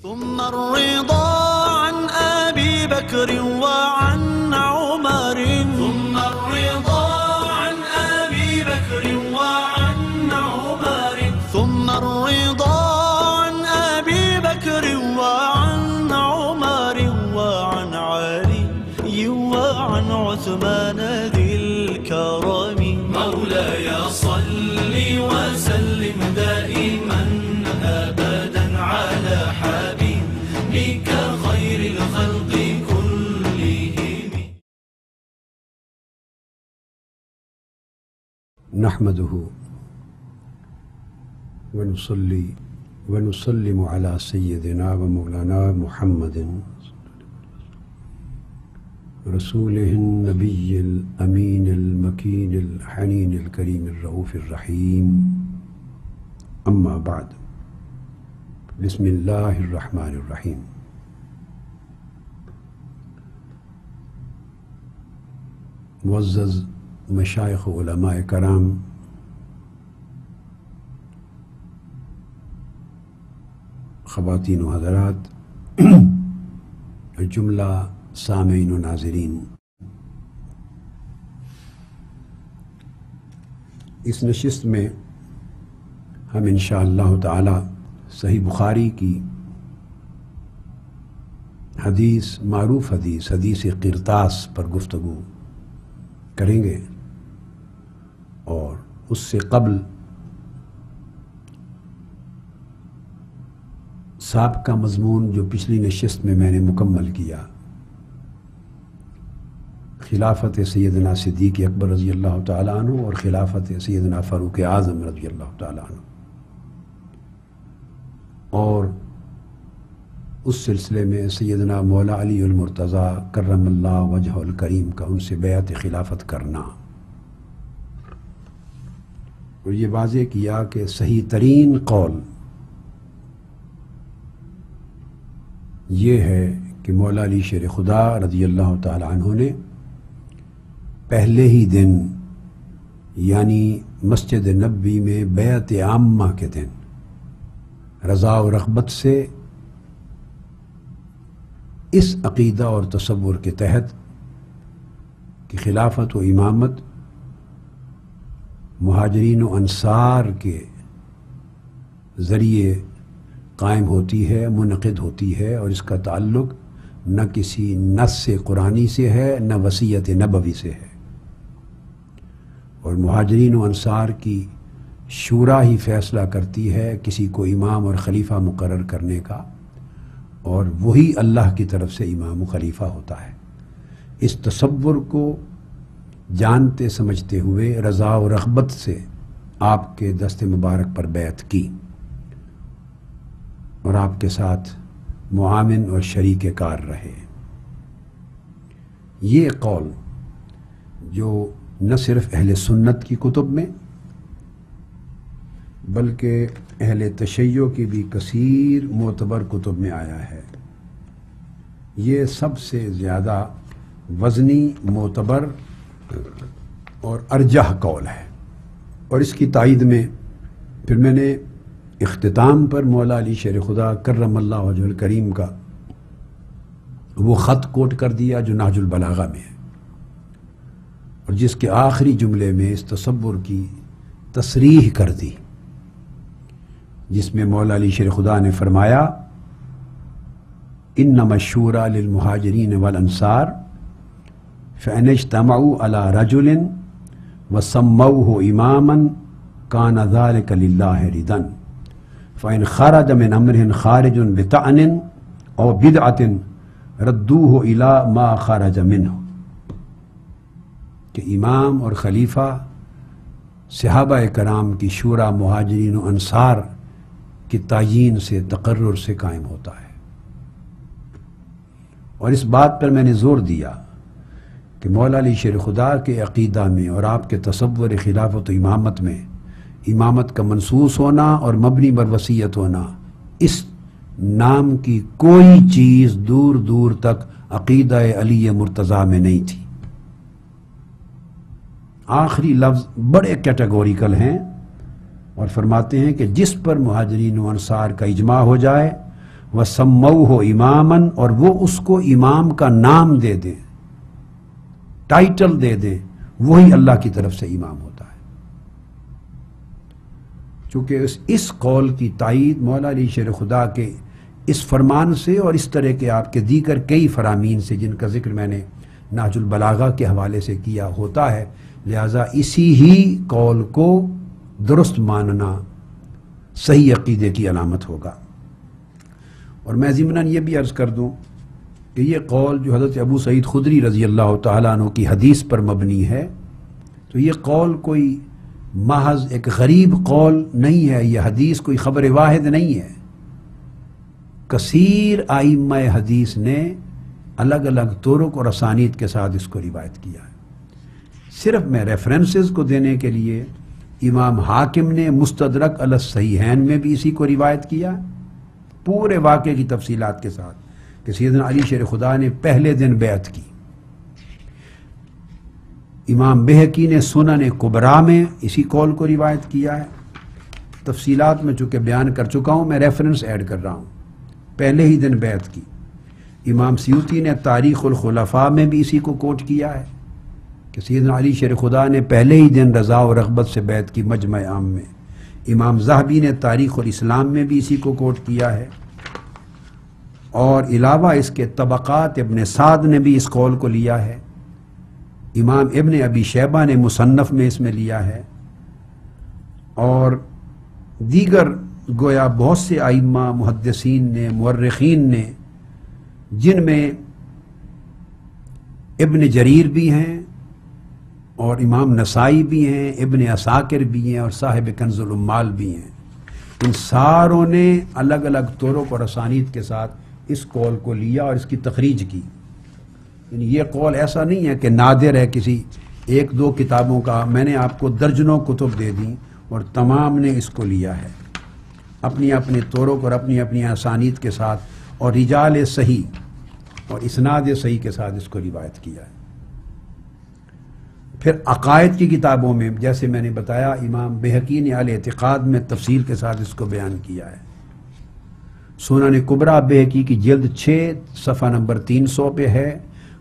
ثم الرضا عن أبي بكر وعن عمر ثم الرضا عن أبي بكر وعن عمر ثم الرضا عن أبي بكر وعن عمر وعن علي وعن عثمان ذي الكرم مولاي صل وسلم دائما أبدا على حبيبك خير الخلق كلهم. نحمده ونصلي ونسلم على سيدنا ومولانا محمد رسوله النبي الأمين المكين الحنين الكريم الرؤوف الرحيم. أما بعد، بسم الله الرحمن الرحيم. معزز مشائخ علماء کرام، خواتین و حضرات، جملہ سامعین و ناظرین، اس نشست میں ہم انشاءاللہ تعالی صحیح بخاری کی حدیث، معروف حدیث قرطاس پر گفتگو کریں گے، اور اس سے قبل سابقہ مضمون جو پچھلی نشست میں نے مکمل کیا، خلافت سیدنا صدیق اکبر رضی اللہ تعالیٰ عنہ اور خلافت سیدنا فاروق اعظم رضی اللہ تعالیٰ عنہ، اور اس سلسلے میں سیدنا مولا علی المرتضیٰ کرم اللہ وجہ الکریم کا ان سے بیعت خلافت کرنا، اور یہ واضح کیا کہ صحیح ترین قول یہ ہے کہ مولا علی شیر خدا رضی اللہ تعالی عنہ نے پہلے ہی دن، یعنی مسجد نبوی میں بیعت عامہ کے دن، رضا و رغبت سے اس عقیدہ اور تصور کے تحت کہ خلافت و امامت مہاجرین و انصار کے ذریعے قائم ہوتی ہے، منعقد ہوتی ہے، اور اس کا تعلق نہ کسی نص قرآنی سے ہے نہ وصیت نبوی سے ہے، اور مہاجرین و انصار کی شورا ہی فیصلہ کرتی ہے کسی کو امام اور خلیفہ مقرر کرنے کا، اور وہی اللہ کی طرف سے امام و خلیفہ ہوتا ہے۔ اس تصور کو جانتے سمجھتے ہوئے رضا و رغبت سے آپ کے دست مبارک پر بیعت کی، اور آپ کے ساتھ معاون اور شریک کار رہے۔ یہ قول جو نہ صرف اہل سنت کی کتب میں بلکہ اہل تشیع کی بھی کثیر معتبر کتب میں آیا ہے، یہ سب سے زیادہ وزنی، معتبر اور ارجح قول ہے، اور اس کی تائید میں پھر میں نے اختتام پر مولا علی شیر خدا کرم اللہ وجہ الکریم کا وہ خط کوٹ کر دیا جو نہج البلاغہ میں ہے، اور جس کے آخری جملے میں اس تصور کی تصریح کر دی، جس میں مولا علی شیر خدا نے فرمایا انما الشورى للمہاجرین والانصار فإن اجتمعوا على رجل وسموه اماما كان ذلك لله رضا فإن خرج من امرهم خارج بطعن او بدعة ردوه الى ما خرج منه، کہ امام اور خلیفہ صحابہ کرام کی شورا مہاجرین و انصار کی تعیین سے، تقرر سے قائم ہوتا ہے، اور اس بات پر میں نے زور دیا کہ مولا علی شیر خدا کے عقیدہ میں اور آپ کے تصور خلافت و امامت میں امامت کا منصوص ہونا اور مبنی بر وصیت ہونا، اس نام کی کوئی چیز دور دور تک عقیدہ علی مرتضیٰ میں نہیں تھی۔ آخری لفظ بڑے کیٹیگوریکل ہیں اور فرماتے ہیں کہ جس پر مہاجرین و انصار کا اجماع ہو جائے وَسَمَّوْهُ إِمَامًا، اور وہ اس کو امام کا نام دے دیں، ٹائٹل دے دیں، وہی اللہ کی طرف سے امام ہوتا ہے۔ چونکہ اس قول کی تائید مولا علی شیر خدا کے اس فرمان سے اور اس طرح کے آپ کے دیگر کئی فرامین سے جن کا ذکر میں نے نہج البلاغہ کے حوالے سے کیا ہوتا ہے، لہذا اسی ہی قول کو درست ماننا صحیح عقیدے کی علامت ہوگا۔ اور میں ضمناً یہ بھی عرض کر دوں کہ یہ قول جو حضرت ابو سعید خدری رضی اللہ تعالیٰ عنہ کی حدیث پر مبنی ہے، تو یہ قول کوئی محض ایک غریب قول نہیں ہے، یہ حدیث کوئی خبر واحد نہیں ہے۔ کثیر ائمہ حدیث نے الگ الگ طرق اور اسانید کے ساتھ اس کو روایت کیا ہے۔ صرف میں ریفرنسز کو دینے کے لیے امام حاکم نے مستدرک علی الصحیحین میں بھی اسی کو روایت کیا، پورے واقعے کی تفصیلات کے ساتھ کہ سیدنا علی شیر خدا نے پہلے دن بیعت کی۔ امام بہقی نے سنن کبریٰ میں اسی قول کو روایت کیا ہے۔ تفصیلات میں چونکہ بیان کر چکا ہوں، میں ریفرنس ایڈ کر رہا ہوں، پہلے ہی دن بیعت کی۔ امام سیوطی نے تاریخ الخلفاء میں بھی اسی کو کوٹ کیا ہے کہ سیدنا علی شیر خدا نے پہلے ہی دن رضا و رغبت سے بیعت کی مجمع عام میں۔ امام ذہبی نے تاریخ الاسلام میں بھی اسی کو کوٹ کیا ہے، اور علاوہ اس کے طبقات ابن سعد نے بھی اس قول کو لیا ہے، امام ابن ابی شیبہ نے مصنف میں اس میں لیا ہے، اور دیگر گویا بہت سے ائمہ محدثین نے، مورخین نے، جن میں ابن جریر بھی ہیں اور امام نسائی بھی ہیں، ابن عساکر بھی ہیں، اور صاحب کنز العمال بھی ہیں، ان ساروں نے الگ الگ طرق اور اسانید کے ساتھ اس قول کو لیا اور اس کی تخریج کی۔ یعنی یہ قول ایسا نہیں ہے کہ نادر ہے کسی ایک دو کتابوں کا، میں نے آپ کو درجنوں کتب دے دیں اور تمام نے اس کو لیا ہے اپنی اپنی طرق اور اپنی اپنی اسانید کے ساتھ، اور رجال صحیح اور اسناد صحیح کے ساتھ اس کو روایت کیا ہے۔ پھر عقائد کی کتابوں میں جیسے میں نے بتایا، امام بہقی نے الاعتقاد میں تفصیل کے ساتھ اس کو بیان کیا ہے۔ سنن کبریٰ بہقی کی جلد 6 صفحہ نمبر 300 پہ ہے،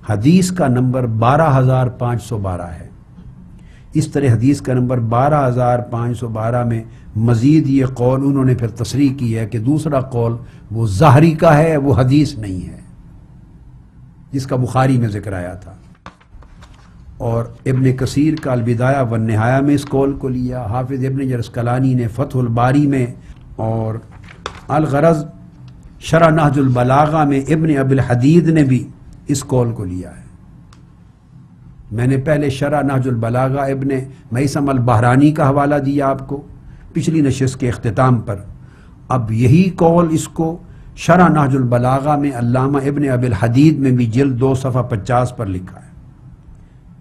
حدیث کا نمبر 12512 ہے۔ اس طرح حدیث کا نمبر 12512 میں مزید یہ قول انہوں نے پھر تصریح کی ہے کہ دوسرا قول وہ ظاہری کا ہے، وہ حدیث نہیں ہے، جس کا بخاری میں ذکر آیا تھا۔ اور ابن کثیر کا البدایہ والنہایہ میں اس قول کو لیا، حافظ ابن حجر عسقلانی نے فتح الباری میں، اور الغرض شرح نہج البلاغہ میں ابن ابی الحدید نے بھی اس قول کو لیا ہے۔ میں نے پہلے شرح نہج البلاغہ ابن میثم البحرانی کا حوالہ دیا آپ کو پچھلی نشست کے اختتام پر، اب یہی قول اس کو شرح نہج البلاغہ میں علامہ ابن ابی الحدید میں بھی جلد 2 صفحہ 50 پر لکھا ہے۔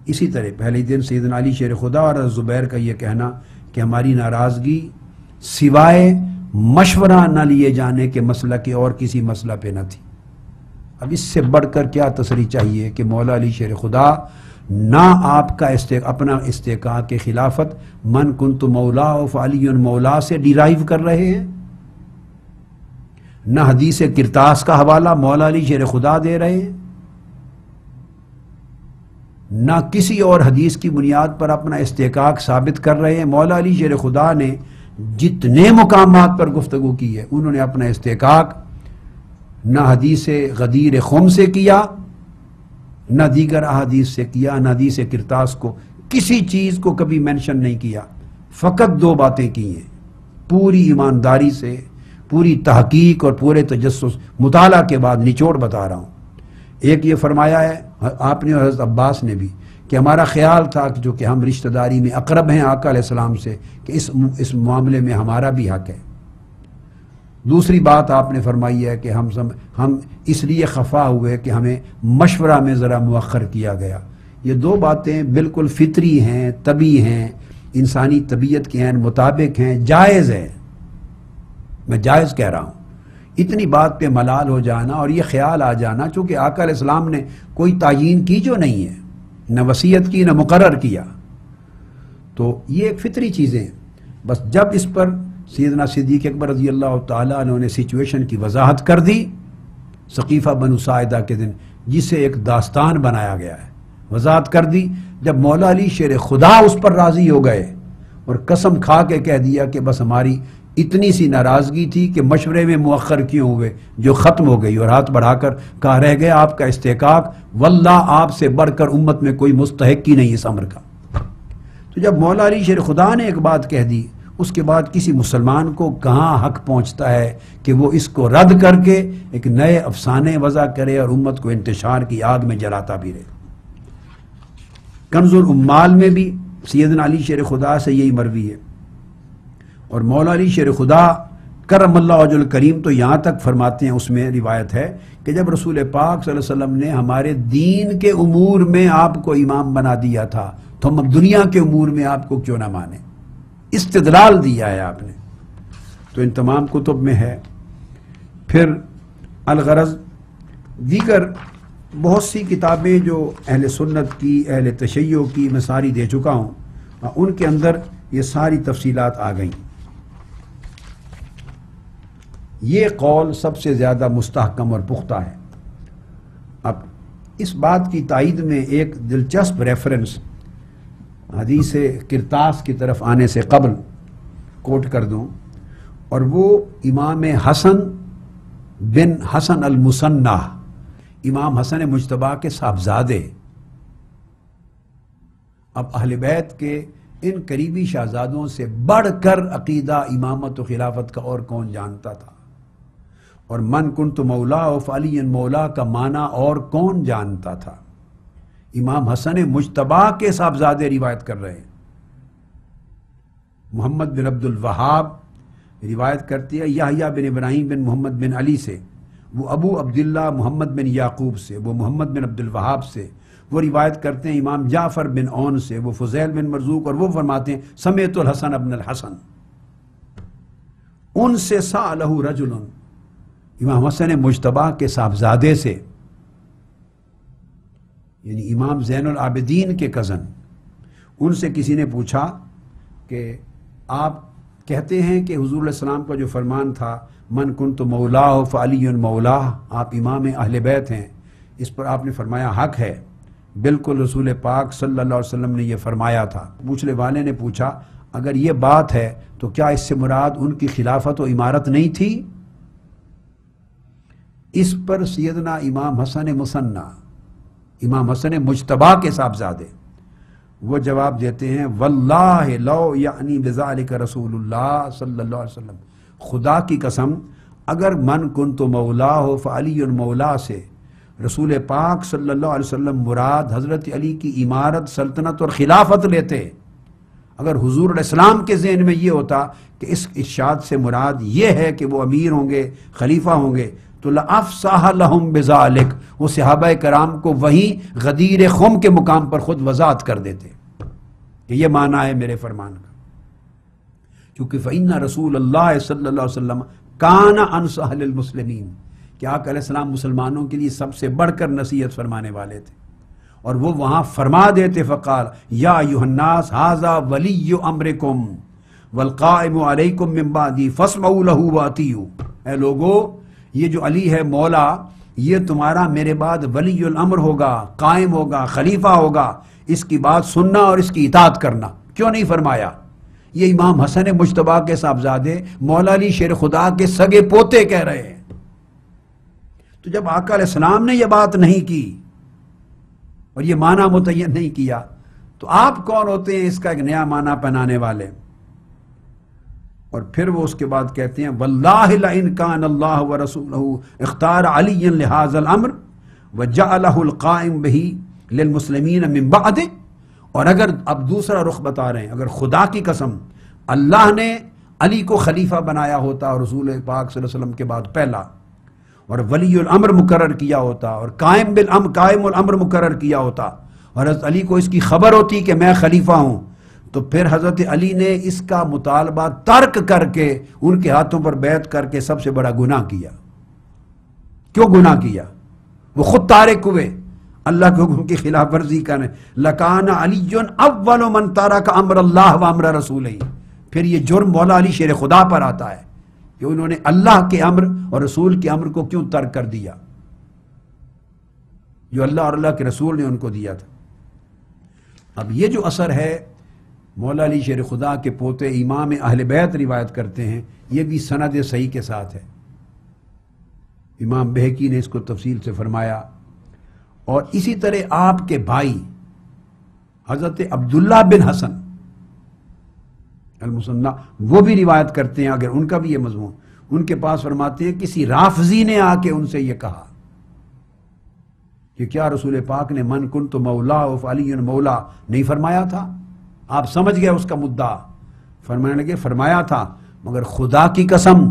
اسی طرح پہلے دن سیدنا علی شیر خدا اور زبیر کا یہ کہنا کہ ہماری ناراضگی سوائے مشورہ نہ لیے جانے کے مسئلہ کے اور کسی مسئلہ پہ نہ تھی۔ اب اس سے بڑھ کر کیا تصریح چاہیے کہ مولا علی شیر خدا نہ آپ کا اپنا استحقاق خلافت من کنت مولا و فعلی مولا سے ڈیرائیو کر رہے ہیں، نہ حدیث کرتاس کا حوالہ مولا علی شیر خدا دے رہے ہیں، نہ کسی اور حدیث کی بنیاد پر اپنا استحقاق ثابت کر رہے ہیں۔ مولا علی شیر خدا نے جتنے مقامات پر گفتگو کی ہے انہوں نے اپنا استحقاق نہ حدیث غدیر خم سے کیا، نہ دیگر احادیث سے کیا، نہ حدیث کرتاس کو کسی چیز کو کبھی مینشن نہیں کیا، فقط 2 باتیں کی ہیں پوری ایمانداری سے، پوری تحقیق اور پورے تجسس مطالعہ کے بعد نچوڑ بتا رہا ہوں۔ ایک یہ فرمایا ہے آپ نے اور حضرت عباس نے بھی کہ ہمارا خیال تھا کہ جو کہ ہم رشتہ داری میں اقرب ہیں آقا علیہ السلام سے، کہ اس معاملے میں ہمارا بھی حق ہے۔ دوسری بات آپ نے فرمائی ہے کہ ہم اس لیے خفا ہوئے کہ ہمیں مشورہ میں ذرا مؤخر کیا گیا۔ یہ 2 باتیں بالکل فطری ہیں، طبعی ہیں، انسانی طبیعت کے ہیں، مطابق ہیں، جائز ہے، میں جائز کہہ رہا ہوں۔ اتنی بات پہ ملال ہو جانا اور یہ خیال آ جانا، چونکہ آقا علیہ السلام نے کوئی تعیین کی جو نہیں ہے، نہ وصیت کی نہ مقرر کیا، تو یہ ایک فطری چیزیں ہیں۔ بس جب اس پر سیدنا صدیق اکبر رضی اللہ تعالیٰ عنہ نے سچویشن کی وضاحت کر دی ثقیفہ بنو ساعدہ کے دن، جسے ایک داستان بنایا گیا ہے، وضاحت کر دی۔ جب مولا علی شیر خدا اس پر راضی ہو گئے اور قسم کھا کے کہہ دیا کہ بس ہماری اتنی سی ناراضگی تھی کہ مشورے میں مؤخر کیوں ہوئے، جو ختم ہو گئی، اور ہاتھ بڑھا کر کہا رہ گیا آپ کا استحقاق، واللہ آپ سے بڑھ کر امت میں کوئی مستحق ہی نہیں اس امر کا۔ تو جب مولا علی شیر خدا نے ایک بات کہہ دی، اس کے بعد کسی مسلمان کو کہاں حق پہنچتا ہے کہ وہ اس کو رد کر کے ایک نئے افسانے وضع کرے اور امت کو انتشار کی آگ میں جلاتا بھی رہے۔ کنز الامال میں بھی سیدنا علی شیر خدا سے یہی مروی ہے، اور مولا علی شیر خدا کرم اللہ وجہ الکریم تو یہاں تک فرماتے ہیں، اس میں روایت ہے کہ جب رسول پاک صلی اللہ علیہ وسلم نے ہمارے دین کے امور میں آپ کو امام بنا دیا تھا تو ہم دنیا کے امور میں آپ کو کیوں نہ مانیں، استدلال دیا ہے آپ نے۔ تو ان تمام کتب میں ہے۔ پھر الغرض دیگر بہت سی کتابیں جو اہل سنت کی، اہل تشیع کی، میں ساری دے چکا ہوں، ان کے اندر یہ ساری تفصیلات آ گئیں۔ یہ قول سب سے زیادہ مستحکم اور پختہ ہے۔ اب اس بات کی تائید میں ایک دلچسپ ریفرنس حدیث کرتاس کی طرف آنے سے قبل کوٹ کر دوں، اور وہ امام حسن بن حسن المثنی، امام حسن مجتبیٰ کے صاحبزادے۔ اب اہل بیت کے ان قریبی شہزادوں سے بڑھ کر عقیدہ امامت و خلافت کا اور کون جانتا تھا، اور من کنت مولا و فعلی مولا کا معنی اور کون جانتا تھا۔ امام حسن مجتبیٰ کے صاحبزادے روایت کر رہے ہیں۔ محمد بن عبد الوہاب روایت کرتی ہے یحییٰ بن ابراہیم بن محمد بن علی سے، وہ ابو عبداللہ محمد بن یعقوب سے، وہ محمد بن عبد الوہاب سے، وہ روایت کرتے ہیں امام جعفر بن عون سے، وہ فضیل بن مرزوق، اور وہ فرماتے ہیں سمعت الحسن ابن الحسن، ان سے سألہ رجل، امام حسن مجتبیٰ کے صاحبزادے سے، یعنی امام زین العابدین کے کزن، ان سے کسی نے پوچھا کہ آپ کہتے ہیں کہ حضور علیہ السلام کا جو فرمان تھا من کنت مولا فعلی مولا، آپ امام اہل بیت ہیں، اس پر آپ نے فرمایا حق ہے، بالکل رسول پاک صلی اللہ علیہ وسلم نے یہ فرمایا تھا۔ پوچھنے والے نے پوچھا اگر یہ بات ہے تو کیا اس سے مراد ان کی خلافت و امارت نہیں تھی؟ اس پر سیدنا امام حسن مثنی، امام حسن مجتبیٰ کے صاحبزادے، وہ جواب دیتے ہیں واللہ لو یعنی بذالک رسول اللہ صلی اللہ علیہ وسلم، خدا کی قسم اگر من کنت مولا ہو فعلی مولا سے رسول پاک صلی اللہ علیہ وسلم مراد حضرت علی کی امارت، سلطنت اور خلافت لیتے، اگر حضور علیہ السلام کے ذہن میں یہ ہوتا کہ اس ارشاد سے مراد یہ ہے کہ وہ امیر ہوں گے، خلیفہ ہوں گے، تو لَأَفْصَحَ لَهُمْ بِذَلِكَ، وہ صحابہ کرام کو وہی غدیر خم کے مقام پر خود وضاحت کر دیتے کہ یہ معنی ہے میرے فرمان کا، کیونکہ فَإِنَّ رسول اللہ صلی اللہ علیہ وسلم کَانَ أَنْصَحَ لِلْمُسْلِمِينَ، کہ آقا علیہ السلام مسلمانوں کے لیے سب سے بڑھ کر نصیحت فرمانے والے تھے، اور وہ وہاں فرما دیتے فقال یا ایھا الناس ھذا ولی امرکم والقائم علیکم من بعدی فاسمعوا لہ واطیعوا، اے لوگو یہ جو علی ہے مولا، یہ تمہارا میرے بعد ولی الامر ہوگا، قائم ہوگا، خلیفہ ہوگا، اس کی بات سننا اور اس کی اطاعت کرنا۔ کیوں نہیں فرمایا؟ یہ امام حسن مجتبیٰ کے صاحبزادے مولا علی شیر خدا کے سگے پوتے کہہ رہے ہیں۔ تو جب آقا علیہ السلام نے یہ بات نہیں کی اور یہ معنی متعین نہیں کیا تو آپ کون ہوتے ہیں اس کا ایک نیا معنی پہنانے والے؟ اور پھر وہ اس کے بعد کہتے ہیں واللہ لئن کان اللہ ورسولہ اختار علی لہذا الامر وجعلہ القائم بہ للمسلمین من بعد، اور اگر اب دوسرا رخ بتا رہے ہیں، اگر خدا کی قسم اللہ نے علی کو خلیفہ بنایا ہوتا اور رسول پاک صلی اللہ علیہ وسلم کے بعد پہلا، اور ولی الامر مقرر کیا ہوتا اور قائم الامر مقرر کیا ہوتا، اور حضرت علی کو اس کی خبر ہوتی کہ میں خلیفہ ہوں، تو پھر حضرت علی نے اس کا مطالبہ ترک کر کے ان کے ہاتھوں پر بیعت کر کے سب سے بڑا گناہ کیا۔ کیوں گناہ کیا؟ وہ خود تارک ہوئے، اللہ کے حکم کی خلاف ورزی کرنے۔ لَكَانَ عَلِيٌّ أَوَّلُ مَنْ تَرَكَ أَمْرَ اللَّهِ وَأَمْرَ رَسُولِهِ، پھر یہ جرم مولا علی شیر خدا پر آتا ہے کہ انہوں نے اللہ کے امر اور رسول کے امر کو کیوں ترک کر دیا جو اللہ اور اللہ کے رسول نے ان کو دیا تھا۔ اب یہ جو اثر ہے مولا علی شیر خدا کے پوتے امام اہل بیت روایت کرتے ہیں، یہ بھی سند صحیح کے ساتھ ہے۔ امام بہقی نے اس کو تفصیل سے فرمایا، اور اسی طرح آپ کے بھائی حضرت عبداللہ بن حسن المثنی وہ بھی روایت کرتے ہیں، اگر ان کا بھی یہ مضمون، ان کے پاس فرماتے ہیں کسی رافضی نے آ کے ان سے یہ کہا کہ کیا رسول پاک نے من کنت مولا فعلی مولا نہیں فرمایا تھا؟ آپ سمجھ گئے اس کا مدعا؟ فرمانے لگے فرمایا تھا، مگر خدا کی قسم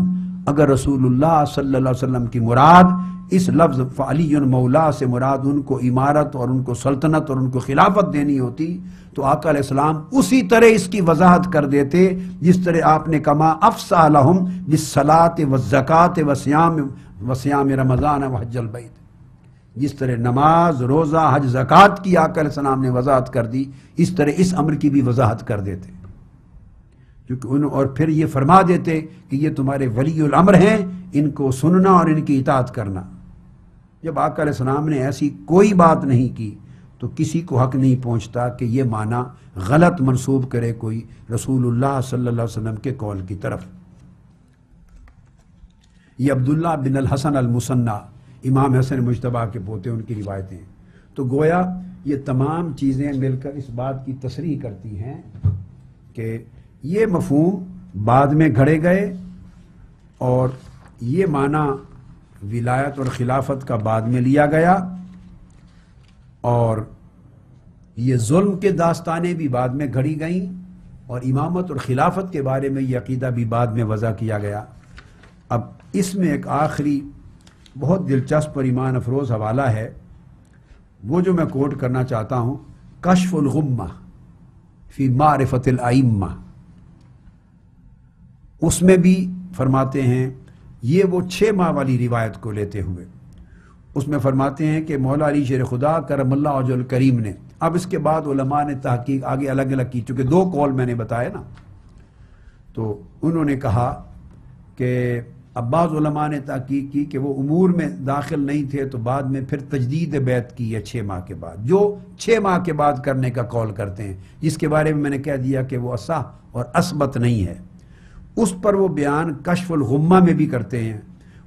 اگر رسول اللہ صلی اللہ علیہ وسلم کی مراد اس لفظ فعلی مولا سے مراد ان کو امارت اور ان کو سلطنت اور ان کو خلافت دینی ہوتی تو آقا علیہ السلام اسی طرح اس کی وضاحت کر دیتے جس طرح آپ نے کما افصح لہم بالصلاۃ والزکاۃ وصیام رمضان وحج البیت، جس طرح نماز روزہ حج زکوٰۃ کی آقا علیہ السلام نے وضاحت کر دی، اس طرح اس امر کی بھی وضاحت کر دیتے، کیونکہ اور پھر یہ فرما دیتے کہ یہ تمہارے ولی الامر ہیں، ان کو سننا اور ان کی اطاعت کرنا۔ جب آقا علیہ السلام نے ایسی کوئی بات نہیں کی تو کسی کو حق نہیں پہنچتا کہ یہ معنی غلط منسوب کرے کوئی رسول اللہ صلی اللہ علیہ وسلم کے قول کی طرف۔ یہ عبداللہ بن الحسن المثنی امام حسن مجتبیٰ کے پوتے، ان کی روایتیں، تو گویا یہ تمام چیزیں مل کر اس بات کی تصریح کرتی ہیں کہ یہ مفہوم بعد میں گھڑے گئے اور یہ معنی ولایت اور خلافت کا بعد میں لیا گیا، اور یہ ظلم کے داستانیں بھی بعد میں گھڑی گئیں، اور امامت اور خلافت کے بارے میں یہ عقیدہ بھی بعد میں وضع کیا گیا۔ اب اس میں ایک آخری بہت دلچسپ اور ایمان افروز حوالہ ہے، وہ جو میں کوٹ کرنا چاہتا ہوں، کشف الغمہ فی معرفت الائمہ، اس میں بھی فرماتے ہیں، یہ وہ 6 ماہ والی روایت کو لیتے ہوئے اس میں فرماتے ہیں کہ مولا علی شیر خدا کرم اللہ وجہ الکریم نے، اب اس کے بعد علماء نے تحقیق آگے الگ الگ کی، چونکہ 2 قول میں نے بتایا نا، تو انہوں نے کہا کہ اب بعض علماء نے تحقیق کی کہ وہ امور میں داخل نہیں تھے، تو بعد میں پھر تجدید بیعت کی ہے 6 ماہ کے بعد، جو 6 ماہ کے بعد کرنے کا قول کرتے ہیں، جس کے بارے میں نے کہہ دیا کہ وہ اصح اور اثبت نہیں ہے، اس پر وہ بیان کشف الغمہ میں بھی کرتے ہیں۔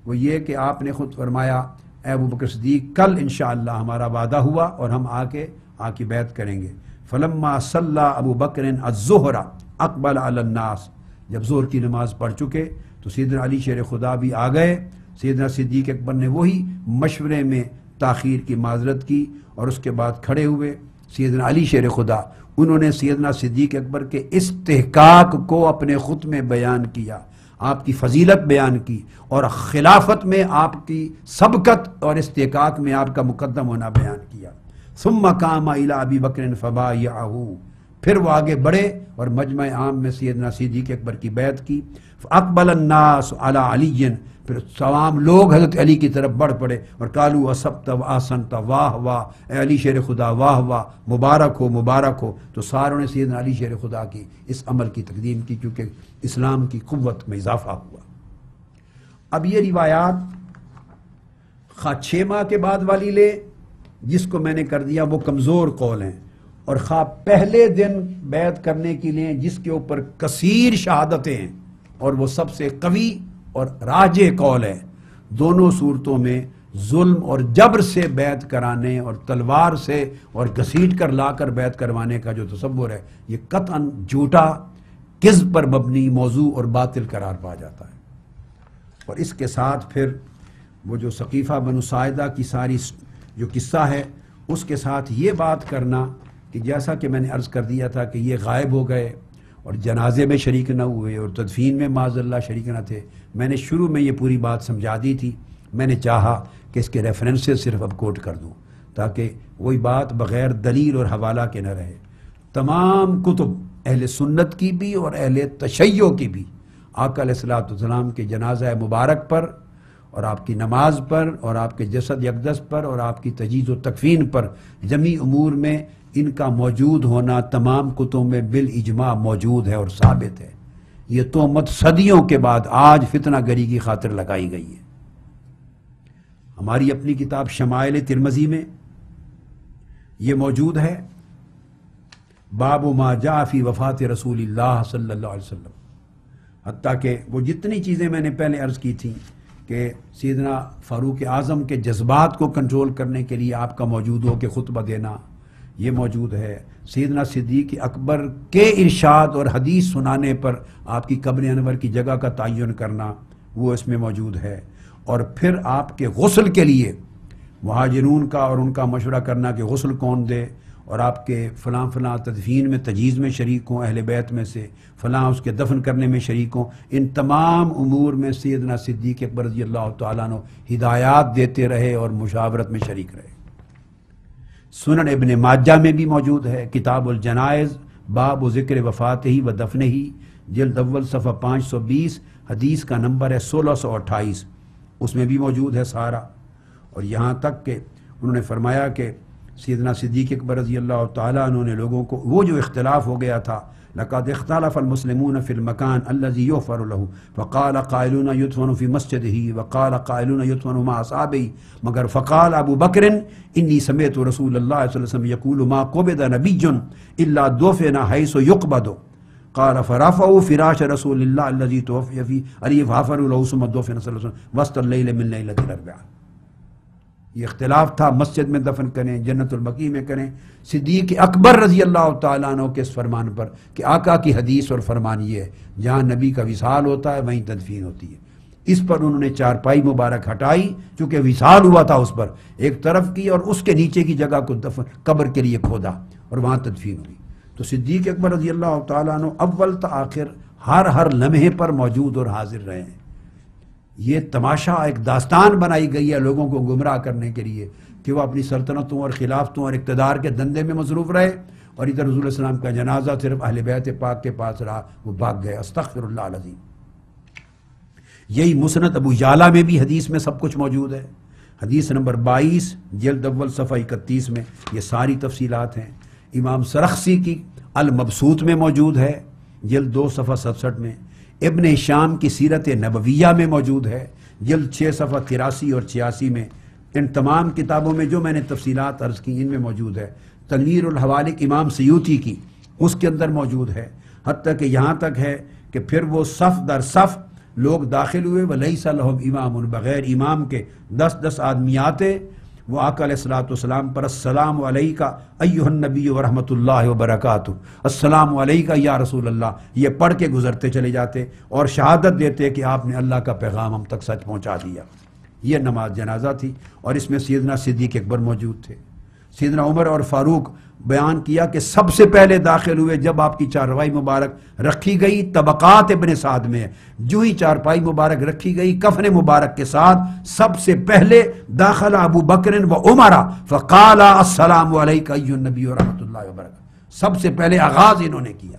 وہ یہ کہ آپ نے خود فرمایا، اے ابوبکر صدیق کل انشاءاللہ ہمارا وعدہ ہوا اور ہم آ کے بیعت کریں گے۔ فلما صلی ابو بکر الظہر اقبل علی الناس، جب ظہر کی نماز پڑھ چکے تو سیدنا علی شیر خدا بھی آ گئے۔ سیدنا صدیق اکبر نے وہی مشورے میں تاخیر کی معذرت کی اور اس کے بعد کھڑے ہوئے سیدنا علی شیر خدا، انہوں نے سیدنا صدیق اکبر کے استحقاق کو اپنے خط میں بیان کیا، آپ کی فضیلت بیان کی، اور خلافت میں آپ کی سبقت اور استحقاق میں آپ کا مقدم ہونا بیان کیا۔ ثم قام الی ابی بکر فبایعہ، پھر وہ آگے بڑھے اور مجمع عام میں سیدنا صدیق اکبر کی بیعت کی۔ فاقبل الناس علی علی، پھر تمام لوگ حضرت علی کی طرف بڑھ پڑے اور قالوا اصبت واحسنت، واہ واہ اے علی شیر خدا، واہ واہ مبارک ہو مبارک ہو، تو ساروں نے سیدنا علی شیر خدا کی اس عمل کی تقدیم کی، کیونکہ اسلام کی قوت میں اضافہ ہوا۔ اب یہ روایات خواہ 6 ماہ کے بعد والی لے، جس کو میں نے کر دیا وہ کمزور قول ہیں، اور خواہ پہلے دن بیعت کرنے کے لیے جس کے اوپر کثیر شہادتیں ہیں اور وہ سب سے قوی اور راجح قول ہے، دونوں صورتوں میں ظلم اور جبر سے بیعت کرانے اور تلوار سے اور گھسیٹ کر لا کر بیعت کروانے کا جو تصور ہے، یہ قطعاً جھوٹا، کذب پر مبنی موضوع اور باطل قرار پا جاتا ہے۔ اور اس کے ساتھ پھر وہ جو ثقیفہ بنو ساعدہ کی ساری جو قصہ ہے، اس کے ساتھ یہ بات کرنا کہ جیسا کہ میں نے عرض کر دیا تھا کہ یہ غائب ہو گئے اور جنازے میں شریک نہ ہوئے اور تدفین میں معاذ اللہ شریک نہ تھے، میں نے شروع میں یہ پوری بات سمجھا دی تھی، میں نے چاہا کہ اس کے ریفرنسز صرف اب کوٹ کر دوں تاکہ وہی بات بغیر دلیل اور حوالہ کے نہ رہے۔ تمام کتب اہل سنت کی بھی اور اہل تشیع کی بھی آقا علیہ الصلوۃ والسلام کے جنازہ مبارک پر اور آپ کی نماز پر اور آپ کے جسد اقدس پر اور آپ کی تجہیز و تکفین پر جمی امور میں ان کا موجود ہونا تمام کتب میں بالاجماع موجود ہے اور ثابت ہے۔ یہ تہمت صدیوں کے بعد آج فتنہ گری کی خاطر لگائی گئی ہے۔ ہماری اپنی کتاب شمائل ترمذی میں یہ موجود ہے، باب ما جاء فی وفات رسول اللہ صلی اللہ علیہ وسلم، حتیٰ کہ وہ جتنی چیزیں میں نے پہلے عرض کی تھیں کہ سیدنا فاروق اعظم کے جذبات کو کنٹرول کرنے کے لیے آپ کا موجود ہو کہ خطبہ دینا، یہ موجود ہے۔ سیدنا صدیق اکبر کے ارشاد اور حدیث سنانے پر آپ کی قبر انور کی جگہ کا تعین کرنا، وہ اس میں موجود ہے۔ اور پھر آپ کے غسل کے لیے مہاجرون کا اور ان کا مشورہ کرنا کہ غسل کون دے، اور آپ کے فلاں فلاں تدفین میں تجہیز میں شریک ہوں اہل بیت میں سے، فلاں اس کے دفن کرنے میں شریک ہوں، ان تمام امور میں سیدنا صدیق اکبر رضی اللہ تعالیٰ عنہ ہدایات دیتے رہے اور مشاورت میں شریک رہے۔ سنن ابن ماجہ میں بھی موجود ہے، کتاب الجنائز باب و ذکر وفاتہ و دفنہ، جلد اول صفحہ 520، حدیث کا نمبر ہے 1628، اس میں بھی موجود ہے سارا۔ اور یہاں تک کہ انہوں نے فرمایا کہ سیدنا صدیق اکبر رضی اللہ تعالیٰ عنہ نے لوگوں کو وہ جو اختلاف ہو گیا تھا، لقد اختلف المسلمون في المكان الذي يغفر له فقال قائلون يدفن في مسجده وقال قائلون يدفن مع اصحابه، مگر فقال ابو بکر انی سمعت رسول اللہ صلی اللہ علیہ وسلم یقول ما قبض نبی الا دفن حيث يقبض، قال فرفعوا فراش رسول الله الذي توفي فيه علی فحفروا له ثم دفن صلی اللہ علیہ وسلم وسط الليل من ليلة الاربعاء۔ یہ اختلاف تھا، مسجد میں دفن کریں، جنت البقیع میں کریں۔ صدیق اکبر رضی اللہ تعالیٰ عنہ کے اس فرمان پر کہ آقا کی حدیث اور فرمان یہ ہے جہاں نبی کا وصال ہوتا ہے وہیں تدفین ہوتی ہے، اس پر انہوں نے چارپائی مبارک ہٹائی چونکہ وصال ہوا تھا اس پر، ایک طرف کی، اور اس کے نیچے کی جگہ کو دفن قبر کے لیے کھودا اور وہاں تدفین ہوئی۔ تو صدیق اکبر رضی اللہ تعالیٰ عنہ اول تا آخر ہر لمحے پر موجود اور حاضر رہے ہیں۔ یہ تماشا ایک داستان بنائی گئی ہے لوگوں کو گمراہ کرنے کے لیے کہ وہ اپنی سلطنتوں اور خلافتوں اور اقتدار کے دندے میں مصروف رہے، اور ادھر رسول السلام کا جنازہ صرف اہل بیت پاک کے پاس رہا، وہ بھاگ گئے۔ استغفر اللہ العظیم۔ یہی مسند ابو یعلا میں بھی حدیث میں سب کچھ موجود ہے، حدیث نمبر 22 جلد اول صفحہ 31 میں یہ ساری تفصیلات ہیں۔ امام سرخسی کی المبسوط میں موجود ہے، جلد 2 صفحہ 67 میں۔ ابن ہشام کی سیرت نبویہ میں موجود ہے، جلد 6 صفحہ 83 اور 86 میں۔ ان تمام کتابوں میں جو میں نے تفصیلات عرض کی ان میں موجود ہے۔ تنویر الحوالق امام سیوطی کی، اس کے اندر موجود ہے، حتیٰ کہ یہاں تک ہے کہ پھر وہ صف در صف لوگ داخل ہوئے، وَلَيْسَ لَهُمْ امام، بغیر امام کے 10 آدمی آتے، وہ آقا علیہ السلام پر السلام علیکہ ایھا النبی ورحمۃ اللہ وبرکاتہ، السلام علیکہ یا رسول اللہ، یہ پڑھ کے گزرتے چلے جاتے اور شہادت دیتے کہ آپ نے اللہ کا پیغام ہم تک سچ پہنچا دیا۔ یہ نماز جنازہ تھی، اور اس میں سیدنا صدیق اکبر موجود تھے۔ سیدنا عمر اور فاروق بیان کیا کہ سب سے پہلے داخل ہوئے جب آپ کی چارپائی مبارک رکھی گئی، طبقات ابن سعد میں جو ہی چارپائی مبارک رکھی گئی کفن مبارک کے ساتھ، سب سے پہلے داخل ابو بکر و عمر فقال السلام علیکہ ایھا النبی ورحمۃ اللہ وبرکاتہ، سب سے پہلے آغاز انہوں نے کیا۔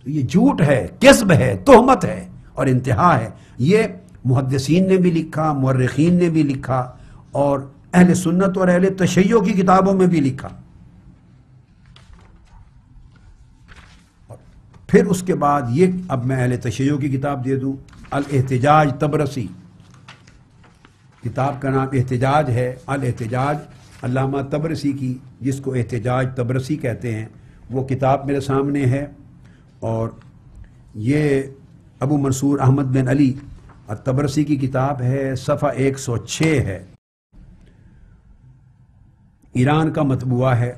تو یہ جھوٹ ہے، کذب ہے، تہمت ہے اور انتہا ہے۔ یہ محدثین نے بھی لکھا، مورخین نے بھی لکھا، اور اہل سنت اور اہل تشیع کی کتابوں میں بھی لکھا۔ پھر اس کے بعد یہ، اب میں اہل تشیع کی کتاب دے دوں، الاحتجاج طبرسی، کتاب کا نام احتجاج ہے، الاحتجاج علامہ طبرسی کی، جس کو احتجاج طبرسی کہتے ہیں، وہ کتاب میرے سامنے ہے۔ اور یہ ابو منصور احمد بن علی الطبرسی کی کتاب ہے، صفحہ 106 ہے، ایران کا مطبوعہ ہے۔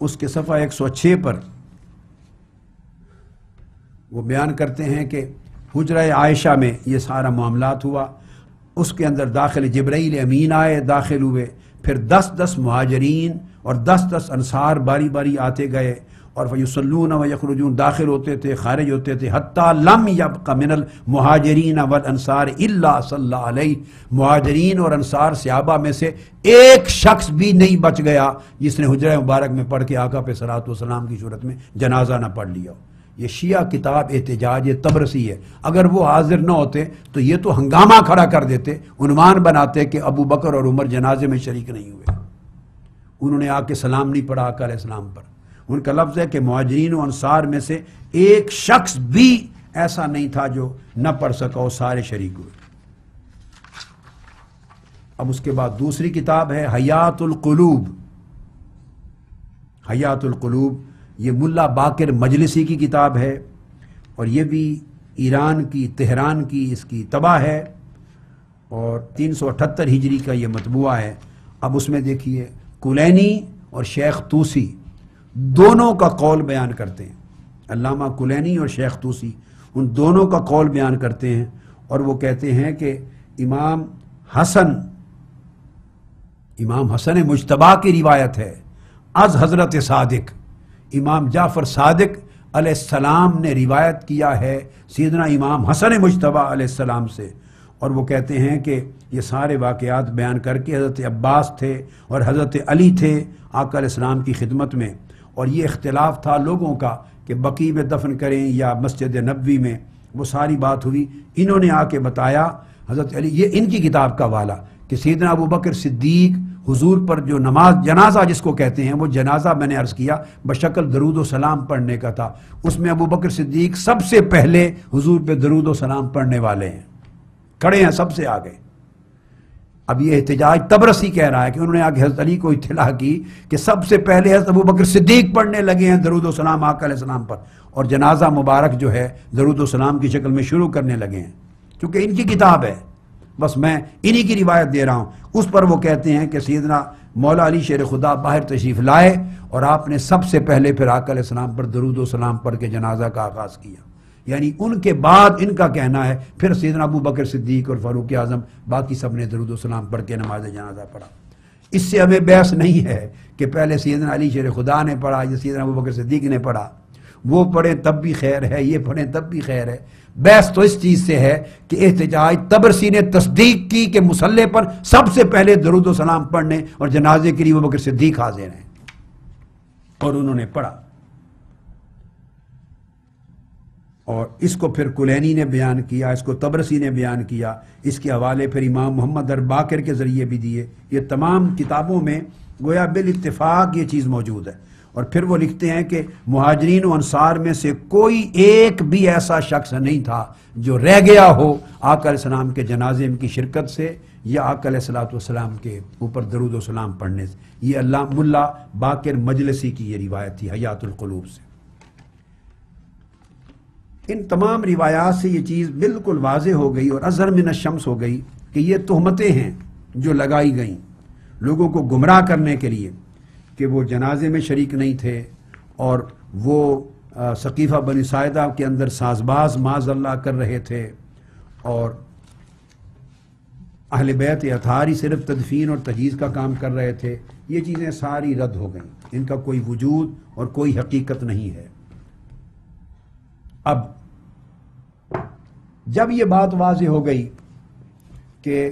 اس کے صفحہ 106 پر وہ بیان کرتے ہیں کہ حجرہ عائشہ میں یہ سارا معاملات ہوا، اس کے اندر داخل جبرائیل امین آئے، داخل ہوئے، پھر 10 مہاجرین اور 10 انصار باری باری آتے گئے، اور فیصلون و یخرجون، داخل ہوتے تھے خارج ہوتے تھے، حتیٰ لم یبق من المہاجرین والانصار الا صلی اللہ علیہ، مہاجرین اور انصار صحابہ میں سے ایک شخص بھی نہیں بچ گیا جس نے حجرہ مبارک میں پڑھ کے آقا پہ صلاۃ وسلام کی صورت میں جنازہ نہ پڑھ لیا۔ یہ شیعہ کتاب احتجاج طبرسی ہے، اگر وہ حاضر نہ ہوتے تو یہ تو ہنگامہ کھڑا کر دیتے، عنوان بناتے کہ ابو بکر اور عمر جنازے میں شریک نہیں ہوئے، انہوں نے آ کے سلام نہیں پڑھا آقا علیہ السلام پر، ان کا لفظ ہے کہ مہاجرین و انصار میں سے ایک شخص بھی ایسا نہیں تھا جو نہ پڑھ سکا، وہ سارے شریک ہوئے۔ اب اس کے بعد دوسری کتاب ہے حیات القلوب۔ حیات القلوب یہ ملا باقر مجلسی کی کتاب ہے، اور یہ بھی ایران کی، تہران کی اس کی طبع ہے، اور 378 ہجری کا یہ مطبوعہ ہے۔ اب اس میں دیکھیے کلینی اور شیخ طوسی دونوں کا قول بیان کرتے ہیں، علامہ کلینی اور شیخ طوسی ان دونوں کا قول بیان کرتے ہیں، اور وہ کہتے ہیں کہ امام حسن مجتبی کی روایت ہے از حضرت صادق، امام جعفر صادق علیہ السلام نے روایت کیا ہے سیدنا امام حسن مجتبی علیہ السلام سے، اور وہ کہتے ہیں کہ یہ سارے واقعات بیان کر کے حضرت عباس تھے اور حضرت علی تھے آقا علیہ السلام کی خدمت میں، اور یہ اختلاف تھا لوگوں کا کہ بقیع میں دفن کریں یا مسجد نبوی میں، وہ ساری بات ہوئی۔ انہوں نے آ کے بتایا حضرت علی، یہ ان کی کتاب کا حوالہ کہ سیدنا ابو بکر صدیق حضور پر جو نماز جنازہ جس کو کہتے ہیں، وہ جنازہ میں نے عرض کیا بشکل درود و سلام پڑھنے کا تھا، اس میں ابو بکر صدیق سب سے پہلے حضور پہ درود و سلام پڑھنے والے ہیں، کھڑے ہیں سب سے آگے۔ اب یہ احتجاج طبرسی کہہ رہا ہے کہ انہوں نے آگے حضرت علی کو اطلاع کی کہ سب سے پہلے حضرت ابو بکر صدیق پڑھنے لگے ہیں درود و سلام آقا علیہ السلام پر، اور جنازہ مبارک جو ہے درود و سلام کی شکل میں شروع کرنے لگے ہیں، کیونکہ ان کی کتاب ہے، بس میں انہی کی روایت دے رہا ہوں۔ اس پر وہ کہتے ہیں کہ سیدنا مولا علی شیر خدا باہر تشریف لائے، اور آپ نے سب سے پہلے پھر آقا علیہ السلام پر درود و سلام پڑھ کے جنازہ کا آغاز کیا، یعنی ان کے بعد ان کا کہنا ہے پھر سیدنا ابو بکر صدیق اور فاروق اعظم باقی سب نے درود و سلام پڑھ کے نماز جنازہ پڑھا۔ اس سے ہمیں بحث نہیں ہے کہ پہلے سیدنا علی شیر خدا نے پڑھا یا سیدنا ابو بکر صدیق نے پڑھا، وہ پڑھیں تب بھی خیر ہے، یہ پڑھیں تب بھی خیر ہے۔ بحث تو اس چیز سے ہے کہ احتجاج طبرسی نے تصدیق کی کہ مصلی پر سب سے پہلے درود و سلام پڑھنے اور جنازے کے لیے ابو بکر صدیق حاضر ہیں، اور انہوں نے پڑھا۔ اور اس کو پھر کلینی نے بیان کیا، اس کو طبرسی نے بیان کیا، اس کے حوالے پھر امام محمد باقر کے ذریعے بھی دیے۔ یہ تمام کتابوں میں گویا بالاتفاق یہ چیز موجود ہے۔ اور پھر وہ لکھتے ہیں کہ مہاجرین و انصار میں سے کوئی ایک بھی ایسا شخص نہیں تھا جو رہ گیا ہو آقا علیہ السلام کے جنازے کی شرکت سے یا آقا علیہ السلام کے اوپر درود و سلام پڑھنے سے۔ یہ اللہ ملا باقر مجلسی کی یہ روایت تھی حیات القلوب سے۔ ان تمام روایات سے یہ چیز بالکل واضح ہو گئی اور اظہر من الشمس ہو گئی کہ یہ تہمتیں ہیں جو لگائی گئیں لوگوں کو گمراہ کرنے کے لیے کہ وہ جنازے میں شریک نہیں تھے، اور وہ ثقیفہ بنی ساعدہ کے اندر سازباز معاذ اللہ کر رہے تھے، اور اہل بیت اطہار ہی صرف تدفین اور تجہیز کا کام کر رہے تھے۔ یہ چیزیں ساری رد ہو گئیں، ان کا کوئی وجود اور کوئی حقیقت نہیں ہے۔ اب جب یہ بات واضح ہو گئی کہ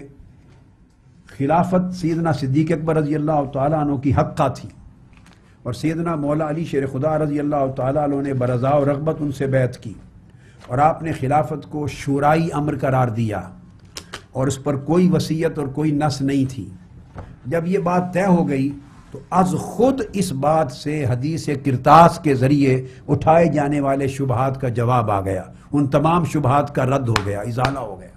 خلافت سیدنا صدیق اکبر رضی اللہ تعالیٰ عنہ کی حقہ تھی، اور سیدنا مولا علی شیر خدا رضی اللہ تعالیٰ عنہ نے برضا و رغبت ان سے بیعت کی، اور آپ نے خلافت کو شورائی امر قرار دیا، اور اس پر کوئی وصیت اور کوئی نص نہیں تھی۔ جب یہ بات طے ہو گئی تو از خود اس بات سے حدیث کرتاس کے ذریعے اٹھائے جانے والے شبہات کا جواب آ گیا، ان تمام شبہات کا رد ہو گیا، ازالہ ہو گیا۔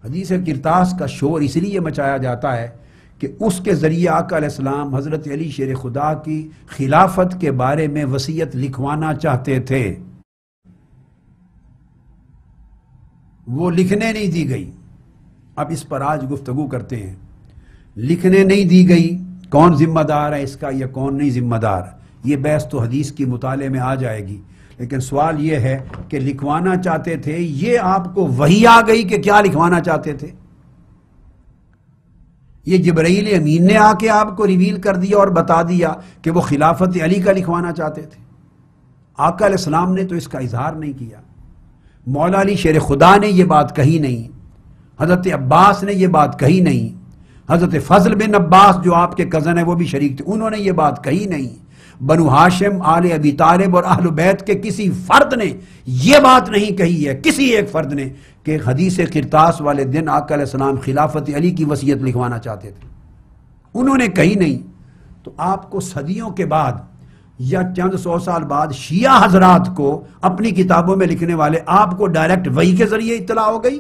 حدیث کرتاس کا شور اس لیے مچایا جاتا ہے کہ اس کے ذریعے آقا علیہ السلام حضرت علی شیر خدا کی خلافت کے بارے میں وصیت لکھوانا چاہتے تھے، وہ لکھنے نہیں دی گئی۔ اب اس پر آج گفتگو کرتے ہیں، لکھنے نہیں دی گئی، کون ذمہ دار ہے اس کا یا کون نہیں ذمہ دار، یہ بحث تو حدیث کی مطالعے میں آ جائے گی، لیکن سوال یہ ہے کہ لکھوانا چاہتے تھے، یہ آپ کو وحی آ گئی کہ کیا لکھوانا چاہتے تھے؟ یہ جبرائیل امین نے آ کے آپ کو ریویل کر دیا اور بتا دیا کہ وہ خلافت علی کا لکھوانا چاہتے تھے؟ آقا علیہ السلام نے تو اس کا اظہار نہیں کیا، مولا علی شیر خدا نے یہ بات کہی نہیں، حضرت عباس نے یہ بات کہی نہیں، حضرت فضل بن عباس جو آپ کے کزن ہیں وہ بھی شریک تھے، انہوں نے یہ بات کہی نہیں، بنو ہاشم آل ابی طالب اور اہل بیت کے کسی فرد نے یہ بات نہیں کہی ہے، کسی ایک فرد نے، کہ حدیث کرتاس والے دن آقا علیہ السلام خلافت علی کی وصیت لکھوانا چاہتے تھے، انہوں نے کہی نہیں۔ تو آپ کو صدیوں کے بعد یا چند 100 سال بعد شیعہ حضرات کو اپنی کتابوں میں لکھنے والے آپ کو ڈائریکٹ وحی کے ذریعے اطلاع ہو گئی؟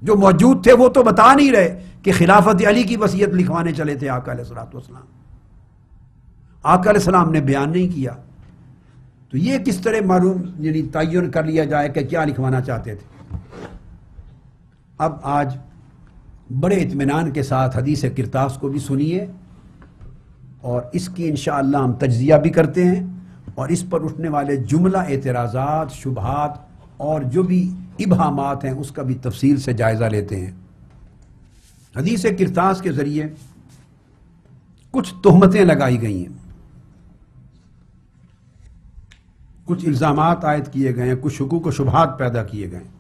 جو موجود تھے وہ تو بتا نہیں رہے کہ خلافت علی کی وصیت لکھوانے چلے تھے آقا علیہ الصلوۃ والسلام. آقا علیہ السلام نے بیان نہیں کیا، تو یہ کس طرح معلوم یعنی تعین کر لیا جائے کہ کیا لکھوانا چاہتے تھے؟ اب آج بڑے اطمینان کے ساتھ حدیث کرتاس کو بھی سنیے، اور اس کی انشاءاللہ ہم تجزیہ بھی کرتے ہیں، اور اس پر اٹھنے والے جملہ اعتراضات، شبہات اور جو بھی ابہامات ہیں اس کا بھی تفصیل سے جائزہ لیتے ہیں. حدیث کرتاس کے ذریعے کچھ تہمتیں لگائی گئی ہیں، کچھ الزامات عائد کیے گئے ہیں، کچھ شکوک و شبہات پیدا کیے گئے ہیں.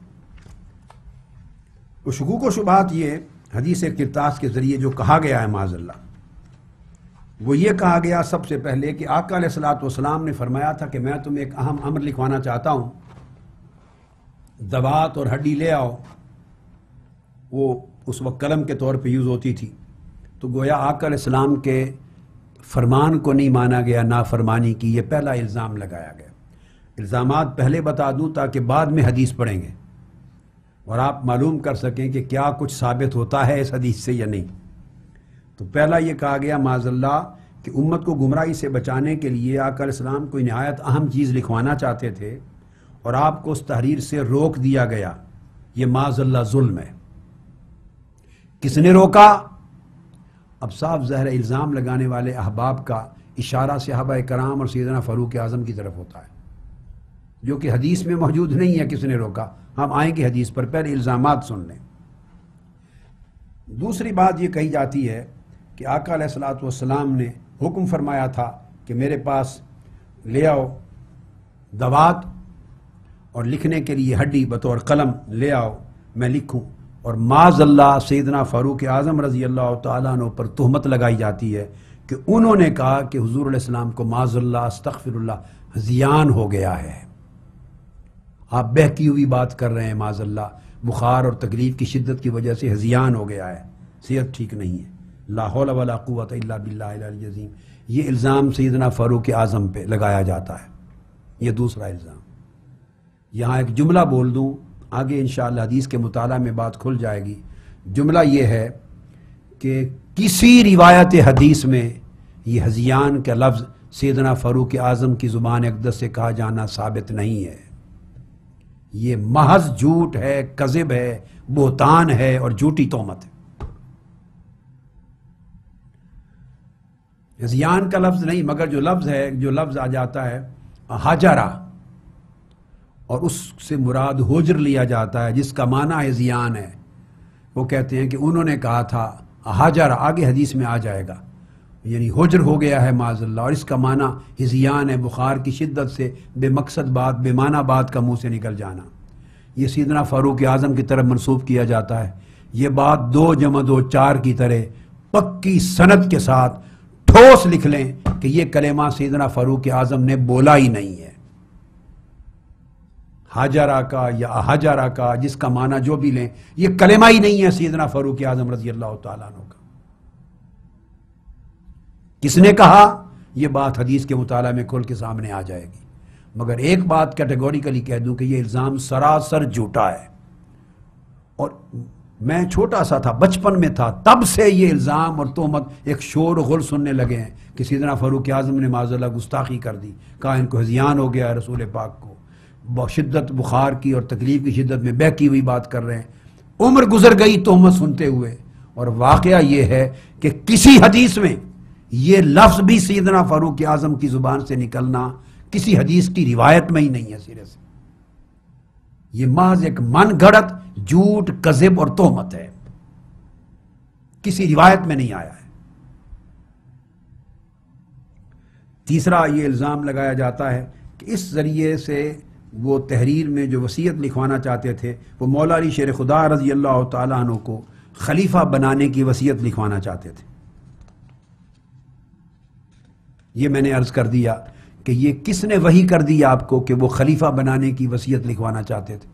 وہ شکوک و شبہات یہ حدیث کرتاس کے ذریعے جو کہا گیا ہے معاذ اللہ، وہ یہ کہا گیا سب سے پہلے کہ آقا علیہ الصلوۃ والسلام نے فرمایا تھا کہ میں تمہیں ایک اہم امر لکھوانا چاہتا ہوں، دوات اور ہڈی لے آؤ. وہ اس وقت قلم کے طور پہ یوز ہوتی تھی، تو گویا آقا علیہ السلام کے فرمان کو نہیں مانا گیا، نافرمانی کی. یہ پہلا الزام لگایا گیا. الزامات پہلے بتا دوں تاکہ بعد میں حدیث پڑھیں گے اور آپ معلوم کر سکیں کہ کیا کچھ ثابت ہوتا ہے اس حدیث سے یا نہیں. تو پہلا یہ کہا گیا معاذ اللہ کہ امت کو گمراہی سے بچانے کے لیے آقا علیہ السلام کوئی نہایت اہم چیز لکھوانا چاہتے تھے اور آپ کو اس تحریر سے روک دیا گیا. یہ معاذ اللہ ظلم ہے. کس نے روکا؟ اب صاف ظاہر الزام لگانے والے احباب کا اشارہ صحابہ کرام اور سیدنا فاروق اعظم کی طرف ہوتا ہے، جو کہ حدیث میں موجود نہیں ہے. کس نے روکا؟ ہم آئیں گے حدیث پر، پہلے الزامات سن لیں. دوسری بات یہ کہی جاتی ہے کہ آقا علیہ الصلوۃ والسلام نے حکم فرمایا تھا کہ میرے پاس لے آؤ دوات اور لکھنے کے لیے ہڈی بطور قلم لے آؤ، میں لکھوں. اور معاذ اللہ سیدنا فاروق اعظم رضی اللہ تعالیٰ عنہ پر تہمت لگائی جاتی ہے کہ انہوں نے کہا کہ حضور علیہ السلام کو معاذ اللہ استغفر اللہ ہذیان ہو گیا ہے. آپ بہتی ہوئی بات کر رہے ہیں، معاذ اللہ بخار اور تکلیف کی شدت کی وجہ سے ہذیان ہو گیا ہے، صحت ٹھیک نہیں ہے. لا حول ولا قوت الا باللہ العلی العظیم. یہ الزام سیدنا فاروق اعظم پہ لگایا جاتا ہے. یہ دوسرا الزام. یہاں ایک جملہ بول دوں، آگے انشاءاللہ حدیث کے مطالعہ میں بات کھل جائے گی. جملہ یہ ہے کہ کسی روایت حدیث میں یہ ہذیان کا لفظ سیدنا فاروق اعظم کی زبان اقدس سے کہا جانا ثابت نہیں ہے. یہ محض جھوٹ ہے، کذب ہے، بہتان ہے اور جھوٹی تہمت ہے. ہذیان کا لفظ نہیں، مگر جو لفظ آ جاتا ہے حاجرہ، اور اس سے مراد ہوجر لیا جاتا ہے جس کا معنی ہذیان ہے. وہ کہتے ہیں کہ انہوں نے کہا تھا حاجرہ، آگے حدیث میں آ جائے گا، یعنی ہوجر ہو گیا ہے معاذ اللہ، اور اس کا معنی ہذیان ہے، بخار کی شدت سے بے مقصد بات، بے معنی بات کا منہ سے نکل جانا. یہ سیدنا فاروق اعظم کی طرف منسوب کیا جاتا ہے. یہ بات 2 + 2 = 4 کی طرح پکی سند کے ساتھ ٹھوس لکھ لیں کہ یہ کلمہ سیدنا فاروق اعظم نے بولا ہی نہیں ہے. حاجرہ کا یا حاجرہ کا، جس کا معنی جو بھی لیں، یہ کلمہ ہی نہیں ہے سیدنا فاروق اعظم رضی اللہ تعالیٰ عنہ کا. کس نے کہا؟ یہ بات حدیث کے مطالعہ میں کھل کے سامنے آ جائے گی. مگر ایک بات کیٹیگوریکلی کہہ دوں کہ یہ الزام سراسر جھوٹا ہے. اور میں چھوٹا سا تھا، بچپن میں تھا، تب سے یہ الزام اور تہمت ایک شور و غل سننے لگے ہیں کہ سیدنا فاروق اعظم نے معاذ اللہ گستاخی کر دی، کہا ان کو ہذیان ہو گیا ہے رسول پاک کو، شدت بخار کی اور تکلیف کی شدت میں بہکی ہوئی بات کر رہے ہیں. عمر گزر گئی تہمت سنتے ہوئے. اور واقعہ یہ ہے کہ کسی حدیث میں یہ لفظ بھی سیدنا فاروق اعظم کی زبان سے نکلنا کسی حدیث کی روایت میں ہی نہیں ہے سرے سے. یہ محض ایک من گھڑت جھوٹ، کذب اور تہمت ہے، کسی روایت میں نہیں آیا ہے. تیسرا یہ الزام لگایا جاتا ہے کہ اس ذریعے سے وہ تحریر میں جو وصیت لکھوانا چاہتے تھے، وہ مولا علی شیر خدا رضی اللہ تعالیٰ عنہ کو خلیفہ بنانے کی وصیت لکھوانا چاہتے تھے. یہ میں نے عرض کر دیا کہ یہ کس نے وحی کر دی آپ کو کہ وہ خلیفہ بنانے کی وصیت لکھوانا چاہتے تھے؟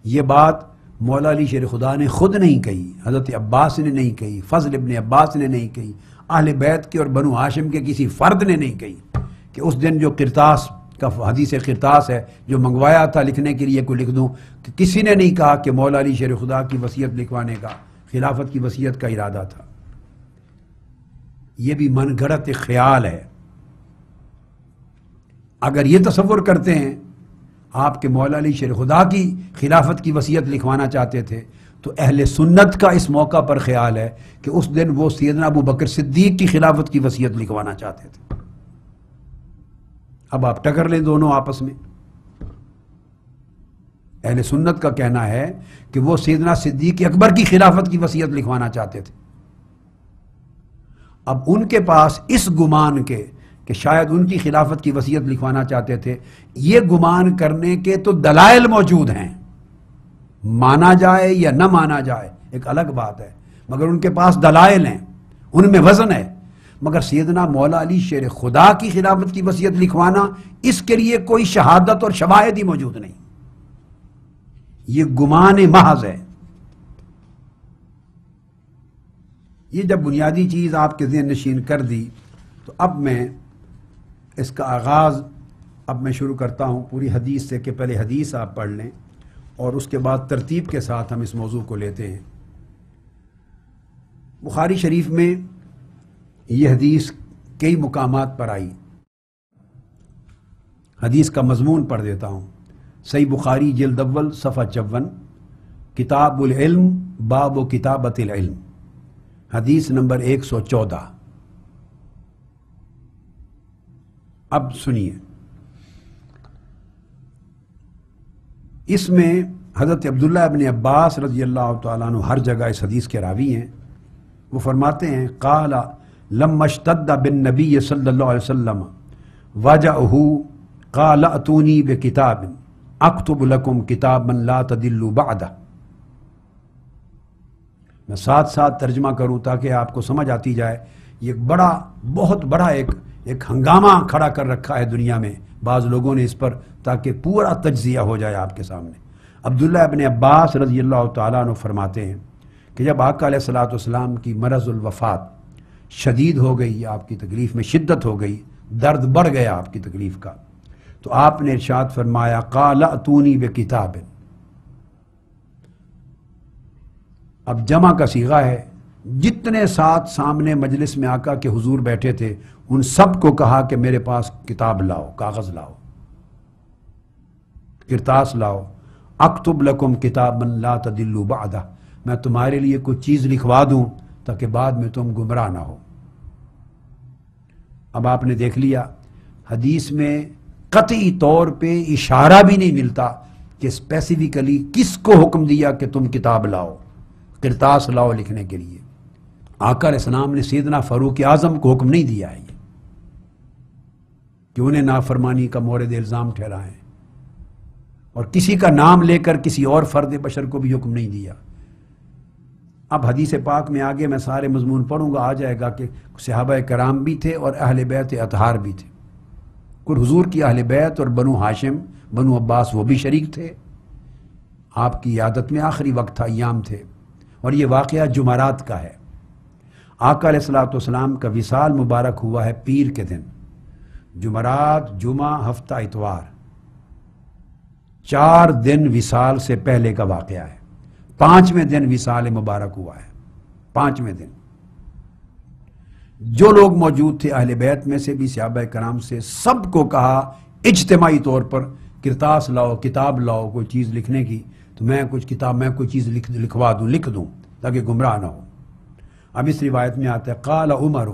یہ بات مولا علی شیر خدا نے خود نہیں کہی، حضرت عباس نے نہیں کہی، فضل ابن عباس نے نہیں کہی، اہل بیت کے اور بنو ہاشم کے کسی فرد نے نہیں کہی. کہ اس دن جو قرطاس کا حدیث قرطاس ہے جو منگوایا تھا لکھنے کے لیے کوئی لکھ دوں، کہ کسی نے نہیں کہا کہ مولا علی شیر خدا کی وصیت لکھوانے کا، خلافت کی وصیت کا ارادہ تھا۔ یہ بھی من گھڑت ایک خیال ہے۔ اگر یہ تصور کرتے ہیں آپ کے مولا علی شیر خدا کی خلافت کی وصیت لکھوانا چاہتے تھے، تو اہل سنت کا اس موقع پر خیال ہے کہ اس دن وہ سیدنا ابو بکر صدیق کی خلافت کی وصیت لکھوانا چاہتے تھے۔ اب آپ ٹکر لیں دونوں آپس میں۔ اہل سنت کا کہنا ہے کہ وہ سیدنا صدیق اکبر کی خلافت کی وصیت لکھوانا چاہتے تھے۔ اب ان کے پاس اس گمان کے کہ شاید ان کی خلافت کی وصیت لکھوانا چاہتے تھے، یہ گمان کرنے کے تو دلائل موجود ہیں، مانا جائے یا نہ مانا جائے ایک الگ بات ہے، مگر ان کے پاس دلائل ہیں، ان میں وزن ہے۔ مگر سیدنا مولا علی شیر خدا کی خلافت کی وصیت لکھوانا، اس کے لیے کوئی شہادت اور شواہد ہی موجود نہیں، یہ گمان محض ہے۔ یہ جب بنیادی چیز آپ کے ذہن نشین کر دی تو اب میں اس کا آغاز میں شروع کرتا ہوں پوری حدیث سے، کہ پہلے حدیث آپ پڑھ لیں اور اس کے بعد ترتیب کے ساتھ ہم اس موضوع کو لیتے ہیں۔ بخاری شریف میں یہ حدیث کئی مقامات پر آئی۔ حدیث کا مضمون پڑھ دیتا ہوں۔ صحیح بخاری جلد اول صفحہ 54، کتاب العلم باب و کتابت العلم، حدیث نمبر 114۔ اب سنیے، اس میں حضرت عبداللہ ابن عباس رضی اللہ تعالیٰ عنہ ہر جگہ اس حدیث کے راوی ہیں۔ وہ فرماتے ہیں قال لما اشتد بالنبی صلی اللہ علیہ وسلم وجعہ قال اتونی بکتاب اکتب لکم کتابا لا تدلوا بعدہ۔ میں ساتھ ساتھ ترجمہ کروں تاکہ آپ کو سمجھ آتی جائے۔ یہ بہت بڑا ایک ہنگامہ کھڑا کر رکھا ہے دنیا میں بعض لوگوں نے اس پر، تاکہ پورا تجزیہ ہو جائے آپ کے سامنے۔ عبداللہ ابن عباس رضی اللہ تعالیٰ عنہ فرماتے ہیں کہ جب آقا علیہ الصلوۃ والسلام کی مرض الوفات شدید ہو گئی، آپ کی تکلیف میں شدت ہو گئی، درد بڑھ گیا آپ کی تکلیف کا، تو آپ نے ارشاد فرمایا قال اتونی بکتاب۔ اب جمع کا صیغہ ہے، جتنے ساتھ سامنے مجلس میں آقا کے حضور بیٹھے تھے ان سب کو کہا کہ میرے پاس کتاب لاؤ، کاغذ لاؤ، کرتاس لاؤ، اکتب لکم کتابا لا تدلوا بعدہ، میں تمہارے لیے کچھ چیز لکھوا دوں تاکہ بعد میں تم گمراہ نہ ہو۔ اب آپ نے دیکھ لیا حدیث میں قطعی طور پہ اشارہ بھی نہیں ملتا کہ اسپیسیفکلی کس کو حکم دیا کہ تم کتاب لاؤ، کرتاس لاؤ لکھنے کے لیے۔ آقا علیہ السلام نے سیدنا فاروق اعظم کو حکم نہیں دیا ہے کہ انہیں نافرمانی کا مورد الزام ٹھہرائیں، اور کسی کا نام لے کر کسی اور فرد بشر کو بھی حکم نہیں دیا۔ اب حدیث پاک میں آگے میں سارے مضمون پڑھوں گا، آ جائے گا کہ صحابہ کرام بھی تھے اور اہل بیت اطہار بھی تھے، کل حضور کی اہل بیت اور بنو ہاشم بنو عباس وہ بھی شریک تھے۔ آپ کی عیادت میں آخری وقت تھا، ایام تھے، اور یہ واقعہ جمعرات کا ہے۔ آقا علیہ الصلوۃ والسلام کا وصال مبارک ہوا ہے پیر کے دن، جمعرات، جمعہ، ہفتہ، اتوار، 4 دن وصال سے پہلے کا واقعہ ہے۔ 5ویں دن وصال مبارک ہوا ہے، 5ویں دن۔ جو لوگ موجود تھے اہل بیت میں سے بھی، صحابہ کرام سے، سب کو کہا اجتماعی طور پر کرتاس لاؤ، کتاب لاؤ کوئی چیز لکھنے کی، تو میں کوئی چیز لکھوا دوں، لکھ دوں تاکہ گمراہ نہ ہو۔ اب اس روایت میں آتا ہے قال عمر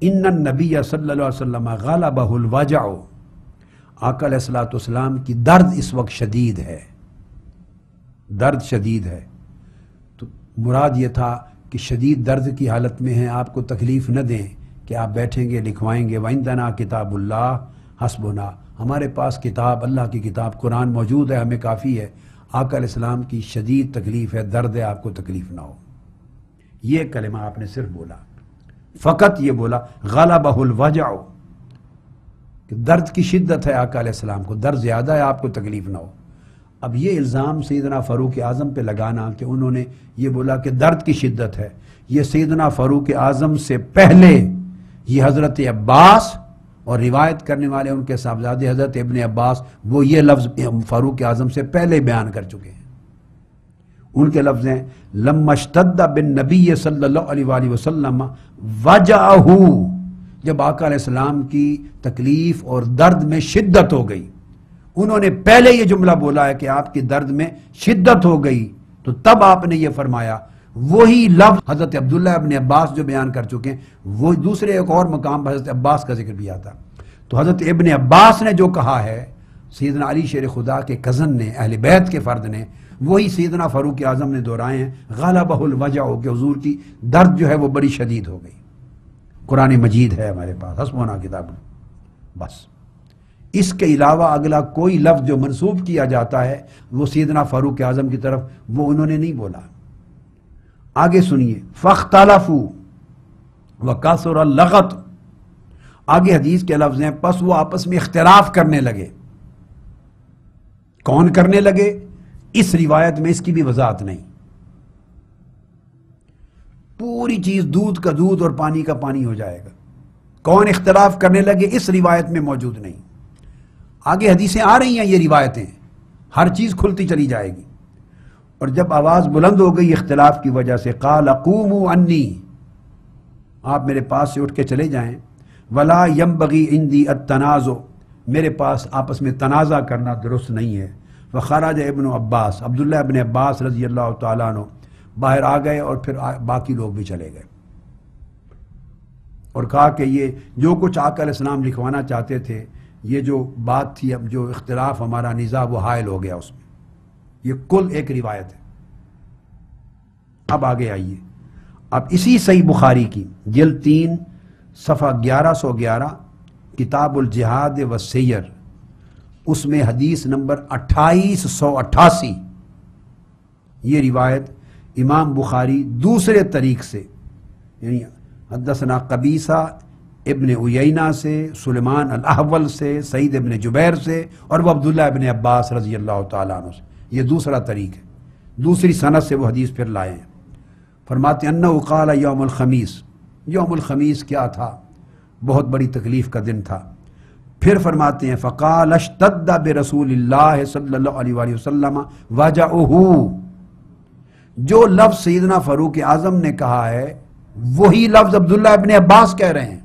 ان النبی صلی اللہ علیہ وسلم غلبہ الوجع، آقا علیہ الصلوۃ والسلام کی درد اس وقت شدید ہے، درد شدید ہے۔ تو مراد یہ تھا کہ شدید درد کی حالت میں ہیں، آپ کو تکلیف نہ دیں کہ آپ بیٹھیں گے لکھوائیں گے۔ وعندنا کتاب اللہ حسبنا، ہمارے پاس کتاب اللہ کی کتاب قرآن موجود ہے، ہمیں کافی ہے۔ آقا علیہ السلام کی شدید تکلیف ہے، درد ہے، آپ کو تکلیف نہ ہو۔ یہ کلمہ آپ نے صرف بولا، فقط یہ بولا غلبہ الوجع، کہ درد کی شدت ہے آقا علیہ السلام کو، درد زیادہ ہے، آپ کو تکلیف نہ ہو۔ اب یہ الزام سیدنا فاروق اعظم پہ لگانا کہ انہوں نے یہ بولا کہ درد کی شدت ہے، یہ سیدنا فاروق اعظم سے پہلے یہ حضرت عباس اور روایت کرنے والے ان کے صاحبزادے حضرت ابن عباس وہ یہ لفظ فاروق اعظم سے پہلے بیان کر چکے ہیں. ان کے لفظ ہیں لما اشتد بالنبی صلی اللہ علیہ وآلہ وسلم وجعہ، جب آقا علیہ السلام کی تکلیف اور درد میں شدت ہو گئی، انہوں نے پہلے یہ جملہ بولا ہے کہ آپ کی درد میں شدت ہو گئی، تو تب آپ نے یہ فرمایا. وہی لفظ حضرت عبداللہ ابن عباس جو بیان کر چکے ہیں، وہ دوسرے ایک اور مقام پر حضرت عباس کا ذکر بھی آتا. تو حضرت ابن عباس نے جو کہا ہے، سیدنا علی شیر خدا کے کزن نے، اہل بیت کے فرد نے، وہی سیدنا فاروق اعظم نے دہرائے ہیں. غلبہ الوجع، کہ حضور کی درد جو ہے وہ بڑی شدید ہو گئی. قرآن مجید ہے ہمارے پاس، حسبنا کتاب. بس اس کے علاوہ اگلا کوئی لفظ جو منسوب کیا جاتا ہے وہ سیدنا فاروق اعظم کی طرف، وہ انہوں نے نہیں بولا. آگے سنیے، فاختلفوا وکثر اللغط. آگے حدیث کے لفظ ہیں پس وہ آپس میں اختلاف کرنے لگے. کون کرنے لگے؟ اس روایت میں اس کی بھی وضاحت نہیں. پوری چیز دودھ کا دودھ اور پانی کا پانی ہو جائے گا. کون اختلاف کرنے لگے اس روایت میں موجود نہیں. آگے حدیثیں آ رہی ہیں، یہ روایتیں ہر چیز کھلتی چلی جائے گی. اور جب آواز بلند ہو گئی اختلاف کی وجہ سے، قال قوموا عنی، آپ میرے پاس سے اٹھ کے چلے جائیں. ولا ينبغي عندي التنازع، میرے پاس آپس میں تنازع کرنا درست نہیں ہے. وخرج ابن عباس، عبداللہ ابن عباس رضی اللہ تعالیٰ عنہ باہر آ گئے، اور پھر باقی لوگ بھی چلے گئے، اور کہا کہ یہ جو کچھ آقا علیہ السلام لکھوانا چاہتے تھے، یہ جو بات تھی، اب جو اختلاف ہمارا نزاع وہ حائل ہو گیا اس میں. یہ کل ایک روایت ہے. اب آگے آئیے، اب اسی صحیح بخاری کی جلد 3 صفحہ 1111 کتاب الجہاد والسیر، اس میں حدیث نمبر 2888 یہ روایت امام بخاری دوسرے طریق سے، یعنی حدثنا قبیصہ ابن عیینہ سے، سلیمان الاحول سے، سعید ابن جبیر سے، اور وہ عبداللہ ابن عباس رضی اللہ تعالیٰ عنہ سے، یہ دوسرا طریق ہے. دوسری سند سے وہ حدیث پھر لائے ہیں. فرماتے ہیں انہ قال یوم الخمیس، یوم الخمیس کیا تھا؟ بہت بڑی تکلیف کا دن تھا. پھر فرماتے ہیں فقال اشتد برسول اللہ صلی اللہ علیہ وآلہ وسلم وجعہ، جو لفظ سیدنا فاروق اعظم نے کہا ہے وہی لفظ عبداللہ ابن عباس کہہ رہے ہیں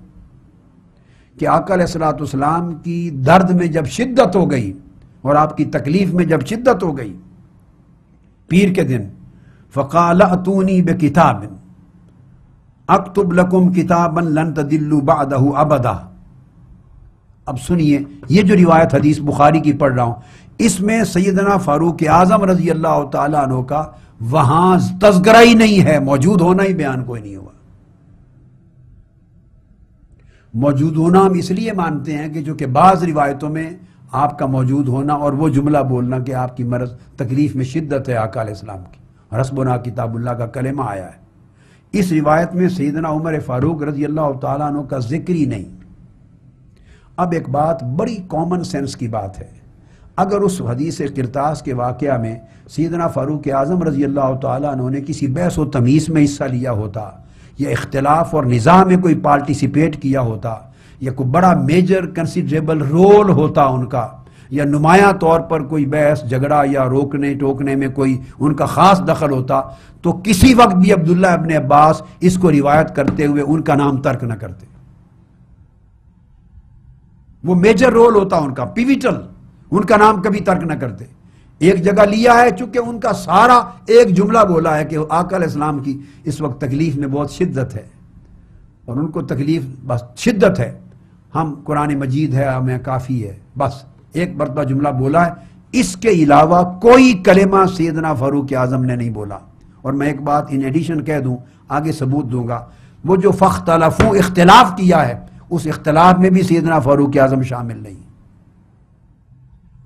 کہ آقا علیہ الصلوۃ والسلام کی درد میں جب شدت ہو گئی اور آپ کی تکلیف میں جب شدت ہو گئی پیر کے دن، فقال اتونی بکتاب اکتب لکم کتابا لن تدلوا بعدہ ابدا. اب سنیے، یہ جو روایت حدیث بخاری کی پڑھ رہا ہوں، اس میں سیدنا فاروق اعظم رضی اللہ تعالیٰ عنہ کا وہاں تذکرہ ہی نہیں ہے، موجود ہونا ہی بیان کوئی نہیں ہوا. موجود ہونا ہم اس لیے مانتے ہیں کہ جو کہ بعض روایتوں میں آپ کا موجود ہونا اور وہ جملہ بولنا کہ آپ کی مرض تکلیف میں شدت ہے آقا علیہ السلام کی، حسبنا کتاب اللہ کا کلمہ آیا ہے. اس روایت میں سیدنا عمر فاروق رضی اللہ تعالیٰ عنہ کا ذکر ہی نہیں. اب ایک بات بڑی کامن سینس کی بات ہے، اگر اس حدیث قرطاس کے واقعہ میں سیدنا فاروق اعظم رضی اللہ تعالیٰ عنہ نے کسی بحث و تمیز میں حصہ لیا ہوتا، یا اختلاف اور نزاع میں کوئی پارٹیسپیٹ کیا ہوتا، یا کوئی بڑا میجر کنسیڈریبل رول ہوتا ان کا، یا نمایاں طور پر کوئی بحث جھگڑا یا روکنے ٹوکنے میں کوئی ان کا خاص دخل ہوتا، تو کسی وقت بھی عبداللہ ابن عباس اس کو روایت کرتے ہوئے ان کا نام ترک نہ کرتے. وہ میجر رول ہوتا ان کا، پیویٹل، ان کا نام کبھی ترک نہ کرتے. ایک جگہ لیا ہے چونکہ ان کا سارا ایک جملہ بولا ہے کہ آقا علیہ السلام کی اس وقت تکلیف میں بہت شدت ہے، اور ان کو تکلیف بس شدت ہے، ہم قرآن مجید ہے ہمیں کافی ہے، بس ایک مرتبہ جملہ بولا ہے. اس کے علاوہ کوئی کلمہ سیدنا فاروق اعظم نے نہیں بولا. اور میں ایک بات ان ایڈیشن کہہ دوں، آگے ثبوت دوں گا، وہ جو فاختلفوا اختلاف کیا ہے، اس اختلاف میں بھی سیدنا فاروق اعظم شامل نہیں.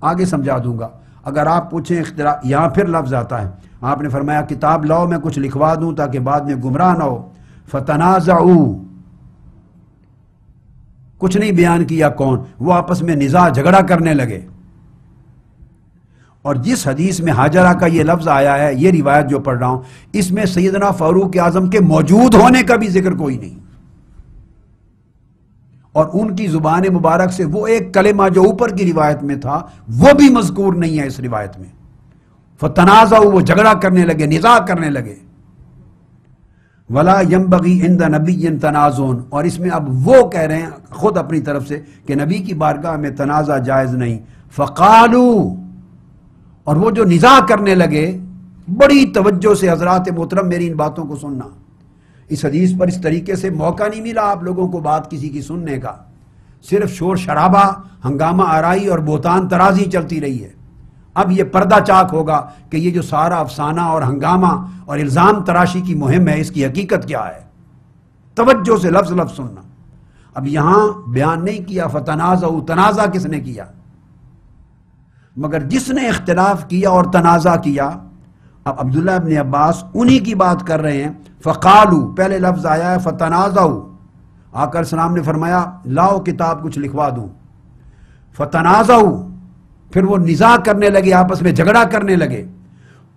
آگے سمجھا دوں گا. اگر آپ پوچھیں اختلاف، یہاں پھر لفظ آتا ہے، آپ نے فرمایا کتاب لاؤ میں کچھ لکھوا دوں تاکہ بعد میں گمراہ نہ ہو. فتنازعوا، کچھ نہیں بیان کیا کون، وہ آپس میں نزاع جھگڑا کرنے لگے. اور جس حدیث میں حاجرہ کا یہ لفظ آیا ہے، یہ روایت جو پڑھ رہا ہوں، اس میں سیدنا فاروق اعظم کے موجود ہونے کا بھی ذکر کوئی نہیں. اور ان کی زبان مبارک سے وہ ایک کلمہ جو اوپر کی روایت میں تھا وہ بھی مذکور نہیں ہے اس روایت میں. فتنازعوا، وہ جھگڑا کرنے لگے، نزاع کرنے لگے. ولا ينبغي عند نبي تنازع، اور اس میں اب وہ کہہ رہے ہیں خود اپنی طرف سے کہ نبی کی بارگاہ میں تنازع جائز نہیں. فقالوا، اور وہ جو نزاع کرنے لگے، بڑی توجہ سے حضرات محترم میری ان باتوں کو سننا. اس حدیث پر اس طریقے سے موقع نہیں ملا آپ لوگوں کو بات کسی کی سننے کا، صرف شور شرابہ، ہنگامہ آرائی اور بہتان ترازی چلتی رہی ہے. اب یہ پردہ چاک ہوگا کہ یہ جو سارا افسانہ اور ہنگامہ اور الزام تراشی کی مہم ہے اس کی حقیقت کیا ہے. توجہ سے لفظ لفظ سننا. اب یہاں بیان نہیں کیا فتنازعوا، تنازع کس نے کیا، مگر جس نے اختلاف کیا اور تنازع کیا. اب عبداللہ ابن عباس انہی کی بات کر رہے ہیں. فقالوا، پہلے لفظ آیا ہے فتنازعوا، آقا علیہ السلام نے فرمایا لاؤ کتاب کچھ لکھوا دوں. فتنازعوا، پھر وہ نزاع کرنے لگے، آپس میں جھگڑا کرنے لگے،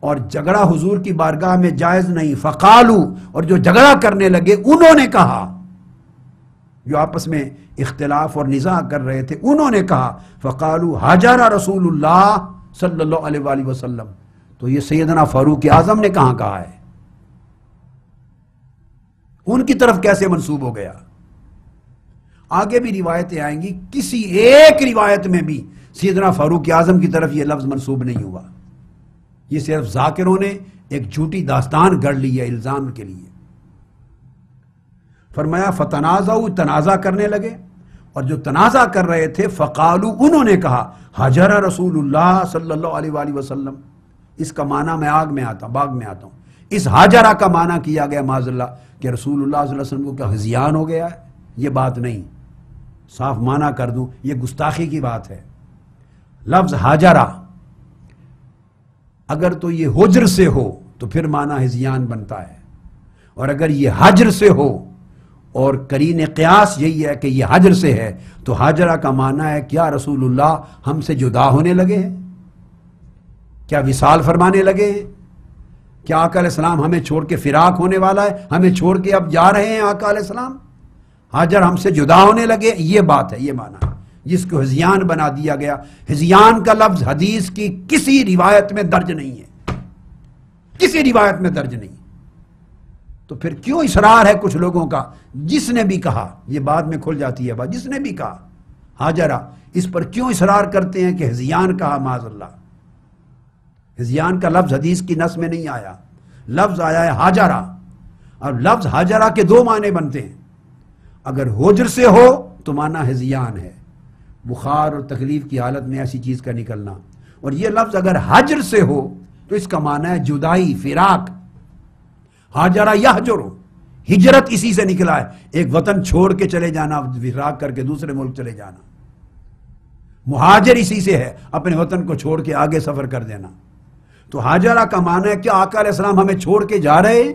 اور جھگڑا حضور کی بارگاہ میں جائز نہیں. فقالوا، اور جو جھگڑا کرنے لگے انہوں نے کہا، جو آپس میں اختلاف اور نزاع کر رہے تھے انہوں نے کہا فقالوا حاجر رسول اللہ صلی اللہ علیہ وآلہ وسلم. تو یہ سیدنا فاروق اعظم نے کہاں کہا ہے، ان کی طرف کیسے منسوب ہو گیا. آگے بھی روایتیں آئیں گی، کسی ایک روایت میں بھی سیدنا فاروق اعظم کی طرف یہ لفظ منسوب نہیں ہوا. یہ صرف ذاکروں نے ایک جھوٹی داستان گڑھ لی ہے الزام کے لیے. فرمایا فتنازعوا، تنازع کرنے لگے، اور جو تنازع کر رہے تھے فقالوا، انہوں نے کہا حجر رسول اللہ صلی اللہ علیہ وآلہ وسلم. اس کا معنی میں باغ میں آتا ہوں. اس حاجرہ کا معنی کیا گیا معاذ اللہ کہ رسول اللہ صلی اللہ علیہ وسلم کو کیا ہذیان ہو گیا ہے. یہ بات نہیں، صاف معنی کر دوں، یہ گستاخی کی بات ہے. لفظ حاجرہ اگر تو یہ حجر سے ہو تو پھر معنی ہذیان بنتا ہے، اور اگر یہ حجر سے ہو اور قرین قیاس یہی ہے کہ یہ حجر سے ہے تو حاجرہ کا معنی ہے کیا رسول اللہ ہم سے جدا ہونے لگے ہیں، کیا وصال فرمانے لگے ہیں، کیا آقا علیہ السلام ہمیں چھوڑ کے فراق ہونے والا ہے، ہمیں چھوڑ کے اب جا رہے ہیں آقا علیہ السلام، حاجر ہم سے جدا ہونے لگے. یہ بات ہے، یہ معنی جس کو ہذیان بنا دیا گیا. ہذیان کا لفظ حدیث کی کسی روایت میں درج نہیں ہے، کسی روایت میں درج نہیں. تو پھر کیوں اصرار ہے کچھ لوگوں کا، جس نے بھی کہا، یہ بعد میں کھل جاتی ہے بات، جس نے بھی کہا حاجرہ، اس پر کیوں اصرار کرتے ہیں کہ ہذیان کہا. معاذ اللہ، ہذیان کا لفظ حدیث کی نص میں نہیں آیا، لفظ آیا ہے حاجرہ. اور لفظ حاجرہ کے دو معنی بنتے ہیں. اگر حجر سے ہو تو معنی ہذیان ہے، بخار اور تکلیف کی حالت میں ایسی چیز کا نکلنا. اور یہ لفظ اگر حجر سے ہو تو اس کا معنی ہے جدائی، فراق. حاجرہ یحجر، ہجرت اسی سے نکلا ہے، ایک وطن چھوڑ کے چلے جانا، فراق کر کے دوسرے ملک چلے جانا. مہاجر اسی سے ہے، اپنے وطن کو چھوڑ کے آگے سفر کر دینا. تو حاجرہ کا معنی ہے کہ آقا علیہ السلام ہمیں چھوڑ کے جا رہے ہیں.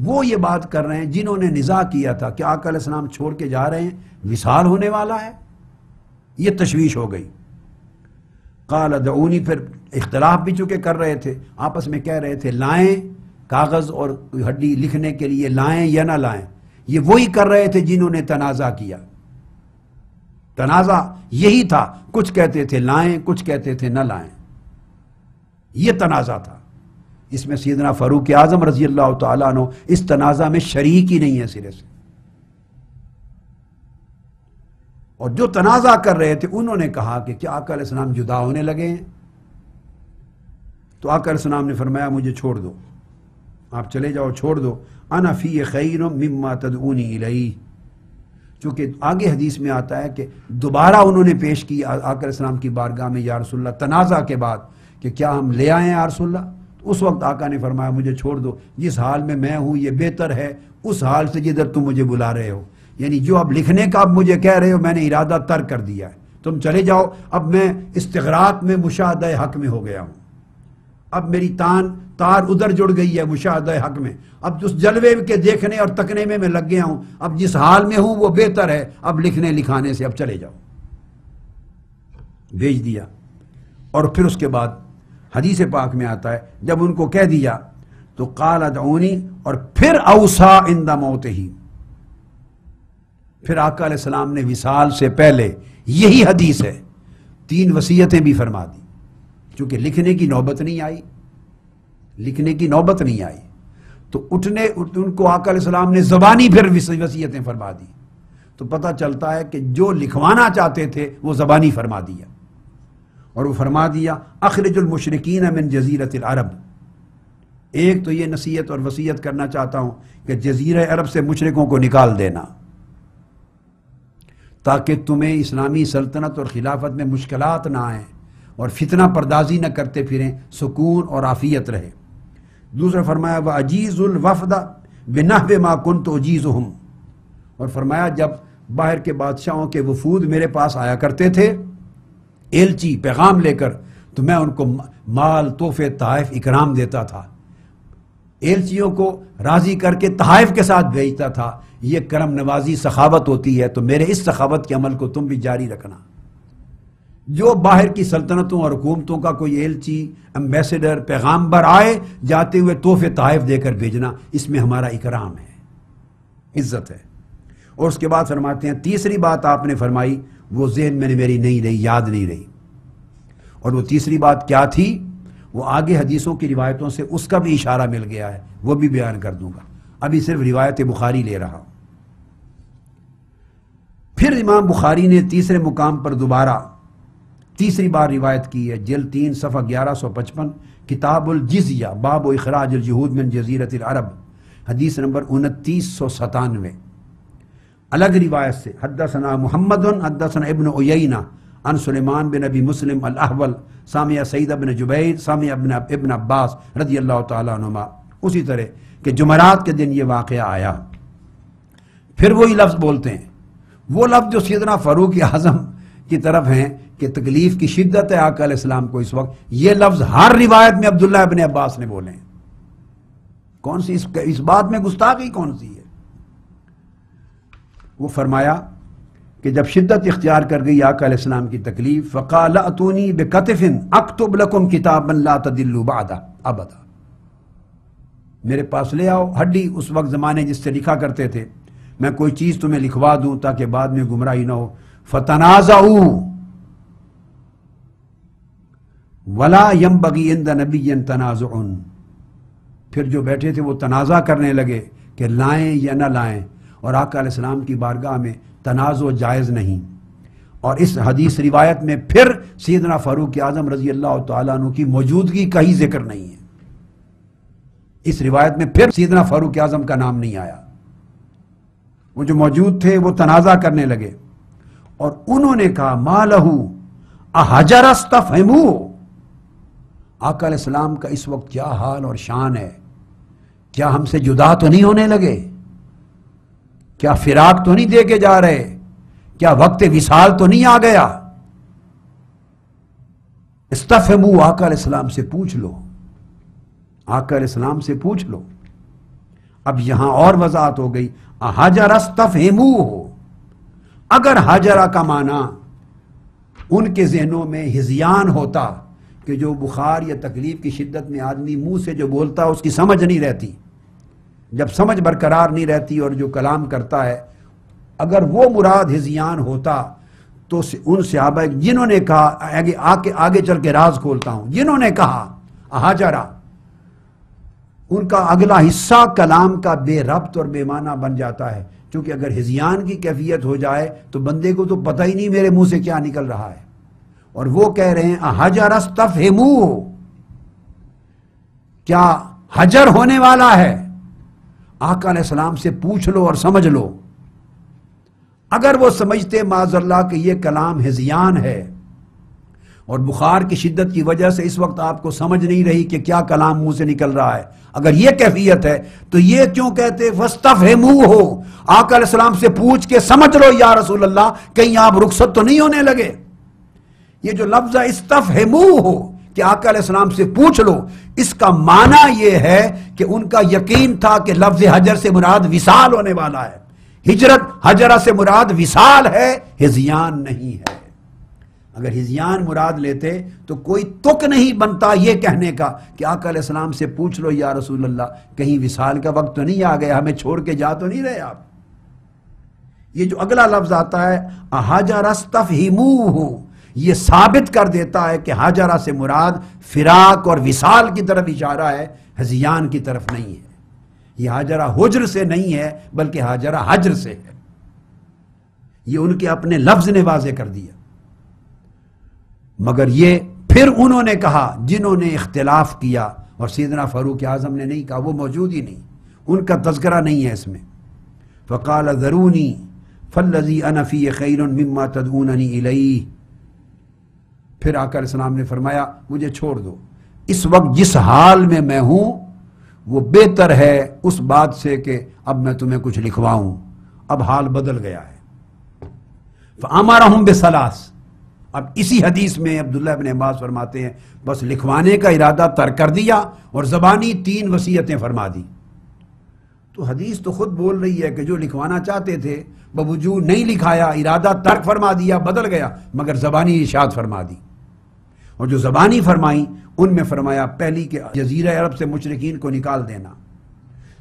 وہ یہ بات کر رہے ہیں جنہوں نے نزاع کیا تھا کہ آقا علیہ السلام چھوڑ کے جا رہے ہیں، وصال ہونے والا ہے. یہ تشویش ہو گئی. قال دعونی، پھر اختلاف بھی چونکہ کر رہے تھے، آپس میں کہہ رہے تھے لائیں کاغذ اور ہڈی لکھنے کے لیے، لائیں یا نہ لائیں. یہ وہی کر رہے تھے جنہوں نے تنازع کیا. تنازع یہی تھا، کچھ کہتے تھے لائیں، کچھ کہتے تھے نہ لائیں. یہ تنازع تھا. اس میں سیدنا فاروق اعظم رضی اللہ تعالیٰ عنہ اس تنازع میں شریک ہی نہیں ہے سرے سے. اور جو تنازع کر رہے تھے انہوں نے کہا کہ کیا آقا علیہ السلام جدا ہونے لگے ہیں. تو آقا علیہ السلام نے فرمایا مجھے چھوڑ دو، آپ چلے جاؤ، چھوڑ دو. انا فی خیر مما تدعونی الیہ. چونکہ آگے حدیث میں آتا ہے کہ دوبارہ انہوں نے پیش کی آقا علیہ السلام کی بارگاہ میں یا رسول اللہ، تنازع کے بعد کہ کیا ہم لے آئیں یا رسول اللہ. تو اس وقت آقا نے فرمایا مجھے چھوڑ دو، جس حال میں ہوں یہ بہتر ہے اس حال سے جدھر تم مجھے بلا رہے ہو. یعنی جو اب لکھنے کا اب مجھے کہہ رہے ہو میں نے ارادہ ترک کر دیا ہے، تم چلے جاؤ. اب میں استغراق میں مشاہدہ حق میں ہو گیا ہوں، اب میری تار ادھر جڑ گئی ہے مشاہدہ حق میں. اب اس جلوے کے دیکھنے اور تکنے میں لگ گیا ہوں، اب جس حال میں ہوں وہ بہتر ہے، اب لکھنے لکھانے سے اب چلے جاؤ. بھیج دیا. اور پھر اس کے بعد حدیث پاک میں آتا ہے جب ان کو کہہ دیا تو قال ادعونی، اور پھر اوصا عند موتہ، پھر آقا علیہ السلام نے وصال سے پہلے، یہی حدیث ہے، 3 وصیتیں بھی فرما دی، چونکہ لکھنے کی نوبت نہیں آئی تو ان کو آقا علیہ السلام نے زبانی پھر وصیتیں فرما دی، تو پتہ چلتا ہے کہ جو لکھوانا چاہتے تھے وہ زبانی فرما دیا، اور وہ فرما دیا اخرج المشرکین من جزیرۃ العرب۔ ایک تو یہ نصیحت اور وصیت کرنا چاہتا ہوں کہ جزیرہ عرب سے مشرکوں کو نکال دینا، تاکہ تمہیں اسلامی سلطنت اور خلافت میں مشکلات نہ آئیں اور فتنہ پردازی نہ کرتے پھریں، سکون اور عافیت رہے۔ دوسرا فرمایا وَأَجِيزُ الْوَفْدَ بِنَحْوِ مَا كُنْتُ أُجِيزُهُمْ، اور فرمایا جب باہر کے بادشاہوں کے وفود میرے پاس آیا کرتے تھے ایلچی پیغام لے کر، تو میں ان کو مال، تحفے، تحائف، اکرام دیتا تھا، ایلچیوں کو راضی کر کے تحائف کے ساتھ بھیجتا تھا۔ یہ کرم نوازی سخاوت ہوتی ہے، تو میرے اس سخاوت کے عمل کو تم بھی جاری رکھنا۔ جو باہر کی سلطنتوں اور حکومتوں کا کوئی ایلچی، ایمبیسڈر، پیغامبر آئے، جاتے ہوئے تحفے تحائف دے کر بھیجنا، اس میں ہمارا اکرام ہے، عزت ہے۔ اور اس کے بعد فرماتے ہیں تیسری بات آپ نے فرمائی، وہ ذہن میں میری نہیں رہی، یاد نہیں رہی، اور وہ تیسری بات کیا تھی؟ وہ آگے حدیثوں کی روایتوں سے اس کا بھی اشارہ مل گیا ہے، وہ بھی بیان کر دوں گا، ابھی صرف روایت بخاری لے رہا ہوں۔ پھر امام بخاری نے تیسرے مقام پر دوبارہ تیسری بار روایت کی ہے، جلد 3 صفحہ 1155، کتاب الجزیہ، باب اخراج الجہود من جزیرۃ العرب، حدیث نمبر 2997، الگ روایت سے حدثنا محمد حدثنا ابن عیینہ عن سلیمان بن ابی مسلم الاحول سامع سعید بن جبیر سامع ابن عباس رضی اللہ تعالیٰ عنہما، اسی طرح کہ جمعرات کے دن یہ واقعہ آیا۔ پھر وہی لفظ بولتے ہیں، وہ لفظ جو سیدنا فاروق اعظم کی طرف ہیں کہ تکلیف کی شدت ہے آقا علیہ السلام کو اس وقت، یہ لفظ ہر روایت میں عبداللہ ابن عباس نے بولے ہیں۔ کون سی اس بات میں گستاخی کون سی ہے؟ وہ فرمایا کہ جب شدت اختیار کر گئی آقا علیہ السلام کی تکلیف، فقال اتونی بکتف اکتب لکم کتابا لا تضلوا بعدہ ابدا، میرے پاس لے آؤ ہڈی، اس وقت زمانے جس سے لکھا کرتے تھے، میں کوئی چیز تمہیں لکھوا دوں تاکہ بعد میں گمراہی نہ ہو۔ فتنازعوا ولا ينبغي عند نبي تنازع، پھر جو بیٹھے تھے وہ تنازع کرنے لگے کہ لائیں یا نہ لائیں، اور آقا علیہ السلام کی بارگاہ میں تنازع جائز نہیں۔ اور اس حدیث روایت میں پھر سیدنا فاروق اعظم رضی اللہ تعالیٰ عنہ کی موجودگی کا ہی ذکر نہیں ہے، اس روایت میں پھر سیدنا فاروق اعظم کا نام نہیں آیا۔ وہ جو موجود تھے وہ تنازع کرنے لگے، اور انہوں نے کہا ما لہ احجر استفہموا، آقا علیہ السلام کا اس وقت کیا حال اور شان ہے، کیا ہم سے جدا تو نہیں ہونے لگے؟ کیا فراق تو نہیں دے کے جا رہے؟ کیا وقت وصال تو نہیں آ گیا؟ استفہموا، آقا علیہ السلام سے پوچھ لو، آقا علیہ السلام سے پوچھ لو۔ اب یہاں اور وضاحت ہو گئی، حجر استفہموا ہو، اگر حجرہ کا معنی ان کے ذہنوں میں ہذیان ہوتا کہ جو بخار یا تکلیف کی شدت میں آدمی منہ سے جو بولتا اس کی سمجھ نہیں رہتی، جب سمجھ برقرار نہیں رہتی اور جو کلام کرتا ہے، اگر وہ مراد ہذیان ہوتا تو ان صحابہ جنہوں نے کہا، آگے چل کے راز کھولتا ہوں، جنہوں نے کہا حجرہ، ان کا اگلا حصہ کلام کا بے ربط اور بے معنی بن جاتا ہے، کیونکہ اگر ہذیان کی کیفیت ہو جائے تو بندے کو تو پتہ ہی نہیں میرے منہ سے کیا نکل رہا ہے، اور وہ کہہ رہے ہیں حجر استفہموا، کیا حجر ہونے والا ہے؟ آقا علیہ السلام سے پوچھ لو اور سمجھ لو۔ اگر وہ سمجھتے معاذ اللہ کہ یہ کلام ہذیان ہے اور بخار کی شدت کی وجہ سے اس وقت آپ کو سمجھ نہیں رہی کہ کیا کلام منہ سے نکل رہا ہے، اگر یہ کیفیت ہے تو یہ کیوں کہتے فاستفہموا ہو، آقا علیہ السلام سے پوچھ کے سمجھ لو یا رسول اللہ، کہیں آپ رخصت تو نہیں ہونے لگے۔ یہ جو لفظ استفہموا ہو کہ آقا علیہ السلام سے پوچھ لو، اس کا معنی یہ ہے کہ ان کا یقین تھا کہ لفظ حجر سے مراد وصال ہونے والا ہے، ہجرت حجرہ سے مراد وصال ہے، ہذیان نہیں ہے۔ اگر ہذیان مراد لیتے تو کوئی تک نہیں بنتا یہ کہنے کا کہ آقا علیہ السلام سے پوچھ لو یا رسول اللہ، کہیں وصال کا وقت تو نہیں آ گیا، ہمیں چھوڑ کے جا تو نہیں رہے آپ۔ یہ جو اگلا لفظ آتا ہے حجر استفہموہ، یہ ثابت کر دیتا ہے کہ حجرہ سے مراد فراق اور وصال کی طرف اشارہ ہے، ہذیان کی طرف نہیں ہے۔ یہ حجرہ حجر سے نہیں ہے بلکہ حجرہ حجر سے ہے۔ یہ ان کے اپنے لفظ نے واضح کر دیا۔ مگر یہ پھر انہوں نے کہا جنہوں نے اختلاف کیا، اور سیدنا فاروق اعظم نے نہیں کہا، وہ موجود ہی نہیں، ان کا تذکرہ نہیں ہے اس میں۔ فقال ذرونی فالذی انا فی خیر مما تدعوننی الیہ، پھر آقا علیہ السلام نے فرمایا مجھے چھوڑ دو، اس وقت جس حال میں میں ہوں وہ بہتر ہے اس بات سے کہ اب میں تمہیں کچھ لکھواؤں، اب حال بدل گیا ہے۔ فامرہم بثلاث، اب اسی حدیث میں عبداللہ ابن عباس فرماتے ہیں بس لکھوانے کا ارادہ ترک کر دیا اور زبانی 3 وصیتیں فرما دی۔ تو حدیث تو خود بول رہی ہے کہ جو لکھوانا چاہتے تھے بوجود نہیں لکھایا، ارادہ ترک فرما دیا، بدل گیا، مگر زبانی ارشاد فرما دی۔ اور جو زبانی فرمائیں ان میں فرمایا پہلی کہ جزیرہ عرب سے مشرکین کو نکال دینا،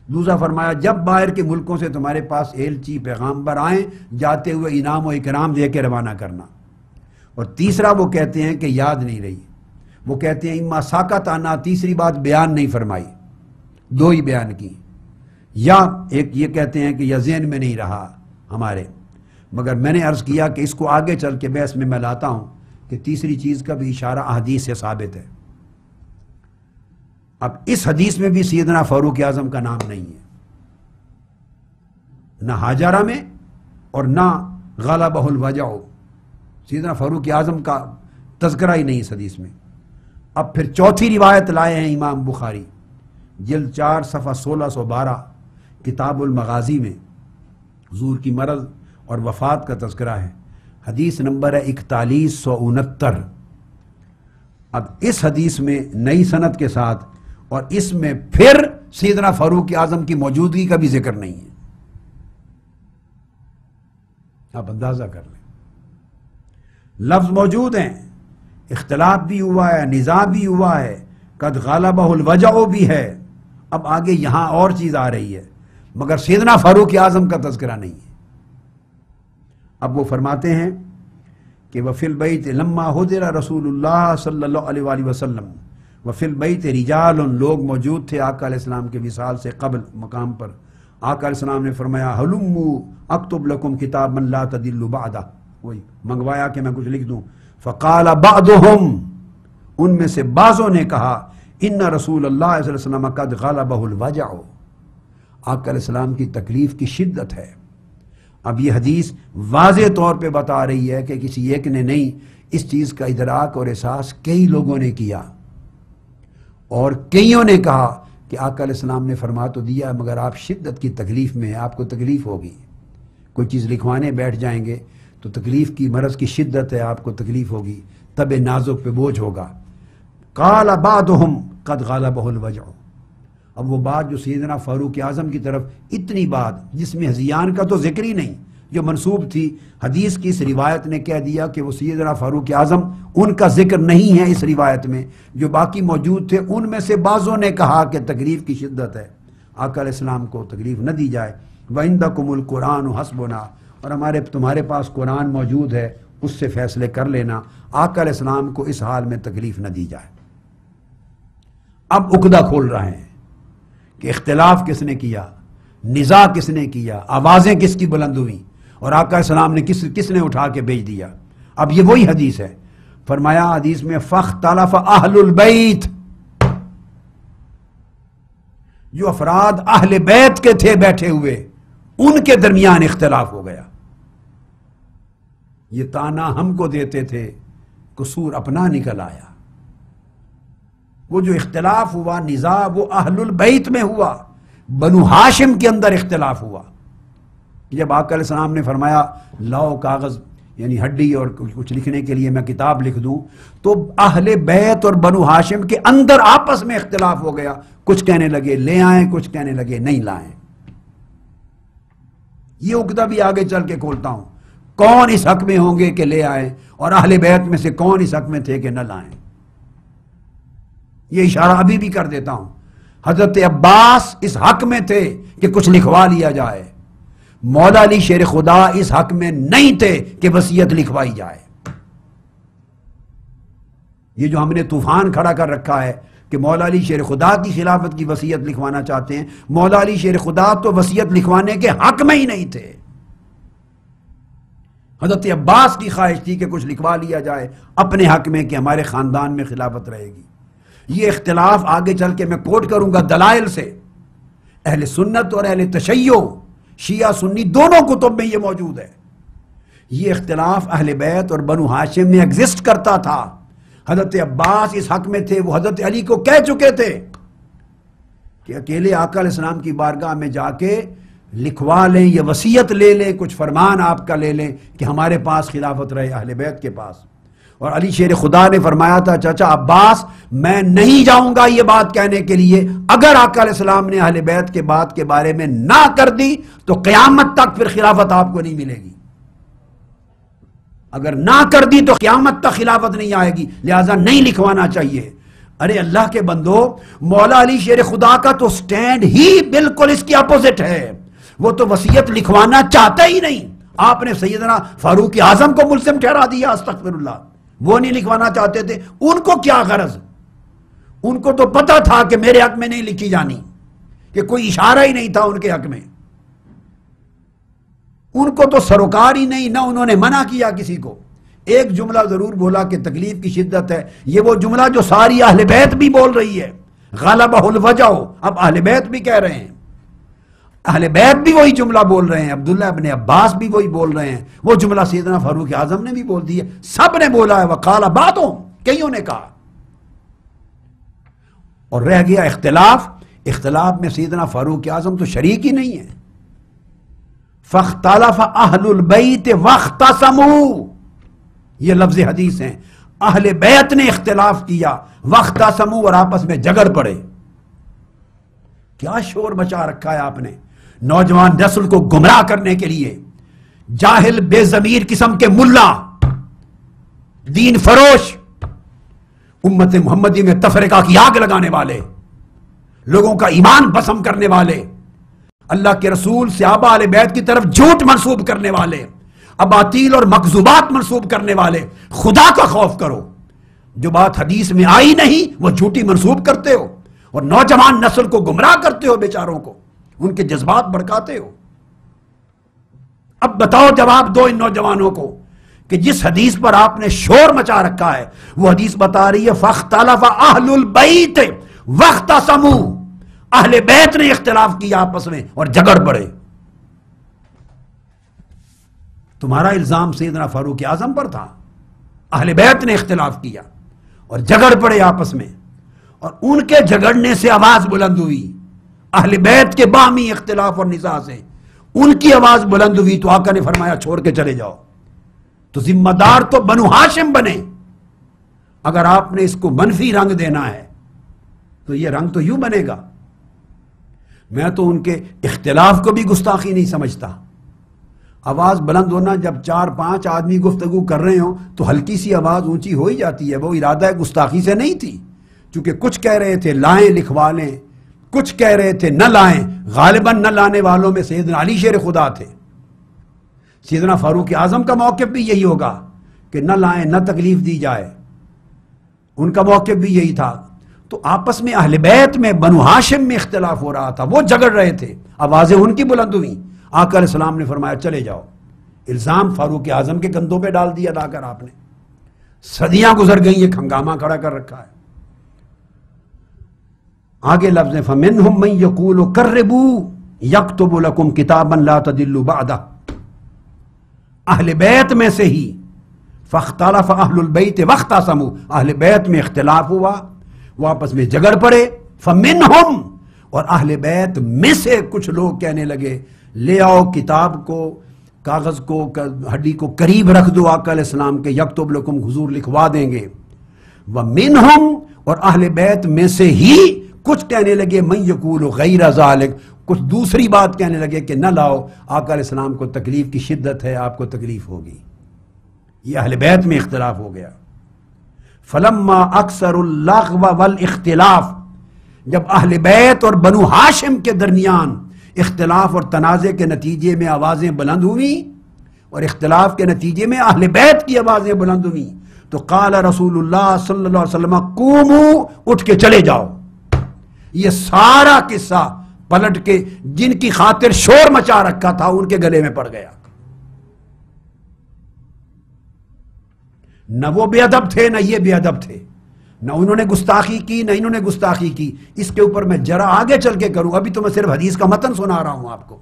دوسرا فرمایا جب باہر کے ملکوں سے تمہارے پاس ایلچی پیغامبر آئیں جاتے ہوئے انعام و اکرام دے کے روانہ کرنا، اور تیسرا وہ کہتے ہیں کہ یاد نہیں رہی، وہ کہتے ہیں اما ساکت آنا، تیسری بات بیان نہیں فرمائی، 2 ہی بیان کی، یا ایک یہ کہتے ہیں کہ یا ذہن میں نہیں رہا ہمارے، مگر میں نے عرض کیا کہ اس کو آگے چل کے بحث میں لاتا ہوں کہ تیسری چیز کا بھی اشارہ احادیث سے ثابت ہے۔ اب اس حدیث میں بھی سیدنا فاروق اعظم کا نام نہیں ہے، نہ حاجرہ میں اور نہ غلبہ الوجع، سیدنا فاروق اعظم کا تذکرہ ہی نہیں اس حدیث میں۔ اب پھر چوتھی روایت لائے ہیں امام بخاری، جلد 4 صفحہ 1612 کتاب المغازی میں حضور کی مرض اور وفات کا تذکرہ ہے، حدیث نمبر ہے 4169۔ اب اس حدیث میں نئی سند کے ساتھ اور اس میں پھر سیدنا فاروق اعظم کی موجودگی کا بھی ذکر نہیں ہے، آپ اندازہ کر لیں۔ لفظ موجود ہیں، اختلاف بھی ہوا ہے، نزاع بھی ہوا ہے، قد غلبہ الوجع بھی ہے، اب آگے یہاں اور چیز آ رہی ہے، مگر سیدنا فاروق اعظم کا تذکرہ نہیں ہے۔ اب وہ فرماتے ہیں کہ وفی البیت لما حضر رسول اللہ صلی اللہ علیہ وآلہ وسلم، وفی البیت رجال، لوگ موجود تھے آقا علیہ السلام کے وصال سے قبل مقام پر۔ آقا علیہ السلام نے فرمایا ہلموا اکتب لکم کتابا لا تضلوا بعدہ، وہی منگوایا کہ میں کچھ لکھ دوں۔ فقال بعضهم، ان میں سے بعضوں نے کہا ان رسول اللہ صلی اللہ علیہ وسلم قد غلبہ الوجع، آقا علیہ السلام کی تکلیف کی شدت ہے۔ اب یہ حدیث واضح طور پہ بتا رہی ہے کہ کسی ایک نے نہیں، اس چیز کا ادراک اور احساس کئی لوگوں نے کیا، اور کئیوں نے کہا کہ آقا علیہ السلام نے فرما تو دیا مگر آپ شدت کی تکلیف میں ہیں، آپ کو تکلیف ہوگی، کوئی چیز لکھوانے بیٹھ جائیں گے تو تکلیف کی مرض کی شدت ہے، آپ کو تکلیف ہوگی، طب نازک پہ بوجھ ہوگا۔ قال بعضهم قد غلبہ الوجع، اب وہ بات جو سیدنا فاروق اعظم کی طرف اتنی بات جس میں ہذیان کا تو ذکر ہی نہیں، جو منسوب تھی حدیث کی اس روایت نے کہہ دیا کہ وہ سیدنا فاروق اعظم، ان کا ذکر نہیں ہے اس روایت میں، جو باقی موجود تھے ان میں سے بعضوں نے کہا کہ تکلیف کی شدت ہے، آقا علیہ السلام کو تکلیف نہ دی جائے۔ وَعِنْدَكُمُ الْقُرْآنُ حَسْبُنَا، اور تمہارے پاس قرآن موجود ہے، اس سے فیصلے کر لینا، آقا علیہ السلام کو اس حال میں تکلیف نہ دی جائے۔ اب عقدہ کھول رہے ہیں کہ اختلاف کس نے کیا، نزاع کس نے کیا، آوازیں کس کی بلند ہوئیں، اور آقا علیہ السلام نے کس نے اٹھا کے بھیج دیا۔ اب یہ وہی حدیث ہے، فرمایا حدیث میں فاختلف اہل البیت، جو افراد اہل بیت کے تھے بیٹھے ہوئے ان کے درمیان اختلاف ہو گیا۔ یہ تانا ہم کو دیتے تھے، قصور اپنا نکل آیا۔ وہ جو اختلاف ہوا نزاع وہ اہل البیت میں ہوا، بنو ہاشم کے اندر اختلاف ہوا۔ جب آقا علیہ السلام نے فرمایا لاؤ کاغذ یعنی ہڈی اور کچھ لکھنے کے لیے میں کتاب لکھ دوں، تو اہل بیت اور بنو ہاشم کے اندر آپس میں اختلاف ہو گیا، کچھ کہنے لگے لے آئیں، کچھ کہنے لگے نہیں لائیں۔ یہ عقدہ بھی آگے چل کے کھولتا ہوں، کون اس حق میں ہوں گے کہ لے آئیں، اور اہل بیت میں سے کون اس حق میں تھے کہ نہ لائیں۔ یہ اشارہ ابھی بھی کر دیتا ہوں، حضرت عباس اس حق میں تھے کہ کچھ لکھوا لیا جائے، مولا علی شیر خدا اس حق میں نہیں تھے کہ وصیت لکھوائی جائے۔ یہ جو ہم نے طوفان کھڑا کر رکھا ہے کہ مولا علی شیر خدا کی خلافت کی وصیت لکھوانا چاہتے ہیں، مولا علی شیر خدا تو وصیت لکھوانے کے حق میں ہی نہیں تھے۔ حضرت عباس کی خواہش تھی کہ کچھ لکھوا لیا جائے اپنے حق میں کہ ہمارے خاندان میں خلافت رہے گی۔ یہ اختلاف آگے چل کے میں کوٹ کروں گا دلائل سے، اہل سنت اور اہل تشیع، شیعہ سنی دونوں کتب میں یہ موجود ہے۔ یہ اختلاف اہل بیت اور بنو ہاشم میں ایگزسٹ کرتا تھا۔ حضرت عباس اس حق میں تھے، وہ حضرت علی کو کہہ چکے تھے کہ اکیلے آقا علیہ السلام کی بارگاہ میں جا کے لکھوا لیں یا وصیت لے لیں، کچھ فرمان آپ کا لے لیں کہ ہمارے پاس خلافت رہے اہل بیت کے پاس۔ اور علی شیر خدا نے فرمایا تھا چچا عباس میں نہیں جاؤں گا یہ بات کہنے کے لیے، اگر آقا علیہ السلام نے اہل بیت کے بات کے بارے میں نہ کر دی تو قیامت تک پھر خلافت آپ کو نہیں ملے گی، اگر نہ کر دی تو قیامت تک خلافت نہیں آئے گی، لہٰذا نہیں لکھوانا چاہیے۔ ارے اللہ کے بندو، مولا علی شیر خدا کا تو سٹینڈ ہی بالکل اس کی اپوزٹ ہے، وہ تو وصیت لکھوانا چاہتا ہی نہیں۔ آپ نے سیدنا فاروق اعظم کو ملزم ٹھہرا دیا، استغفر اللہ، وہ نہیں لکھوانا چاہتے تھے۔ ان کو کیا غرض؟ ان کو تو پتا تھا کہ میرے حق میں نہیں لکھی جانی، کہ کوئی اشارہ ہی نہیں تھا ان کے حق میں، ان کو تو سروکار ہی نہیں، نہ انہوں نے منع کیا کسی کو۔ ایک جملہ ضرور بولا کہ تکلیف کی شدت ہے، یہ وہ جملہ جو ساری اہل بیت بھی بول رہی ہے، غلبہ الوجع، اب اہل بیت بھی کہہ رہے ہیں، اہل بیت بھی وہی جملہ بول رہے ہیں، عبداللہ ابن عباس بھی وہی بول رہے ہیں، وہ جملہ سیدنا فاروق اعظم نے بھی بول دی ہے، سب نے بولا ہے، وقال بعضهم، کئیوں نے کہا۔ اور رہ گیا اختلاف، اختلاف میں سیدنا فاروق اعظم تو شریک ہی نہیں ہے۔ فاختلف اہل البیت واختصموا، یہ لفظ حدیث ہیں، اہل بیت نے اختلاف کیا، واختصموا، اور آپس میں جھگڑ پڑے۔ کیا شور مچا رکھا ہے آپ نے نوجوان نسل کو گمراہ کرنے کے لیے، جاہل بے ضمیر قسم کے ملا، دین فروش، امت محمدی میں تفرقہ کی آگ لگانے والے، لوگوں کا ایمان بسم کرنے والے، اللہ کے رسول صحابہ اہل بیت کی طرف جھوٹ منسوب کرنے والے، اباطیل اور مکذوبات منسوب کرنے والے، خدا کا خوف کرو۔ جو بات حدیث میں آئی نہیں وہ جھوٹی منسوب کرتے ہو اور نوجوان نسل کو گمراہ کرتے ہو، بیچاروں کو ان کے جذبات بھڑکاتے ہو۔ اب بتاؤ جواب دو ان نوجوانوں کو کہ جس حدیث پر آپ نے شور مچا رکھا ہے، وہ حدیث بتا رہی ہے فاختلف اہل البیت واختصموا، اہل بیت نے اختلاف کیا آپس میں اور جھگڑ پڑے۔ تمہارا الزام سیدنا فاروق اعظم پر تھا، اہل بیت نے اختلاف کیا اور جھگڑ پڑے آپس میں، اور ان کے جھگڑنے سے آواز بلند ہوئی، اہل بیت کے باہمی اختلاف اور نزاع سے ان کی آواز بلند ہوئی، تو آقا نے فرمایا چھوڑ کے چلے جاؤ۔ تو ذمہ دار تو بنو ہاشم بنے۔ اگر آپ نے اس کو منفی رنگ دینا ہے تو یہ رنگ تو یوں بنے گا۔ میں تو ان کے اختلاف کو بھی گستاخی نہیں سمجھتا۔ آواز بلند ہونا، جب 4-5 آدمی گفتگو کر رہے ہوں تو ہلکی سی آواز اونچی ہو ہی جاتی ہے، وہ ارادہ گستاخی سے نہیں تھی، چونکہ کچھ کہہ رہے تھے لائیں لکھوا لیں، کچھ کہہ رہے تھے نہ لائیں، غالباً نہ لانے والوں میں سیدنا علی شیر خدا تھے۔ سیدنا فاروق اعظم کا موقف بھی یہی ہوگا کہ نہ لائیں، نہ تکلیف دی جائے، ان کا موقف بھی یہی تھا۔ تو آپس میں اہل بیت میں بنو ہاشم میں اختلاف ہو رہا تھا، وہ جھگڑ رہے تھے، آوازیں ان کی بلند ہوئیں۔ آقا علیہ السلام نے فرمایا چلے جاؤ۔ الزام فاروق اعظم کے کندھوں پہ ڈال دیا لا کر آپ نے۔ صدیاں گزر گئیں، یہ ہنگامہ کھڑا کر رکھا ہے۔ آگے لفظ فَمِنْهُمْ مَنْ يَقُولُ قَرِّبُوا يَكْتُبُ لَكُمْ كِتَابًا لَا تَضِلُّوا بَعْدَهُ، اہل بیت میں سے ہی فاختلف اہل البیت واختصموا، اہل بیت میں اختلاف ہوا، وہ آپس میں جھگڑ پڑے۔ فَمِنْهُمْ، اور اہل بیت میں سے کچھ لوگ کہنے لگے لے آؤ کتاب کو، کاغذ کو، ہڈی کو قریب رکھ دو آقا علیہ السلام کے، یکتب لکم، حضور لکھوا دیں گے۔ وَمِنْهُمْ، اور اہل بیت میں سے ہی کچھ کہنے لگے من یقول غیر ذالک، کچھ دوسری بات کہنے لگے کہ نہ لاؤ، آقا علیہ السلام کو تکلیف کی شدت ہے، آپ کو تکلیف ہوگی۔ یہ اہل بیت میں اختلاف ہو گیا۔ فلما اکثر اللغو والاختلاف، جب اہل بیت اور بنو ہاشم کے درمیان اختلاف اور تنازع کے نتیجے میں آوازیں بلند ہوئیں اور اختلاف کے نتیجے میں اہل بیت کی آوازیں بلند ہوئیں تو قال رسول اللہ صلی اللہ علیہ وسلم قوموا، اٹھ کے چلے جاؤ. یہ سارا قصہ پلٹ کے جن کی خاطر شور مچا رکھا تھا ان کے گلے میں پڑ گیا. نہ وہ بے ادب تھے نہ یہ بے ادب تھے، نہ انہوں نے گستاخی کی نہ انہوں نے گستاخی کی. اس کے اوپر میں ذرا آگے چل کے کروں، ابھی تو میں صرف حدیث کا متن سنا رہا ہوں آپ کو.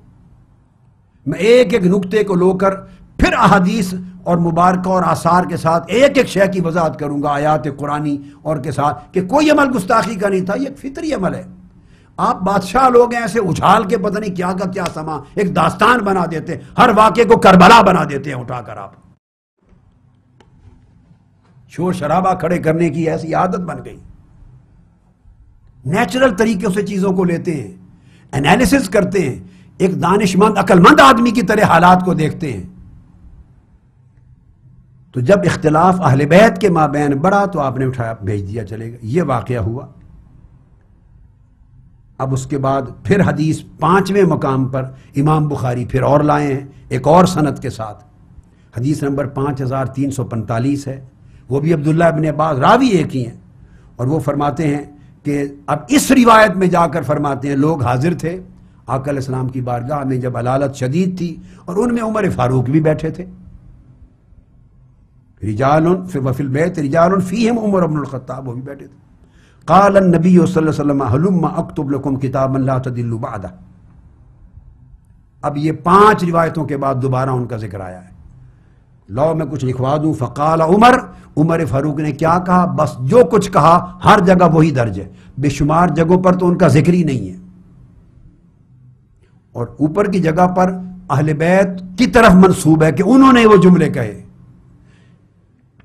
میں ایک ایک نقطے کو لو کر پھر احادیث اور مبارکہ اور آثار کے ساتھ ایک ایک شے کی وضاحت کروں گا آیات قرآنی اور کے ساتھ کہ کوئی عمل گستاخی کا نہیں تھا، یہ ایک فطری عمل ہے. آپ بادشاہ لوگ ہیں ایسے اچھال کے پتہ نہیں کیا کا کیا سما ایک داستان بنا دیتے، ہر واقعے کو کربلا بنا دیتے ہیں اٹھا کر. آپ شور شرابہ کھڑے کرنے کی ایسی عادت بن گئی. نیچرل طریقے سے چیزوں کو لیتے ہیں، انالیسس کرتے ہیں، ایک دانش مند عقل مند آدمی کی طرح حالات کو دیکھتے ہیں. تو جب اختلاف اہل بیت کے مابین بڑھا تو آپ نے اٹھایا بھیج دیا چلے گا. یہ واقعہ ہوا. اب اس کے بعد پھر حدیث 5ویں مقام پر امام بخاری پھر اور لائے ہیں ایک اور سند کے ساتھ. حدیث نمبر 5345 ہے، وہ بھی عبداللہ ابن عباس، راوی ایک ہی ہیں، اور وہ فرماتے ہیں کہ اب اس روایت میں جا کر فرماتے ہیں لوگ حاضر تھے آقا علیہ السلام کی بارگاہ میں جب علالت شدید تھی اور ان میں عمر فاروق بھی بیٹھے تھے. رجال وفی البیت رجال فیہم عمر بن الخطاب، وہ بھی بیٹھے تھے. قال النبی صلی اللہ علیہ وسلم ہلم اکتب لکم کتابا لا تضلوا بعدہ. اب یہ 5 روایتوں کے بعد دوبارہ ان کا ذکر آیا ہے. لاؤ میں کچھ لکھوا دوں. فقال عمر فاروق نے کیا کہا؟ بس جو کچھ کہا ہر جگہ وہی درج ہے، بے شمار جگہوں پر تو ان کا ذکر ہی نہیں ہے، اور اوپر کی جگہ پر اہل بیت کی طرف منسوب ہے کہ انہوں نے وہ جملے کہے.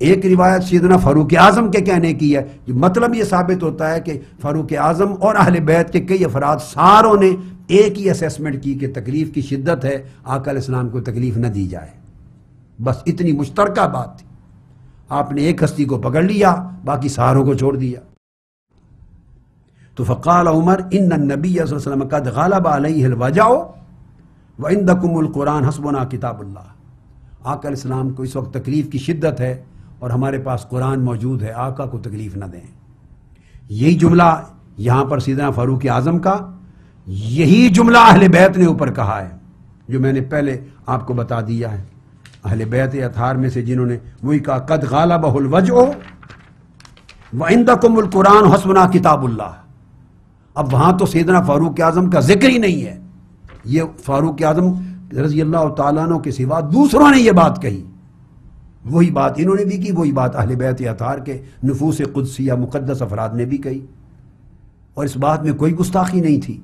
ایک روایت سیدنا فاروق اعظم کے کہنے کی ہے، جو مطلب یہ ثابت ہوتا ہے کہ فاروق اعظم اور اہل بیت کے کئی افراد ساروں نے ایک ہی اسیسمنٹ کی کہ تکلیف کی شدت ہے، آقا علیہ السلام کو تکلیف نہ دی جائے. بس اتنی مشترکہ بات تھی. آپ نے ایک ہستی کو پکڑ لیا، باقی ساروں کو چھوڑ دیا. تو فقال عمر ان النبی صلی اللہ علیہ وسلم قد غلب علیہ الوجع وعندکم القرآن حسبنا کتاب اللہ. آقا علیہ السلام کو اس وقت تکلیف کی شدت ہے اور ہمارے پاس قرآن موجود ہے، آقا کو تکلیف نہ دیں. یہی جملہ یہاں پر سیدنا فاروق اعظم کا، یہی جملہ اہل بیت نے اوپر کہا ہے جو میں نے پہلے آپ کو بتا دیا ہے. اہل بیت اطہار میں سے جنہوں نے وہی کہا قد غالبہ الوجع وعندکم القرآن حسبنا کتاب اللہ. اب وہاں تو سیدنا فاروق اعظم کا ذکر ہی نہیں ہے. یہ فاروق اعظم رضی اللہ تعالیٰ عنہ کے سوا دوسروں نے یہ بات کہی، وہی بات انہوں نے بھی کی، وہی بات اہل بیت اطہار کے نفوس قدسیہ مقدس افراد نے بھی کہی، اور اس بات میں کوئی گستاخی نہیں تھی.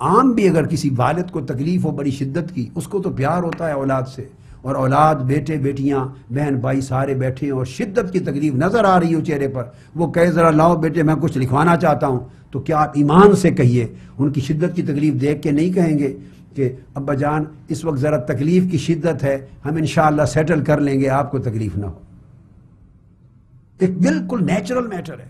عام بھی اگر کسی والد کو تکلیف ہو بڑی شدت کی، اس کو تو پیار ہوتا ہے اولاد سے، اور اولاد بیٹے بیٹیاں بہن بھائی سارے بیٹھے ہیں اور شدت کی تکلیف نظر آ رہی ہو چہرے پر، وہ کہے ذرا لاؤ بیٹے میں کچھ لکھوانا چاہتا ہوں، تو کیا آپ ایمان سے کہیے، ان کی شدت کی تکلیف دیکھ کے نہیں کہیں گے کہ ابا جان اس وقت ذرا تکلیف کی شدت ہے، ہم انشاءاللہ سیٹل کر لیں گے، آپ کو تکلیف نہ ہو. ایک بالکل نیچرل میٹر ہے.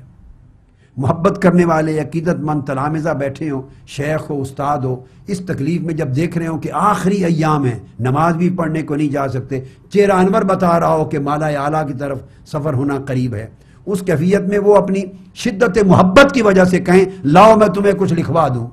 محبت کرنے والے عقیدت مند تلامذہ بیٹھے ہوں، شیخ ہو استاد ہو، اس تکلیف میں جب دیکھ رہے ہوں کہ آخری ایام ہے، نماز بھی پڑھنے کو نہیں جا سکتے، چہرہ انور بتا رہا ہو کہ مالا اعلیٰ کی طرف سفر ہونا قریب ہے، اس کیفیت میں وہ اپنی شدت محبت کی وجہ سے کہیں لاؤ میں تمہیں کچھ لکھوا دوں،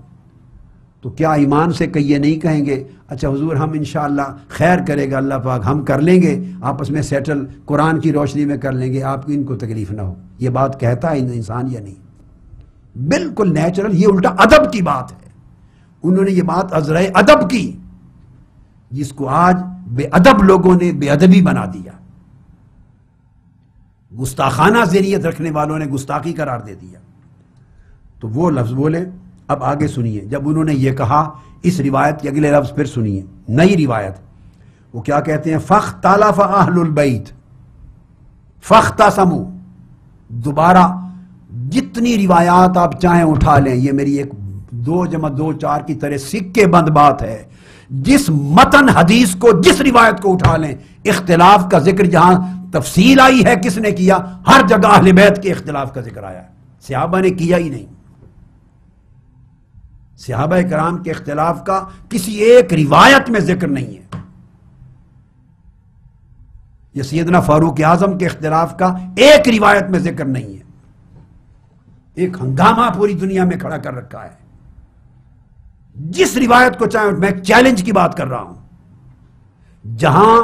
تو کیا ایمان سے کہیے نہیں کہیں گے اچھا حضور ہم انشاءاللہ خیر کرے گا اللہ پاک، ہم کر لیں گے آپس میں سیٹل، قرآن کی روشنی میں کر لیں گے، آپ کو ان کو تکلیف نہ ہو. یہ بات کہتا ہے انسان یا نہیں؟ بالکل نیچرل. یہ الٹا ادب کی بات ہے. انہوں نے یہ بات ازرع ادب کی، جس کو آج بے ادب لوگوں نے بے ادبی بنا دیا، گستاخانہ ذریعت رکھنے والوں نے گستاخی قرار دے دیا. تو وہ لفظ بولے. اب آگے سنیے، جب انہوں نے یہ کہا اس روایت کے اگلے لفظ پھر سنیے، نئی روایت. وہ کیا کہتے ہیں؟ فاختلف اہل البیت فاختصموا. دوبارہ جتنی روایات آپ چاہیں اٹھا لیں، یہ میری ایک 2 + 2 = 4 کی طرح سکے بند بات ہے. جس متن حدیث کو، جس روایت کو اٹھا لیں، اختلاف کا ذکر جہاں تفصیل آئی ہے کس نے کیا، ہر جگہ اہل بیت کے اختلاف کا ذکر آیا ہے، صحابہ نے کیا ہی نہیں. صحابہ کرام کے اختلاف کا کسی ایک روایت میں ذکر نہیں ہے. یہ سیدنا فاروق اعظم کے اختلاف کا ایک روایت میں ذکر نہیں ہے. ایک ہنگامہ پوری دنیا میں کھڑا کر رکھا ہے. جس روایت کو چاہے، میں چیلنج کی بات کر رہا ہوں، جہاں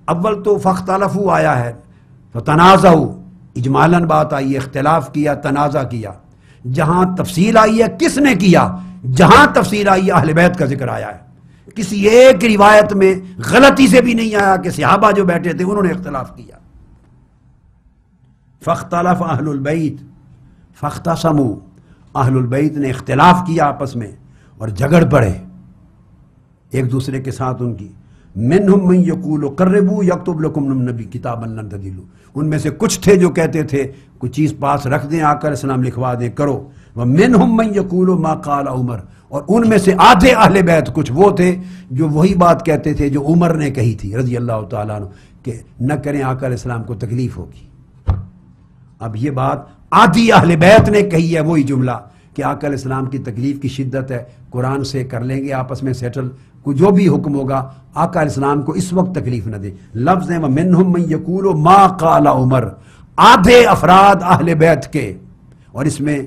اول تو فاختلفوا آیا ہے، فتنازعوا اجمالاً بات آئی ہے، اختلاف کیا، تنازع کیا. جہاں تفصیل آئی ہے کس نے کیا؟ جہاں تفصیل آئی ہے اہل بیت کا ذکر آیا ہے. کسی ایک روایت میں غلطی سے بھی نہیں آیا کہ صحابہ جو بیٹھے تھے انہوں نے اختلاف کیا. فاختلف اہل البیت فاختصموا، اہل البیت نے اختلاف کیا آپس میں اور جھگڑ پڑے ایک دوسرے کے ساتھ. ان کی منہم من یقول قربوا یکتب لکم النبی کتابا لن تضلوا، ان میں سے کچھ تھے جو کہتے تھے کوئی چیز پاس رکھ دیں، آقا علیہ السلام لکھوا دیں، کرو. ومنہم من یقول ما قال عمر، اور ان میں سے آدھے اہل بیت کچھ وہ تھے جو وہی بات کہتے تھے جو عمر نے کہی تھی رضی اللہ تعالیٰ عنہ کہ نہ کریں، آقا علیہ السلام کو تکلیف ہوگی. اب یہ بات آدھی اہل بیت نے کہی ہے، وہی جملہ کہ آقا علیہ السلام کی تکلیف کی شدت ہے، قرآن سے کر لیں گے آپس میں سیٹل، کوئی جو بھی حکم ہوگا، آقا علیہ السلام کو اس وقت تکلیف نہ دے. لفظ ہے وَمِنْهُمْ مَنْ يَقُولُ مَا قَالَ عمر، آدھے افراد اہل بیت کے. اور اس میں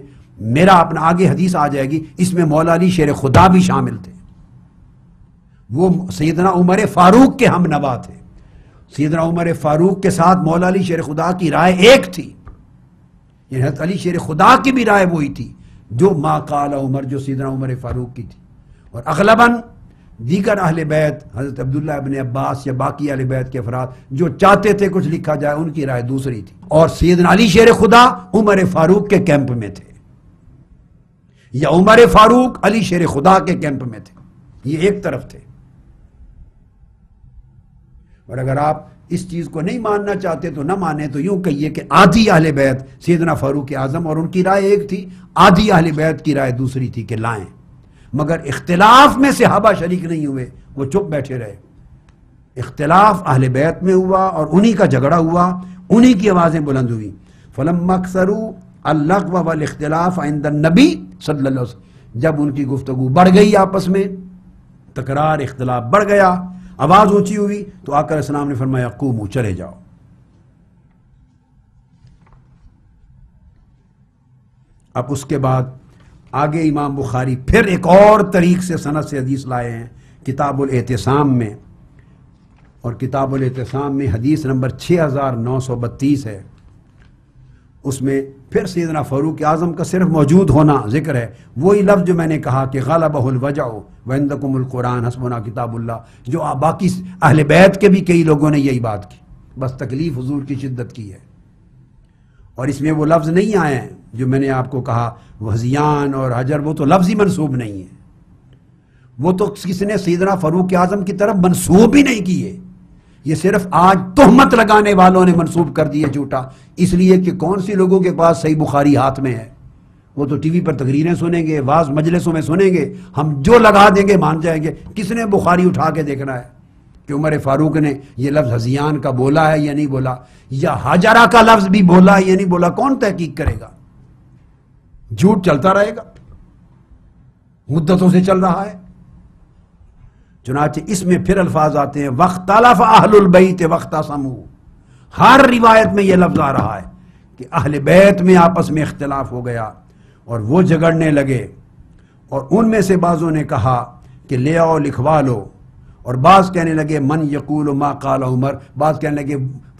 میرا اپنا آگے حدیث آ جائے گی، اس میں مولا علی شیر خدا بھی شامل تھے. وہ سیدنا عمر فاروق کے ہم نوا تھے. سیدنا عمر فاروق کے ساتھ مولا علی شیر خدا کی رائے ایک تھی، یعنی حضرت علی شیر خدا کی بھی رائے وہی تھی جو ما قال عمر، جو سیدنا عمر فاروق کی تھی. اور اغلباً دیگر اہل بیت حضرت عبداللہ ابن عباس یا باقی اہل بیت کے افراد جو چاہتے تھے کچھ لکھا جائے، ان کی رائے دوسری تھی. اور سیدنا علی شیر خدا عمر فاروق کے کیمپ میں تھے، یا عمر فاروق علی شیر خدا کے کیمپ میں تھے. یہ ایک طرف تھے. اور اگر آپ اس چیز کو نہیں ماننا چاہتے تو نہ مانیں، تو یوں کہیے کہ آدھی اہل بیت سیدنا فاروق اعظم اور ان کی رائے ایک تھی، آدھی اہل بیت کی رائے دوسری تھی کہ لائیں. مگر اختلاف میں صحابہ شریک نہیں ہوئے، وہ چپ بیٹھے رہے. اختلاف اہل بیت میں ہوا اور انہی کا جھگڑا ہوا، انہی کی آوازیں بلند ہوئی. فلما اکثروا اللغو والاختلاف عند النبی صلی اللہ علیہ وسلم، جب ان کی گفتگو بڑھ گئی آپس میں، تکرار اختلاف بڑھ گیا، آواز اونچی ہوئی، تو آقا علیہ السلام نے فرمایا قوموا، چلے جاؤ. اب اس کے بعد آگے امام بخاری پھر ایک اور طریق سے سند سے حدیث لائے ہیں کتاب الاعتصام میں، اور کتاب الاعتصام میں حدیث نمبر 6932 ہے. اس میں پھر سیدنا فاروق اعظم کا صرف موجود ہونا ذکر ہے. وہی لفظ جو میں نے کہا کہ غلبہ الوجع وعندکم القرآن حسبنا کتاب اللہ، جو باقی اہل بیت کے بھی کئی لوگوں نے یہی بات کی، بس تکلیف حضور کی شدت کی ہے. اور اس میں وہ لفظ نہیں آئے ہیں جو میں نے آپ کو کہا وحزیان اور حجر، وہ تو لفظ ہی منسوب نہیں ہے، وہ تو کسی نے سیدنا فاروق اعظم کی طرف منسوب ہی نہیں کیے. یہ صرف آج تہمت لگانے والوں نے منسوب کر دیے جھوٹا، اس لیے کہ کون سی لوگوں کے پاس صحیح بخاری ہاتھ میں ہے. وہ تو ٹی وی پر تقریریں سنیں گے، واعظ مجلسوں میں سنیں گے، ہم جو لگا دیں گے مان جائیں گے. کس نے بخاری اٹھا کے دیکھنا ہے کہ عمر فاروق نے یہ لفظ حزیان کا بولا ہے یا نہیں بولا، یا حجرہ کا لفظ بھی بولا ہے یا نہیں بولا؟ کون تحقیق کرے گا؟ جھوٹ چلتا رہے گا، مدتوں سے چل رہا ہے. چنانچہ اس میں پھر الفاظ آتے ہیں واختلف اہل البیت واختصموا. ہر روایت میں یہ لفظ آ رہا ہے کہ اہل بیت میں آپس میں اختلاف ہو گیا اور وہ جھگڑنے لگے. اور ان میں سے بعضوں نے کہا کہ لے آؤ لکھوا لو، اور بعض کہنے لگے من یقول ما قال عمر، بعض کہنے لگے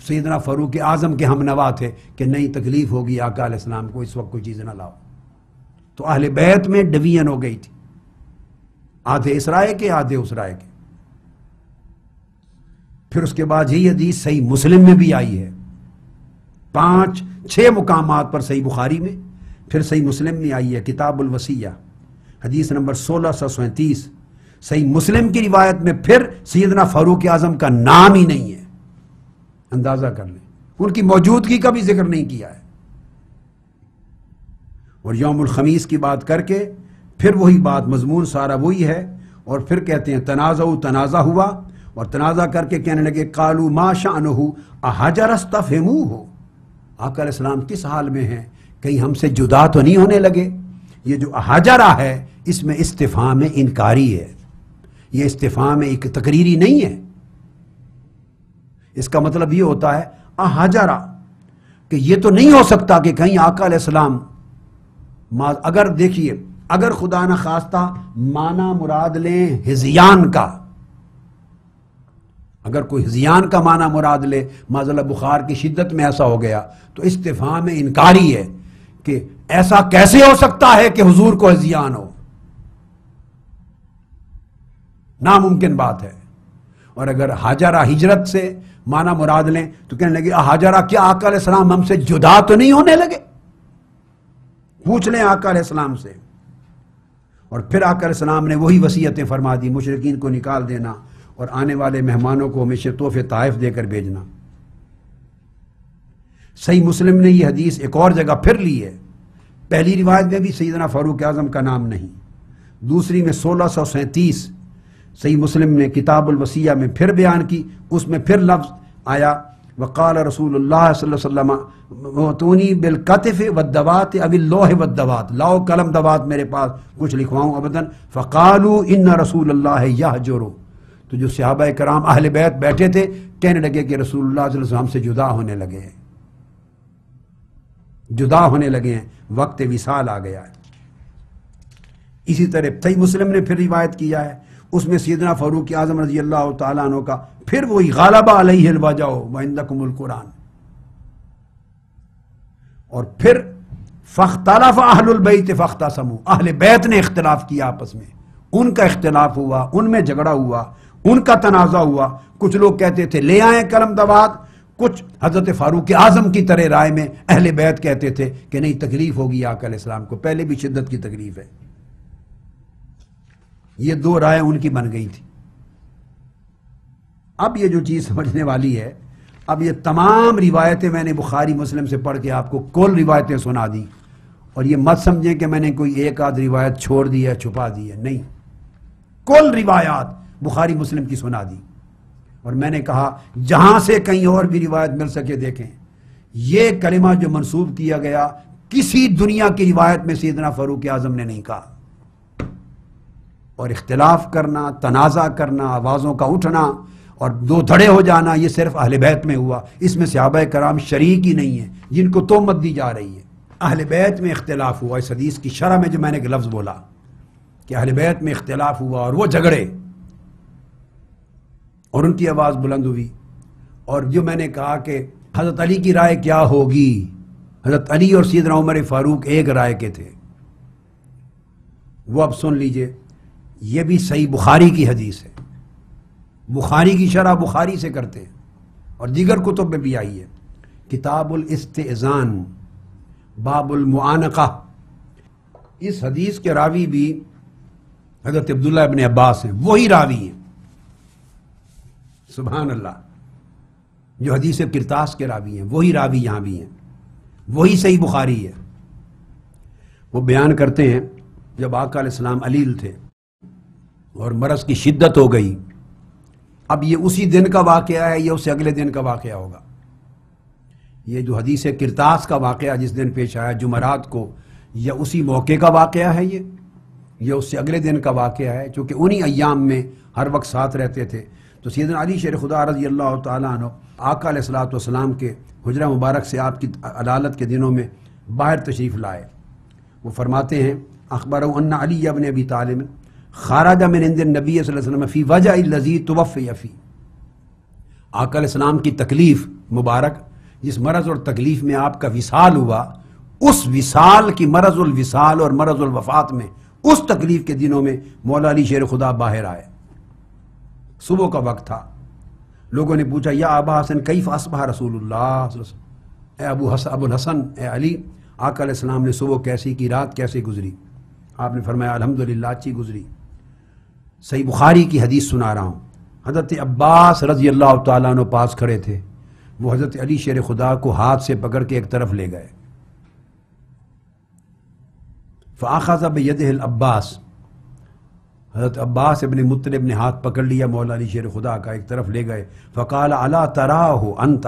سیدنا فاروق اعظم کے ہم نوا تھے کہ نہیں تکلیف ہوگی آقا علیہ السلام کو، اس وقت کوئی چیز نہ لاؤ. تو اہل بیت میں ڈویژن ہو گئی تھی، آدھے اس رائے کے آدھے اس رائے کے. پھر اس کے بعد یہی حدیث صحیح مسلم میں بھی آئی ہے، 5-6 مقامات پر صحیح بخاری میں، پھر صحیح مسلم میں آئی ہے کتاب الوصیہ حدیث نمبر 1637. صحیح مسلم کی روایت میں پھر سیدنا فاروق اعظم کا نام ہی نہیں ہے. اندازہ کر لیں، ان کی موجودگی کا بھی ذکر نہیں کیا ہے. اور یوم الخمیس کی بات کر کے پھر وہی بات، مضمون سارا وہی ہے. اور پھر کہتے ہیں تنازع ہوا، اور تنازع کر کے کہنے لگے قالوا ما شأنہ احجر استفہموہ، آقا علیہ السلام کس حال میں ہیں، کہیں ہم سے جدا تو نہیں ہونے لگے؟ یہ جو حجرہ ہے اس میں استفہام انکاری ہے، یہ استفہام ایک تقریری نہیں ہے۔ اس کا مطلب یہ ہوتا ہے احاجرہ، کہ یہ تو نہیں ہو سکتا کہ کہیں آقا علیہ السلام، اگر دیکھیے اگر خدا نہ خواستہ معنی مراد لیں ہذیان کا، اگر کوئی ہذیان کا معنی مراد لے، معذلہ بخار کی شدت میں ایسا ہو گیا، تو استفہام انکاری ہے کہ ایسا کیسے ہو سکتا ہے کہ حضور کو ہذیان ہو، ناممکن بات ہے۔ اور اگر ہاجرہ ہجرت سے معنی مراد لیں تو کہنے لگے ہاجرہ کیا آقا علیہ السلام ہم سے جدا تو نہیں ہونے لگے؟ پوچھ لیں آقا علیہ السلام سے۔ اور پھر آقا علیہ السلام نے وہی وصیتیں فرما دی، مشرکین کو نکال دینا اور آنے والے مہمانوں کو ہمیشہ تحفے طائف دے کر بھیجنا۔ صحیح مسلم نے یہ حدیث ایک اور جگہ پھر لی ہے، پہلی روایت میں بھی سیدنا فاروق اعظم کا نام نہیں، دوسری میں 1637 صحیح مسلم نے کتاب الوصیہ میں پھر بیان کی، اس میں پھر لفظ آیا وقال رسول اللہ صلی اللہ علیہ وسلم موتونی بالکتف والدوات اب اللوح والدوات، لاؤ قلم دوات میرے پاس کچھ لکھواؤں ابداً، فقالوا ان رسول اللہ یہجرو، تو جو صحابہ کرام اہل بیت بیٹھے تھے کہنے لگے کہ رسول اللہ صلی اللہ علیہ وسلم ہم سے جدا ہونے لگے ہیں، جدا ہونے لگے ہیں، وقت وصال آ گیا ہے۔ اسی طرح صحیح مسلم نے پھر روایت کیا ہے، اس میں سیدنا فاروق اعظم رضی اللہ تعالیٰ عنہ کا پھر وہی غالب علیہ الوجع وعندکم القرآن، اور پھر فاختلف اہل البیت فاختصموا، اہل بیت نے اختلاف کیا آپس میں، ان کا اختلاف ہوا، ان میں جھگڑا ہوا، ان کا تنازع ہوا، کچھ لوگ کہتے تھے لے آئیں قلم دوات، کچھ حضرت فاروق اعظم کی طرح رائے میں اہل بیت کہتے تھے کہ نہیں تکلیف ہوگی آقا علیہ السلام کو، پہلے بھی شدت کی تکلیف ہے۔ یہ دو رائے ان کی بن گئی تھی۔ اب یہ جو چیز سمجھنے والی ہے، اب یہ تمام روایتیں میں نے بخاری مسلم سے پڑھ کے آپ کو کل روایتیں سنا دی، اور یہ مت سمجھیں کہ میں نے کوئی ایک آدھ روایت چھوڑ دی ہے، چھپا دی ہے، نہیں، کل روایات بخاری مسلم کی سنا دی۔ اور میں نے کہا جہاں سے کہیں اور بھی روایت مل سکے دیکھیں، یہ کلمہ جو منسوب کیا گیا کسی دنیا کی روایت میں سیدنا فاروق اعظم نے نہیں کہا۔ اور اختلاف کرنا، تنازع کرنا، آوازوں کا اٹھنا اور دو دھڑے ہو جانا، یہ صرف اہل بیت میں ہوا، اس میں صحابہ کرام شریک ہی نہیں ہیں جن کو تہمت دی جا رہی ہے۔ اہل بیت میں اختلاف ہوا، اس حدیث کی شرح میں جو میں نے ایک لفظ بولا کہ اہل بیت میں اختلاف ہوا اور وہ جھگڑے اور ان کی آواز بلند ہوئی، اور جو میں نے کہا کہ حضرت علی کی رائے کیا ہوگی، حضرت علی اور سیدنا عمر فاروق ایک رائے کے تھے، وہ اب سن لیجئے، یہ بھی صحیح بخاری کی حدیث ہے، بخاری کی شرح بخاری سے کرتے ہیں اور دیگر کتب میں بھی آئی ہے، کتاب الاستئذان باب المعانقہ۔ اس حدیث کے راوی بھی حضرت عبداللہ ابن عباس ہیں، وہی راوی ہیں، سبحان اللہ، جو حدیث کرتاس کے راوی ہیں وہی راوی یہاں بھی ہیں، وہی صحیح بخاری ہے۔ وہ بیان کرتے ہیں جب آقا علیہ السلام علیل تھے اور مرض کی شدت ہو گئی، اب یہ اسی دن کا واقعہ ہے یا اس سے اگلے دن کا واقعہ ہوگا؟ یہ جو حدیث کرتاس کا واقعہ جس دن پیش آیا جمعرات کو، یا اسی موقع کا واقعہ ہے یہ، یا اس سے اگلے دن کا واقعہ ہے؟ چونکہ انہی ایام میں ہر وقت ساتھ رہتے تھے۔ تو سیدنا علی شیر خدا رضی اللہ تعالیٰ عنہ آقا علیہ السلام کے حجرہ مبارک سے آپ کی علالت کے دنوں میں باہر تشریف لائے۔ وہ فرماتے ہیں اخبروا ان علی ابن ابی طالب خرج من عند النبی صلی اللہ علیہ وسلم فی وجع الذی توفی فی، آقا علیہ السلام کی تکلیف مبارک، جس مرض اور تکلیف میں آپ کا وصال ہوا، اس وصال کی مرض الوصال اور مرض الوفات میں، اس تکلیف کے دنوں میں مولا علی شیر خدا باہر آئے، صبح کا وقت تھا۔ لوگوں نے پوچھا یا ابا حسن کیف اصبح رسول اللہ صلی اللہ علیہ وسلم، اے ابو الحسن، اے علی، آقا علیہ السلام نے صبح کیسی کی، رات کیسے گزری؟ آپ نے فرمایا الحمدللہ اچھی گزری۔ صحیح بخاری کی حدیث سنا رہا ہوں، حضرت عباس رضی اللہ تعالیٰ عنہ پاس کھڑے تھے، وہ حضرت علی شیر خدا کو ہاتھ سے پکڑ کے ایک طرف لے گئے، فاخذ بیدہ العباس، حضرت عباس ابن مطلب نے ہاتھ پکڑ لیا مولا علی شیر خدا کا، ایک طرف لے گئے، فقال الا تراہ انت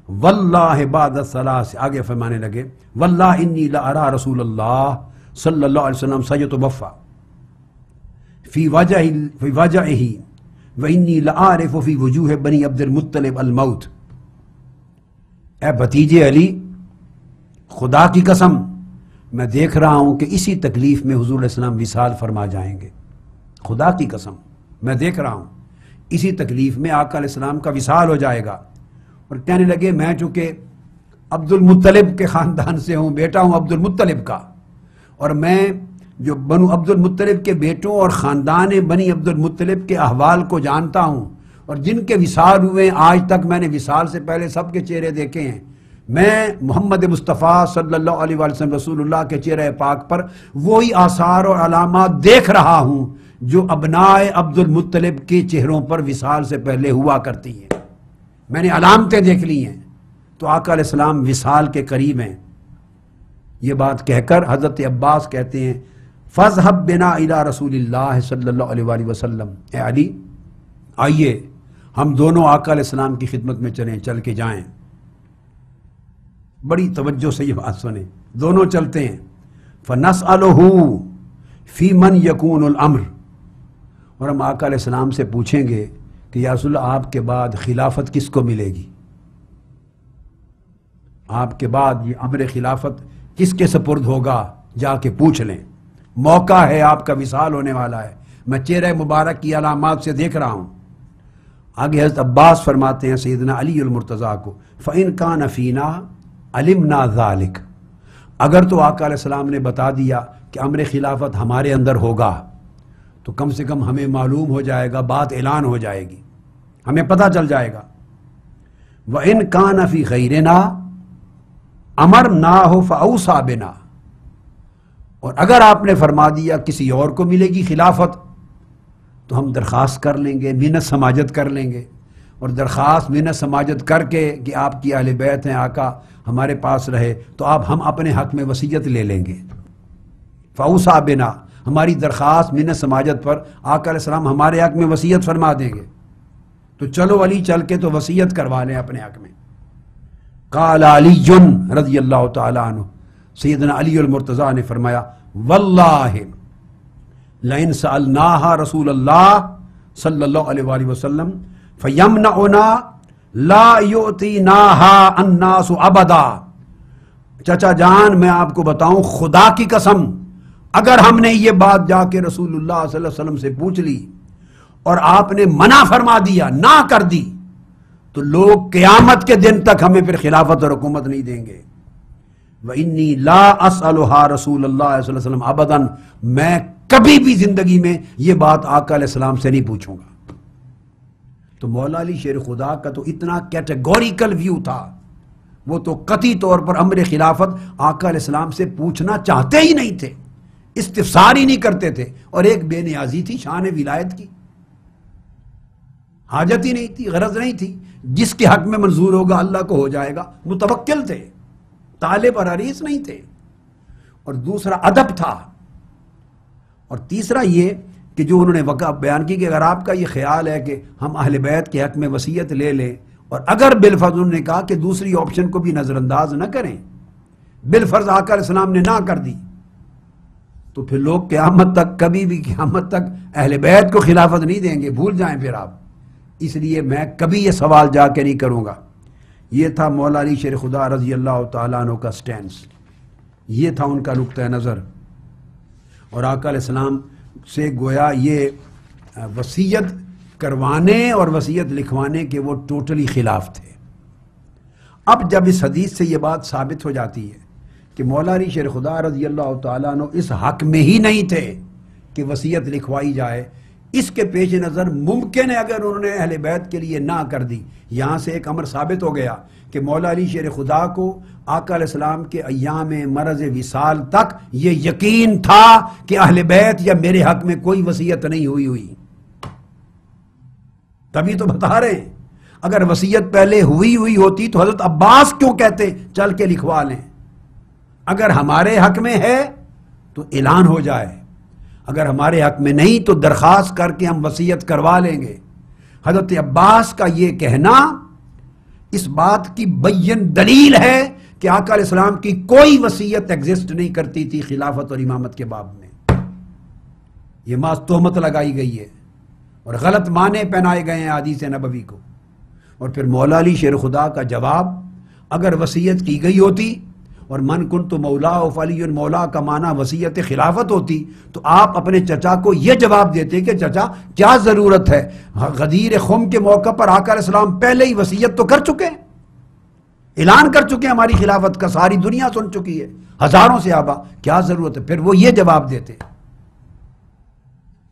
واللہ بعد الثلاث، آگے فرمانے لگے واللہ انی لارا رسول اللہ صلی اللہ علیہ وسلم سیتوفی، فی وجعہ وانی لعارف فی وجوہ بنی عبد المطلب الموت، اے بھتیجے علی خدا کی قسم میں دیکھ رہا ہوں کہ اسی تکلیف میں حضور علیہ السلام وصال فرما جائیں گے، خدا کی قسم میں دیکھ رہا ہوں اسی تکلیف میں آقا علیہ السلام کا وصال ہو جائے گا۔ اور کہنے لگے میں چونکہ عبد المطلب کے خاندان سے ہوں، بیٹا ہوں عبد المطلب کا، اور میں جو بنو عبد المطلب کے بیٹوں اور خاندان بنی عبد المطلب کے احوال کو جانتا ہوں، اور جن کے وصال ہوئے آج تک میں نے وصال سے پہلے سب کے چہرے دیکھے ہیں، میں محمد مصطفیٰ صلی اللہ علیہ وسلم رسول اللہ کے چہرہ پاک پر وہی آثار اور علامات دیکھ رہا ہوں جو ابنائے عبد المطلب کے چہروں پر وصال سے پہلے ہوا کرتی ہیں، میں نے علامتیں دیکھ لی ہیں، تو آقا علیہ السلام وصال کے قریب ہیں۔ یہ بات کہہ کر حضرت عباس کہتے ہیں فَاذْهَبْ بِنَا إِلَىٰ رسول اللہ صلی اللہ علیہ وآلہ وسلم، اے علی آئیے ہم دونوں آقا علیہ السلام کی خدمت میں چلیں، چل کے جائیں۔ بڑی توجہ سے یہ بات سنیں، دونوں چلتے ہیں۔ فَنَسْأَلُهُ فِي مَنْ يَكُونُ الْأَمْرُ، اور ہم آقا علیہ السلام سے پوچھیں گے کہ یا رسول اللہ آپ کے بعد خلافت کس کو ملے گی، آپ کے بعد یہ امر خلافت کس کے سپرد ہوگا، جا کے پوچھ لیں، موقع ہے، آپ کا وصال ہونے والا ہے، میں چہرہ مبارک کی علامات سے دیکھ رہا ہوں۔ آگے حضرت عباس فرماتے ہیں سیدنا علی المرتضیٰ کو فَإِن كَانَ فِينَا عَلِمْنَا ذَلِكَ، اگر تو آقا علیہ السلام نے بتا دیا کہ امر خلافت ہمارے اندر ہوگا تو کم سے کم ہمیں معلوم ہو جائے گا، بات اعلان ہو جائے گی، ہمیں پتہ چل جائے گا۔ وَإِن كَانَ فِي غَيْرِنَا أَمَرْنَاهُ فَأَوْصَىٰ بِنَا، اور اگر آپ نے فرما دیا کسی اور کو ملے گی خلافت تو ہم درخواست کر لیں گے، منت سماجت کر لیں گے، اور درخواست منت سماجت کر کے کہ آپ کی اہل بیت ہیں، آقا ہمارے پاس رہے، تو آپ ہم اپنے حق میں وصیت لے لیں گے۔ فَأَوْصَىٰ بِنَا، ہماری درخواست منت سماجت پر آقا علیہ السلام ہمارے حق میں وصیت فرما دیں گے، تو چلو علی چل کے تو وصیت کروا لیں اپنے حق میں۔ قال علی رضی اللہ تعالیٰ عنہ، سیدنا علی المرتضیٰ نے فرمایا واللہ لئن سألناها رسول اللہ صلی اللہ علیہ وآلہ وسلم فیمنعنا لا یؤتیناها الناس ابدا، چچا جان میں آپ کو بتاؤں خدا کی قسم اگر ہم نے یہ بات جا کے رسول اللہ صلی اللہ علیہ وسلم سے پوچھ لی اور آپ نے منع فرما دیا، نہ کر دی، تو لوگ قیامت کے دن تک ہمیں پھر خلافت اور حکومت نہیں دیں گے۔ وَإِنِّي لَا أَسْأَلُهَا رسول اللہ صلی اللہ علیہ وسلم ابداً، میں کبھی بھی زندگی میں یہ بات آقا علیہ السلام سے نہیں پوچھوں گا۔ تو مولا علی شیر خدا کا تو اتنا کیٹیگوریکل ویو تھا، وہ تو قطعی طور پر امر خلافت آقا علیہ السلام سے پوچھنا چاہتے ہی نہیں تھے، استفسار ہی نہیں کرتے تھے، اور ایک بے نیازی تھی شان ولایت کی، حاجت ہی نہیں تھی، غرض نہیں تھی، جس کے حق میں منظور ہوگا اللہ کو ہو جائے گا، متوکل تھے، طالب اور حریص نہیں تھے۔ اور دوسرا ادب تھا، اور تیسرا یہ کہ جو انہوں نے وقع بیان کی کہ اگر آپ کا یہ خیال ہے کہ ہم اہل بیت کے حق میں وصیت لے لیں، اور اگر بالفرض انہوں نے کہا کہ دوسری آپشن کو بھی نظر انداز نہ کریں، بالفرض آقا علیہ السلام نے نہ کر دی، تو پھر لوگ قیامت تک، کبھی بھی قیامت تک اہل بیت کو خلافت نہیں دیں گے، بھول جائیں پھر آپ۔ اس لیے میں کبھی یہ سوال جا کے نہیں کروں گا۔ یہ تھا مولا علی شیر خدا رضی اللہ تعالیٰ عنہ کا سٹینس، یہ تھا ان کا نقطہ نظر، اور آقا علیہ السلام سے گویا یہ وصیت کروانے اور وصیت لکھوانے کے وہ ٹوٹلی خلاف تھے۔ اب جب اس حدیث سے یہ بات ثابت ہو جاتی ہے کہ مولا علی شیر خدا رضی اللہ تعالیٰ عنہ اس حق میں ہی نہیں تھے کہ وصیت لکھوائی جائے، اس کے پیش نظر ممکن ہے اگر انہوں نے اہل بیت کے لیے نہ کر دی، یہاں سے ایک امر ثابت ہو گیا کہ مولا علی شیر خدا کو آقا علیہ السلام کے ایام مرض وصال تک یہ یقین تھا کہ اہل بیت یا میرے حق میں کوئی وصیت نہیں ہوئی، تبھی تو بتا رہے ہیں۔ اگر وصیت پہلے ہوئی ہوتی تو حضرت عباس کیوں کہتے چل کے لکھوا لیں؟ اگر ہمارے حق میں ہے تو اعلان ہو جائے، اگر ہمارے حق میں نہیں تو درخواست کر کے ہم وصیت کروا لیں گے۔ حضرت عباس کا یہ کہنا اس بات کی بین دلیل ہے کہ آقا علیہ السلام کی کوئی وصیت ایگزسٹ نہیں کرتی تھی خلافت اور امامت کے باب میں۔ یہ محض تہمت لگائی گئی ہے اور غلط معنی پہنائے گئے ہیں حدیث نبوی کو۔ اور پھر مولا علی شیر خدا کا جواب، اگر وصیت کی گئی ہوتی اور من کنت مولا فعلی مولا کا معنی وصیت خلافت ہوتی تو آپ اپنے چچا کو یہ جواب دیتے کہ چچا کیا ضرورت ہے، غدیر خم کے موقع پر آقا علیہ السلام پہلے ہی وصیت تو کر چکے ہیں، اعلان کر چکے ہیں ہماری خلافت کا، ساری دنیا سن چکی ہے، ہزاروں صحابہ، کیا ضرورت ہے؟ پھر وہ یہ جواب دیتے۔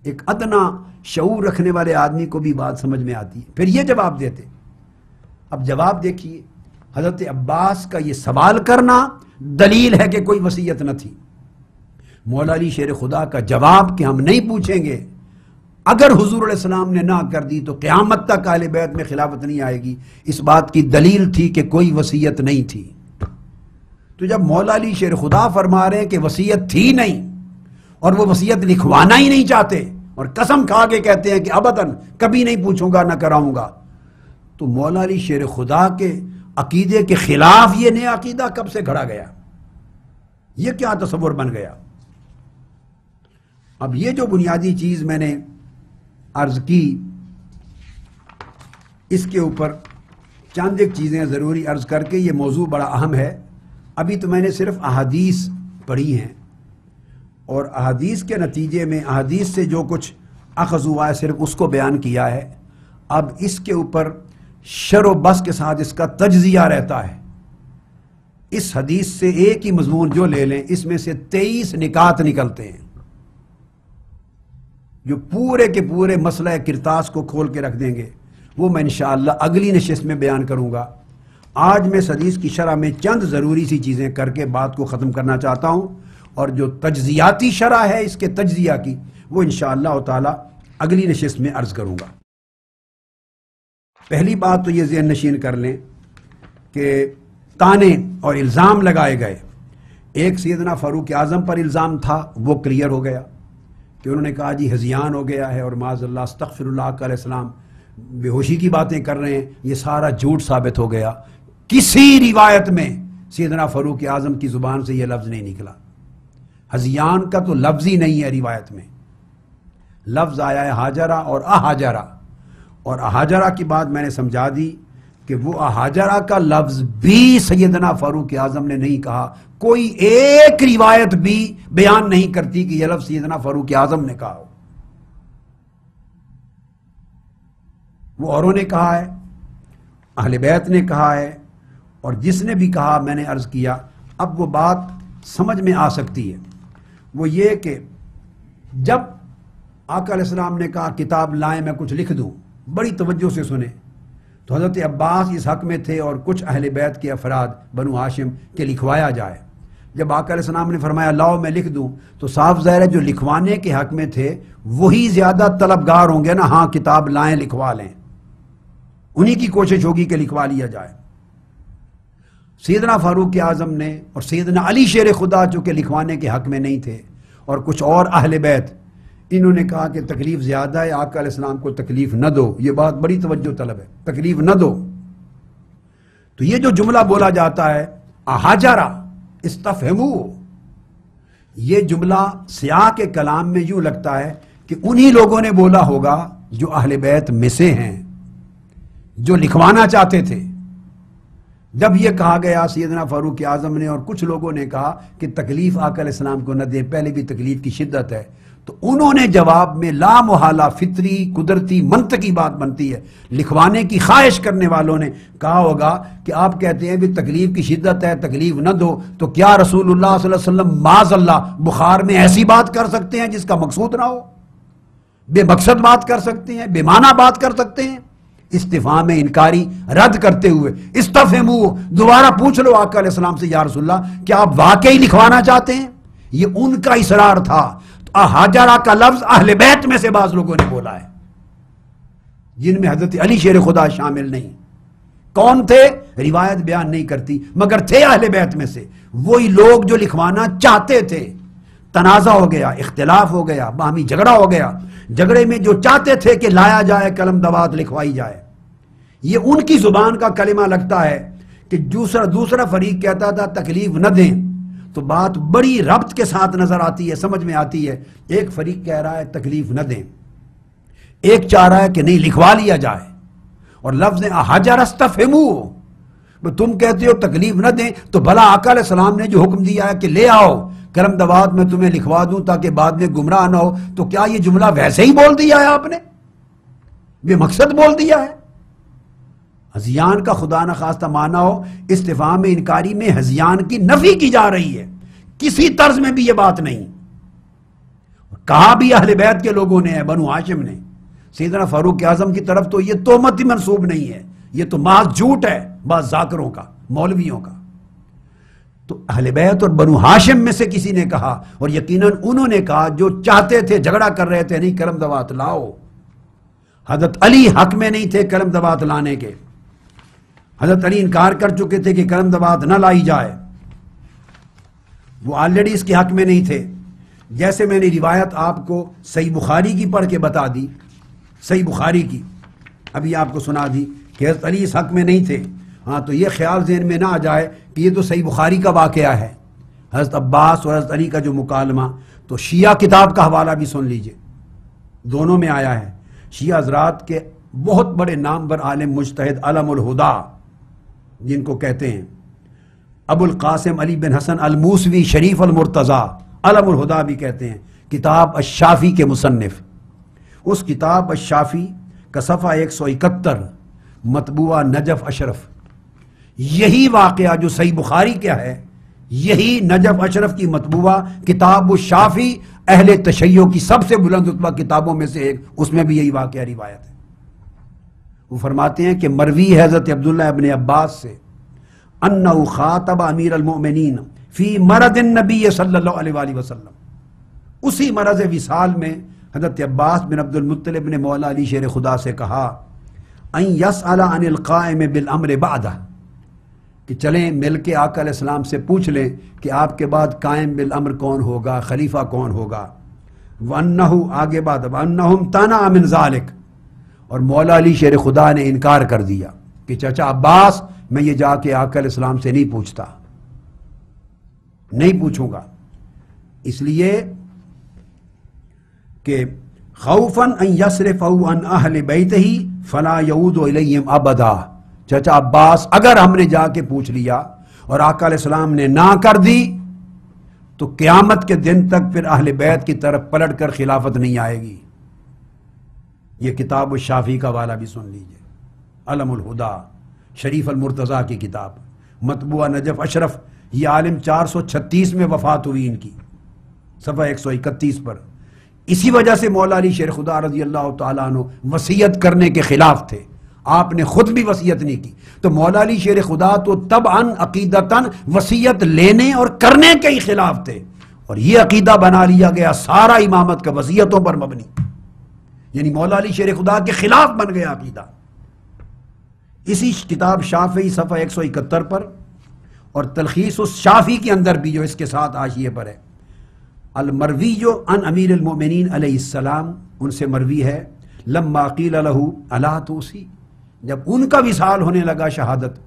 ایک ادنا شعور رکھنے والے آدمی کو بھی بات سمجھ میں آتی ہے، پھر یہ جواب دیتے۔ اب جواب دیکھیے، حضرت عباس کا یہ سوال کرنا دلیل ہے کہ کوئی وصیت نہ تھی۔ مولا علی شیر خدا کا جواب کہ ہم نہیں پوچھیں گے، اگر حضور علیہ السلام نے نہ کر دی تو قیامت تک اہل بیت میں خلافت نہیں آئے گی، اس بات کی دلیل تھی کہ کوئی وصیت نہیں تھی۔ تو جب مولا علی شیر خدا فرما رہے ہیں کہ وصیت تھی نہیں اور وہ وصیت لکھوانا ہی نہیں چاہتے اور قسم کھا کے کہتے ہیں کہ ابداً کبھی نہیں پوچھوں گا نہ کراؤں گا، تو مولا علی شیر خدا کے عقیدے کے خلاف یہ نیا عقیدہ کب سے کھڑا گیا؟ یہ کیا تصور بن گیا؟ اب یہ جو بنیادی چیز میں نے عرض کی، اس کے اوپر چند ایک چیزیں ضروری عرض کر کے، یہ موضوع بڑا اہم ہے۔ ابھی تو میں نے صرف احادیث پڑھی ہیں اور احادیث کے نتیجے میں احادیث سے جو کچھ اخذ ہوا ہے صرف اس کو بیان کیا ہے۔ اب اس کے اوپر شر و بس کے ساتھ اس کا تجزیہ رہتا ہے۔ اس حدیث سے ایک ہی مضمون جو لے لیں، اس میں سے 23 نکات نکلتے ہیں جو پورے کے پورے مسئلہ کرتاس کو کھول کے رکھ دیں گے۔ وہ میں انشاءاللہ اگلی نشست میں بیان کروں گا۔ آج میں اس حدیث کی شرح میں چند ضروری سی چیزیں کر کے بات کو ختم کرنا چاہتا ہوں، اور جو تجزیاتی شرح ہے اس کے تجزیہ کی، وہ انشاءاللہ تعالی اگلی نشست میں عرض کروں گا۔ پہلی بات تو یہ ذہن نشین کر لیں کہ تانے اور الزام لگائے گئے۔ ایک سیدنا فاروق اعظم پر الزام تھا، وہ کلیئر ہو گیا کہ انہوں نے کہا جی ہذیان ہو گیا ہے اور معاذ اللہ استغفر اللہ علیہ السلام بے ہوشی کی باتیں کر رہے ہیں، یہ سارا جھوٹ ثابت ہو گیا۔ کسی روایت میں سیدنا فاروق اعظم کی زبان سے یہ لفظ نہیں نکلا۔ ہذیان کا تو لفظ ہی نہیں ہے روایت میں، لفظ آیا ہے ہاجرہ اور احاجرہ، اور احاجرہ کی بات میں نے سمجھا دی کہ وہ احاجرہ کا لفظ بھی سیدنا فاروق اعظم نے نہیں کہا، کوئی ایک روایت بھی بیان نہیں کرتی کہ یہ لفظ سیدنا فاروق اعظم نے کہا ہو۔ وہ اوروں نے کہا ہے، اہل بیت نے کہا ہے، اور جس نے بھی کہا میں نے عرض کیا۔ اب وہ بات سمجھ میں آ سکتی ہے، وہ یہ کہ جب آقا علیہ السلام نے کہا کتاب لائیں میں کچھ لکھ دوں، بڑی توجہ سے سنیں، تو حضرت عباس اس حق میں تھے اور کچھ اہل بیت کے افراد بنو ہاشم کہ لکھوایا جائے۔ جب آقا علیہ السلام نے فرمایا لاؤ میں لکھ دوں، تو صاف ظاہر ہے جو لکھوانے کے حق میں تھے وہی زیادہ طلبگار ہوں گے نا، ہاں کتاب لائیں لکھوا لیں، انہی کی کوشش ہوگی کہ لکھوا لیا جائے۔ سیدنا فاروق اعظم نے اور سیدنا علی شیر خدا جو کہ لکھوانے کے حق میں نہیں تھے، اور کچھ اور اہل بیت، انہوں نے کہا کہ تکلیف زیادہ ہے، آقا علیہ السلام کو تکلیف نہ دو۔ یہ بات بڑی توجہ طلب ہے، تکلیف نہ دو۔ تو یہ جو جملہ بولا جاتا ہے احاجرہ استفہمو، یہ جملہ سیاق کے کلام میں یوں لگتا ہے کہ انہی لوگوں نے بولا ہوگا جو اہل بیت میں سے ہیں، جو لکھوانا چاہتے تھے۔ جب یہ کہا گیا سیدنا فاروق اعظم نے اور کچھ لوگوں نے کہا کہ تکلیف آقا علیہ السلام کو نہ دیں، پہلے بھی تکلیف کی شدت ہے، تو انہوں نے جواب میں لا محالہ فطری قدرتی منطقی بات بنتی ہے، لکھوانے کی خواہش کرنے والوں نے کہا ہوگا کہ آپ کہتے ہیں بھی تکلیف کی شدت ہے، تکلیف نہ دو، تو کیا رسول اللہ صلی اللہ علیہ وسلم معاذ اللہ بخار میں ایسی بات کر سکتے ہیں جس کا مقصود نہ ہو؟ بے مقصد بات کر سکتے ہیں، بے معنی بات کر سکتے ہیں؟ استفہام انکاری رد کرتے ہوئے استفہمو، دوبارہ پوچھ لو آقا علیہ السلام سے یا رسول اللہ کیا آپ واقعی لکھوانا چاہتے ہیں؟ یہ ان کا اصرار تھا۔ احاجرہ کا لفظ اہل بیت میں سے بعض لوگوں نے بولا ہے، جن میں حضرت علی شیر خدا شامل نہیں۔ کون تھے روایت بیان نہیں کرتی، مگر تھے اہل بیت میں سے وہی لوگ جو لکھوانا چاہتے تھے۔ تنازع ہو گیا، اختلاف ہو گیا، باہمی جھگڑا ہو گیا، جھگڑے میں جو چاہتے تھے کہ لایا جائے قلم دوات لکھوائی جائے، یہ ان کی زبان کا کلمہ لگتا ہے کہ دوسرا فریق کہتا تھا تکلیف نہ دیں، تو تو بات بڑی ربط کے ساتھ نظر آتی ہے، سمجھ میں آتی ہے۔ ایک فریق کہہ رہا ہے تکلیف نہ دیں، ایک چاہ رہا ہے کہ نہیں لکھوا لیا جائے، اور لفظ حجر استفہموا، تم کہتے ہو تکلیف نہ دیں تو بھلا آقا علیہ السلام نے جو حکم دیا ہے کہ لے آؤ کرم دوات میں تمہیں لکھوا دوں تاکہ بعد میں گمراہ نہ ہو، تو کیا یہ جملہ ویسے ہی بول دیا ہے آپ نے؟ بے مقصد بول دیا ہے؟ ہذیان کا خدا نہ خواستہ معنی ہو استفہام انکاری میں ہذیان کی نفی کی جا رہی ہے، کسی طرز میں بھی یہ بات نہیں۔ کہا بھی اہل بیت کے لوگوں نے ہے، بنو ہاشم نے، سیدنا فاروق اعظم کی طرف تو یہ تہمت ہی منسوب نہیں ہے، یہ تو محض جھوٹ ہے بعض ذاکروں کا، مولویوں کا۔ تو اہل بیت اور بنو ہاشم میں سے کسی نے کہا، اور یقیناً انہوں نے کہا جو چاہتے تھے، جھگڑا کر رہے تھے، نہیں کرم دوات لاؤ۔ حضرت علی حق میں نہیں تھے کرم دوات لانے کے، حضرت علی انکار کر چکے تھے کہ کرم دوات نہ لائی جائے، وہ آلریڈی اس کے حق میں نہیں تھے۔ جیسے میں نے روایت آپ کو صحیح بخاری کی پڑھ کے بتا دی، صحیح بخاری کی ابھی آپ کو سنا دی کہ حضرت علی اس حق میں نہیں تھے، ہاں تو یہ خیال ذہن میں نہ آ جائے کہ یہ تو صحیح بخاری کا واقعہ ہے، حضرت عباس اور حضرت علی کا جو مکالمہ، تو شیعہ کتاب کا حوالہ بھی سن لیجئے، دونوں میں آیا ہے۔ شیعہ حضرات کے بہت بڑے نامور عالم مجتہد علم الہدا جن کو کہتے ہیں، ابو القاسم علی بن حسن الموسوی شریف المرتضیٰ، علم الہدا بھی کہتے ہیں، کتاب الشافی کے مصنف، اس کتاب الشافی کا صفحہ 171 مطبوعہ نجف اشرف، یہی واقعہ جو صحیح بخاری کیا ہے، یہی نجف اشرف کی مطبوعہ کتاب الشافی اہل تشیع کی سب سے بلند رتبہ کتابوں میں سے ایک، اس میں بھی یہی واقعہ روایت ہے۔ وہ فرماتے ہیں کہ مروی ہے حضرت عبداللہ ابن عباس سے انہ خاطب امیر المؤمنین فی مرض النبی صلی اللہ علیہ وآلہ وسلم، اسی مرض وصال میں حضرت عباس بن عبد المطلب بن مولا علی شیر خدا سے کہا ان یسأل عن القائم بالامر بعدہ، کہ چلیں مل کے آقا علیہ السلام سے پوچھ لیں کہ آپ کے بعد قائم بالامر کون ہوگا، خلیفہ کون ہوگا۔ وَأَنَّهُ آگے بعد وَأَنَّهُمْ تَنَعَ مِنْ ذَلِكَ، اور مولا علی شیر خدا نے انکار کر دیا کہ چچا عباس میں یہ جا کے آقا علیہ السلام سے نہیں پوچھتا، نہیں پوچھوں گا، اس لیے کہ خوفاً ان یصرفہ عن اہل بیتہ فلا یعود الیہم ابدا، چچا عباس اگر ہم نے جا کے پوچھ لیا اور آقا علیہ السلام نے نہ کر دی تو قیامت کے دن تک پھر اہل بیت کی طرف پلٹ کر خلافت نہیں آئے گی۔ یہ کتاب الشافی کا والا بھی سن لیجئے، علم الہدا شریف المرتضیٰ کی کتاب، مطبوعہ نجف اشرف، یہ عالم 436 میں وفات ہوئی ان کی، صفحہ 131 پر۔ اسی وجہ سے مولا علی شیر خدا رضی اللہ تعالیٰ عنہ وصیت کرنے کے خلاف تھے، آپ نے خود بھی وصیت نہیں کی، تو مولا علی شیر خدا تو طبعاً عقیدتاً وصیت لینے اور کرنے کے ہی خلاف تھے، اور یہ عقیدہ بنا لیا گیا سارا امامت کا وصیتوں پر مبنی، یعنی مولا علی شیر خدا کے خلاف بن گیا عقیدہ۔ اسی کتاب شافعی صفحہ 171 پر اور تلخیص الشافی کے اندر بھی جو اس کے ساتھ حاشیے پر ہے، المروی عن امیر المؤمنین علیہ السلام، ان سے مروی ہے لما قیل لہ الا توسی، جب ان کا وصال ہونے لگا شہادت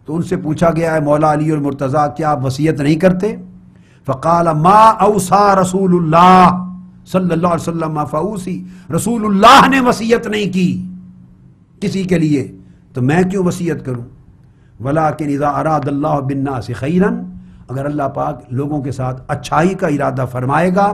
تو ان سے پوچھا گیا ہے مولا علی اور مرتضیٰ کیا آپ وصیت نہیں کرتے؟ فقال ما اوصى رسول اللہ صلی اللہ علیہ وسلم فاوصی، رسول اللہ نے وصیت نہیں کی کسی کے لیے تو میں کیوں وصیت کروں؟ ولکن اذا اراد اللہ بالناس خیرا، اگر اللہ پاک لوگوں کے ساتھ اچھائی کا ارادہ فرمائے گا،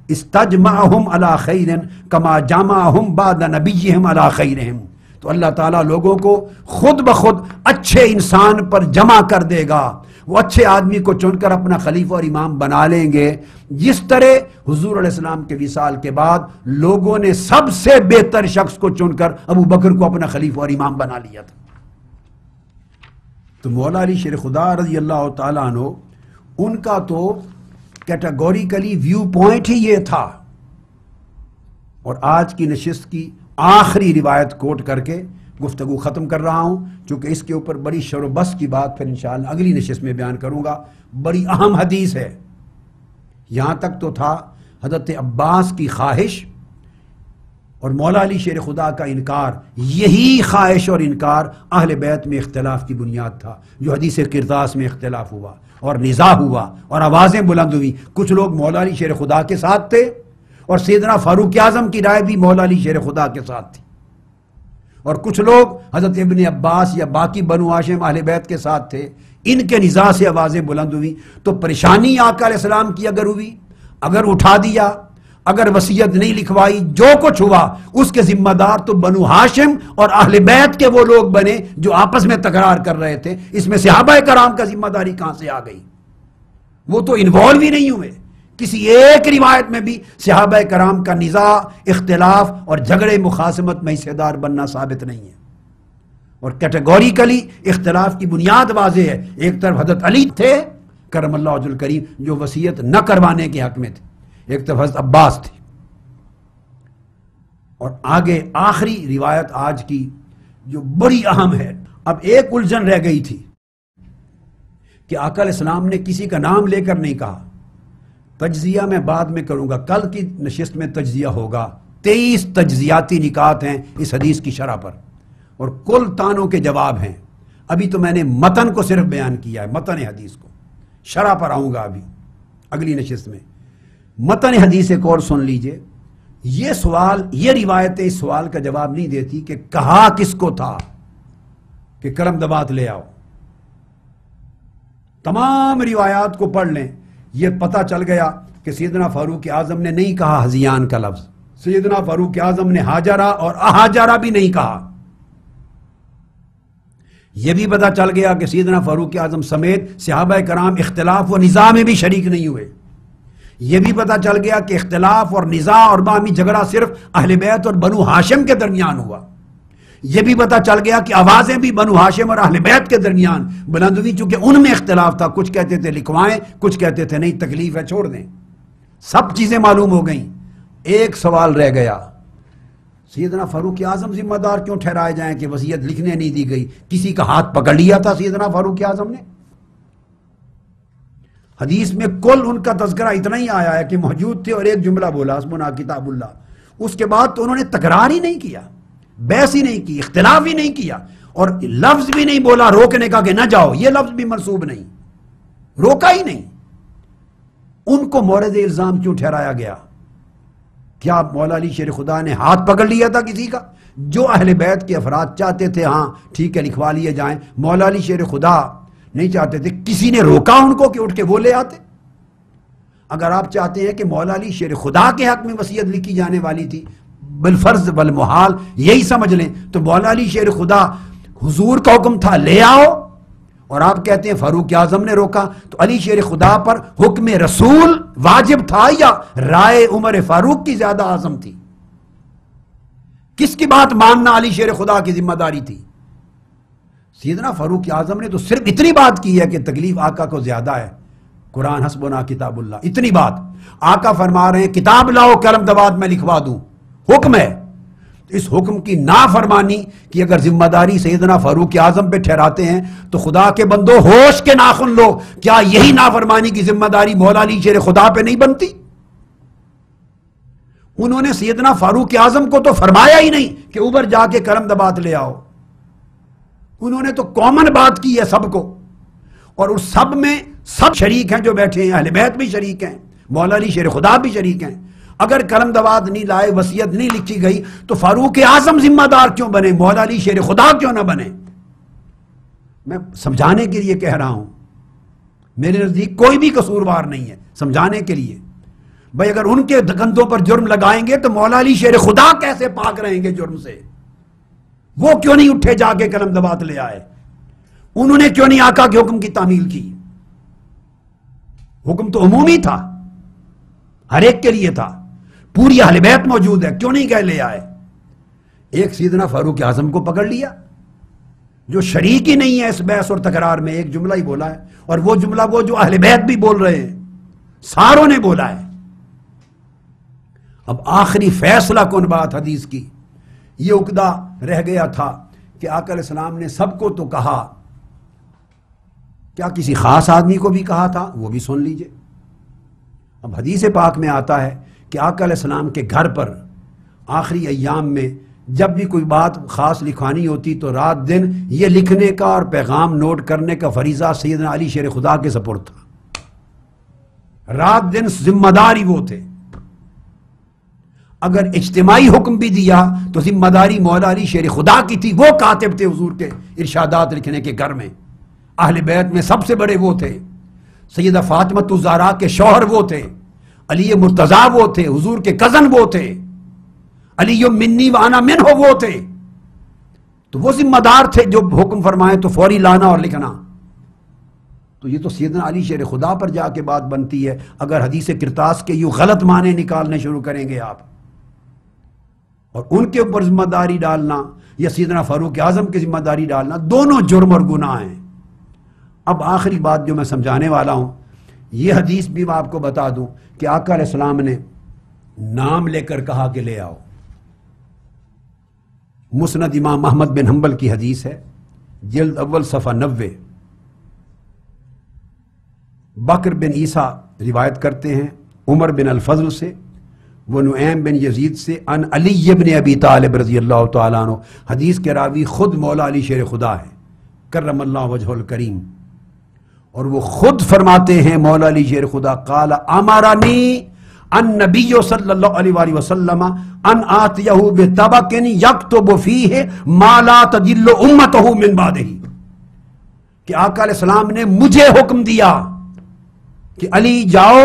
استجمعہم علی خیر کما جمعہم بعد نبیہم علی خیرہم، تو اللہ تعالیٰ لوگوں کو خود بخود اچھے انسان پر جمع کر دے گا، وہ اچھے آدمی کو چن کر اپنا خلیفہ اور امام بنا لیں گے، جس طرح حضور علیہ السلام کے وصال کے بعد لوگوں نے سب سے بہتر شخص کو چن کر ابو بکر کو اپنا خلیفہ اور امام بنا لیا تھا۔ تو مولا علی شیر خدا رضی اللہ تعالیٰ عنہ ان کا تو کیٹیگوریکلی ویو پوائنٹ ہی یہ تھا۔ اور آج کی نشست کی آخری روایت کوٹ کر کے گفتگو ختم کر رہا ہوں، چونکہ اس کے اوپر بڑی شر و بس کی بات پھر انشاءاللہ اگلی نشست میں بیان کروں گا، بڑی اہم حدیث ہے۔ یہاں تک تو تھا حضرت عباس کی خواہش اور مولا علی شیر خدا کا انکار، یہی خواہش اور انکار اہل بیت میں اختلاف کی بنیاد تھا، جو حدیث قرطاس میں اختلاف ہوا اور نزاع ہوا اور آوازیں بلند ہوئی۔ کچھ لوگ مولا علی شیر خدا کے ساتھ تھے اور سیدنا فاروق اعظم کی رائے بھی مولا علی شیر خدا کے ساتھ تھی، اور کچھ لوگ حضرت ابن عباس یا باقی بنو ہاشم اہل بیت کے ساتھ تھے۔ ان کے نزاع سے آوازیں بلند ہوئی تو پریشانی آقا علیہ السلام کی اگر ہوئی، اگر اٹھا دیا، اگر وصیت نہیں لکھوائی، جو کچھ ہوا اس کے ذمہ دار تو بنو ہاشم اور اہل بیت کے وہ لوگ بنے جو آپس میں تکرار کر رہے تھے۔ اس میں صحابہ کرام کا ذمہ داری کہاں سے آ گئی؟ وہ تو انوالو ہی نہیں ہوئے۔ کسی ایک روایت میں بھی صحابہ کرام کا نزاع، اختلاف اور جھگڑے مخاصمت میں حصے دار بننا ثابت نہیں ہے۔ اور کیٹیگوریکلی اختلاف کی بنیاد واضح ہے۔ ایک طرف حضرت علی تھے کرم اللہ وجہ الکریم جو وصیت نہ کروانے کے حق میں تھے، ایک طرف حضرت عباس تھے۔ اور آگے آخری روایت آج کی جو بڑی اہم ہے، اب ایک الجھن رہ گئی تھی کہ آقا علیہ السلام نے کسی کا نام لے کر نہیں کہا۔ تجزیہ میں بعد میں کروں گا، کل کی نشست میں تجزیہ ہوگا۔ 23 تجزیاتی نکات ہیں اس حدیث کی شرح پر اور کل تانوں کے جواب ہیں۔ ابھی تو میں نے متن کو صرف بیان کیا ہے، متن حدیث کو، شرح پر آؤں گا ابھی اگلی نشست میں۔ متن حدیث ایک اور سن لیجئے۔ یہ سوال، یہ روایت اس سوال کا جواب نہیں دیتی کہ کہا کس کو تھا کہ کرم دبات لے آؤ۔ تمام روایات کو پڑھ لیں، یہ پتہ چل گیا کہ سیدنا فاروق اعظم نے نہیں کہا ہذیان کا لفظ، سیدنا فاروق اعظم نے ہاجرہ اور اہاجرہ بھی نہیں کہا۔ یہ بھی پتہ چل گیا کہ سیدنا فاروق اعظم سمیت صحابہ کرام اختلاف و نزاع میں بھی شریک نہیں ہوئے۔ یہ بھی پتہ چل گیا کہ اختلاف اور نزاع اور باہمی جھگڑا صرف اہل بیت اور بنو ہاشم کے درمیان ہوا۔ یہ بھی پتہ چل گیا کہ آوازیں بھی بنو ہاشم اور اہل بیت کے درمیان بلند ہوئی، چونکہ ان میں اختلاف تھا۔ کچھ کہتے تھے لکھوائیں، کچھ کہتے تھے نہیں تکلیف ہے چھوڑ دیں۔ سب چیزیں معلوم ہو گئیں۔ ایک سوال رہ گیا، سیدنا فاروق اعظم ذمہ دار کیوں ٹھہرائے جائیں کہ وصیت لکھنے نہیں دی گئی؟ کسی کا ہاتھ پکڑ لیا تھا سیدنا فاروق اعظم نے؟ حدیث میں کل ان کا تذکرہ اتنا ہی آیا ہے کہ موجود تھے اور ایک جملہ بولا حسبنا کتاب اللہ۔ اس کے بعد تو انہوں نے تکرار ہی نہیں کیا، بحث ہی نہیں کی، اختلاف ہی نہیں کیا، اور لفظ بھی نہیں بولا روکنے کا کہ نہ جاؤ، یہ لفظ بھی منسوب نہیں، روکا ہی نہیں۔ ان کو مورد الزام کیوں ٹھہرایا گیا؟ کیا مولا علی شیر خدا نے ہاتھ پکڑ لیا تھا کسی کا؟ جو اہل بیت کے افراد چاہتے تھے ہاں ٹھیک ہے لکھوا لیے جائیں، مولا علی شیر خدا نہیں چاہتے تھے، کسی نے روکا ان کو کہ اٹھ کے وہ لے آتے؟ اگر آپ چاہتے ہیں کہ مولا علی شیر خدا کے حق میں وصیت لکھی جانے والی تھی بالفرض بالمحال یہی سمجھ لیں، تو مولا علی شیر خدا حضور کا حکم تھا لے آؤ، اور آپ کہتے ہیں فاروق اعظم نے روکا، تو علی شیر خدا پر حکم رسول واجب تھا یا رائے عمر فاروق کی زیادہ اعظم تھی؟ کس کی بات ماننا علی شیر خدا کی ذمہ داری تھی؟ سیدنا فاروق اعظم نے تو صرف اتنی بات کی ہے کہ تکلیف آقا کو زیادہ ہے، قرآن حسبنا کتاب اللہ، اتنی بات۔ آقا فرما رہے ہیں کتاب لاؤ قلم دبات میں لکھوا دوں، حکم ہے۔ اس حکم کی نافرمانی کی اگر ذمہ داری سیدنا فاروق اعظم پہ ٹھہراتے ہیں تو خدا کے بندو ہوش کے ناخن لو، کیا یہی نافرمانی کی ذمہ داری مولا علی شیر خدا پہ نہیں بنتی؟ انہوں نے سیدنا فاروق اعظم کو تو فرمایا ہی نہیں کہ اوپر جا کے قلم دبات لے آؤ، انہوں نے تو کامن بات کی ہے سب کو، اور اس سب میں سب شریک ہیں جو بیٹھے ہیں، اہل بیت بھی شریک ہیں، مولا علی شیر خدا بھی شریک ہیں۔ اگر قلم دبات نہیں لائے، وصیت نہیں لکھی گئی، تو فاروق اعظم ذمہ دار کیوں بنے؟ مولا علی شیر خدا کیوں نہ بنے؟ میں سمجھانے کے لیے کہہ رہا ہوں، میرے نزدیک کوئی بھی قصوروار نہیں ہے، سمجھانے کے لیے۔ بھائی اگر ان کے کندھوں پر جرم لگائیں گے تو مولا علی شیر خدا کیسے پاک رہیں گے جرم سے؟ وہ کیوں نہیں اٹھے جا کے قلم دبات لے آئے؟ انہوں نے کیوں نہیں آقا کے حکم کی تعمیل کی؟ حکم تو عمومی تھا، ہر ایک کے لیے تھا، پوری اہل بیت موجود ہے، کیوں نہیں گئے لے آئے؟ ایک سیدنا فاروق اعظم کو پکڑ لیا جو شریک ہی نہیں ہے اس بحث اور تکرار میں، ایک جملہ ہی بولا ہے، اور وہ جملہ وہ جو اہل بیت بھی بول رہے ہیں، ساروں نے بولا ہے۔ اب آخری فیصلہ کن بات حدیث کی، یہ عقدہ رہ گیا تھا کہ آقا علیہ السلام نے سب کو تو کہا، کیا کسی خاص آدمی کو بھی کہا تھا؟ وہ بھی سن لیجئے۔ اب حدیث پاک میں آتا ہے کہ آقا علیہ السلام کے گھر پر آخری ایام میں جب بھی کوئی بات خاص لکھوانی ہوتی تو رات دن یہ لکھنے کا اور پیغام نوٹ کرنے کا فریضہ سیدنا علی شیر خدا کے سپرد تھا، رات دن ذمہ داری وہ تھے۔ اگر اجتماعی حکم بھی دیا تو ذمہ داری مولا علی شیر خدا کی تھی، وہ کاتب تھے حضور کے ارشادات لکھنے کے گھر میں، اہل بیت میں سب سے بڑے وہ تھے، سیدہ فاطمہ الزہرا کے شوہر وہ تھے، علی مرتضیٰ وہ تھے، حضور کے کزن وہ تھے، علی منی وانا من ہو وہ تھے، تو وہ ذمہ دار تھے جو حکم فرمائیں تو فوری لانا اور لکھنا۔ تو یہ تو سیدنا علی شیر خدا پر جا کے بات بنتی ہے۔ اگر حدیث کرتاس کے یوں غلط معنی نکالنے شروع کریں گے آپ اور ان کے اوپر ذمہ داری ڈالنا یا سیدنا فاروق اعظم کی ذمہ داری ڈالنا، دونوں جرم اور گناہ ہیں۔ اب آخری بات جو میں سمجھانے والا ہوں، یہ حدیث بھی میں آپ کو بتا دوں کہ آقا علیہ السلام نے نام لے کر کہا کہ لے آؤ۔ مسند امام احمد بن حنبل کی حدیث ہے، جلد اول صفحہ 90۔ بکر بن عیسیٰ روایت کرتے ہیں عمر بن الفضل سے، وہ نعیم بن یزید سے، ان علی بن ابی طالب رضی اللہ تعالیٰ عنہ۔ حدیث کے راوی خود مولا علی شیر خدا ہے کرم اللہ وجہ الکریم، اور وہ خود فرماتے ہیں مولا علی شیر خدا قال امرنی النبی صلی اللہ علیہ وآلہ وسلم ان آتیہ بطبق یکتب فیہ ما لا تضل امتہ من بعدہ، کہ آقا علیہ السلام نے مجھے حکم دیا کہ علی جاؤ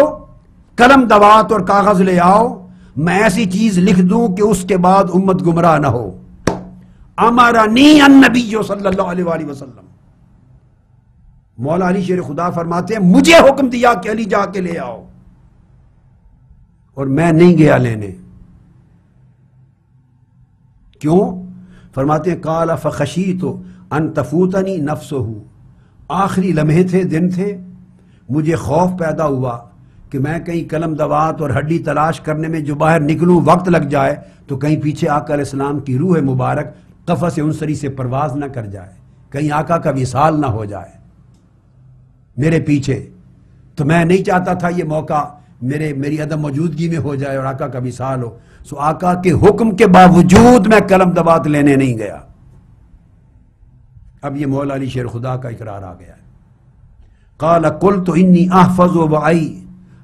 قلم دوات اور کاغذ لے آؤ، میں ایسی چیز لکھ دوں کہ اس کے بعد امت گمراہ نہ ہو۔ امرنی النبی صلی اللہ علیہ وآلہ وسلم، مولا علی شیر خدا فرماتے ہیں مجھے حکم دیا کہ علی جا کے لے آؤ، اور میں نہیں گیا لینے۔ کیوں؟ فرماتے ہیں قال فخشیت ان تفوتنی نفسہ، آخری لمحے تھے، دن تھے، مجھے خوف پیدا ہوا کہ میں کہیں قلم دوات اور ہڈی تلاش کرنے میں جو باہر نکلوں وقت لگ جائے تو کہیں پیچھے آقا علیہ السلام کی روح مبارک قفس انصری سے پرواز نہ کر جائے، کہیں آقا کا وصال نہ ہو جائے میرے پیچھے، تو میں نہیں چاہتا تھا یہ موقع میری عدم موجودگی میں ہو جائے اور آقا کا وصال ہو، سو آقا کے حکم کے باوجود میں قلم دوات لینے نہیں گیا۔ اب یہ مولا علی شیر خدا کا اقرار آ گیا ہے۔ قال قلت انی احفظ وعی،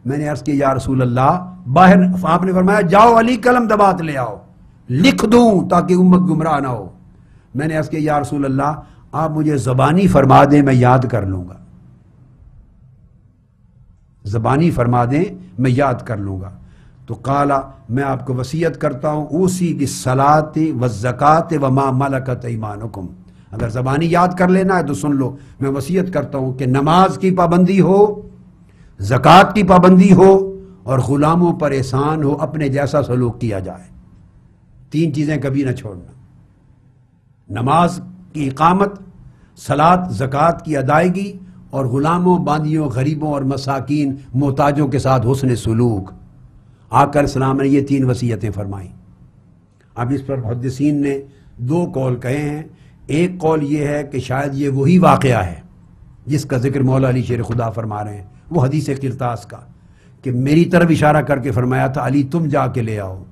میں نے عرض کیا یا رسول اللہ، باہر آپ نے فرمایا جاؤ علی قلم دوات لے آؤ لکھ دوں تاکہ امت گمراہ نہ ہو۔ میں نے عرض کیا یا رسول اللہ آپ مجھے زبانی فرما دیں میں یاد کر لوں گا، زبانی فرما دیں میں یاد کر لوں گا۔ تو قال میں آپ کو وصیت کرتا ہوں اوصی بالصلاۃ والزکاۃ وما ملکت ایمانکم، اگر زبانی یاد کر لینا ہے تو سن لو، میں وصیت کرتا ہوں کہ نماز کی پابندی ہو، زکوٰۃ کی پابندی ہو اور غلاموں پر احسان ہو، اپنے جیسا سلوک کیا جائے، تین چیزیں کبھی نہ چھوڑنا، نماز کی اقامت، صلاۃ زکوٰۃ کی ادائیگی، اور غلاموں، باندیوں، غریبوں اور مساکین محتاجوں کے ساتھ حسن سلوک۔ آقا علیہ السلام نے یہ تین وصیتیں فرمائیں۔ اب اس پر محدثین نے دو قول کہے ہیں، ایک قول یہ ہے کہ شاید یہ وہی واقعہ ہے جس کا ذکر مولا علی شیر خدا فرما رہے ہیں، وہ حدیث قرطاس کا، کہ میری طرف اشارہ کر کے فرمایا تھا علی تم جا کے لے آؤ،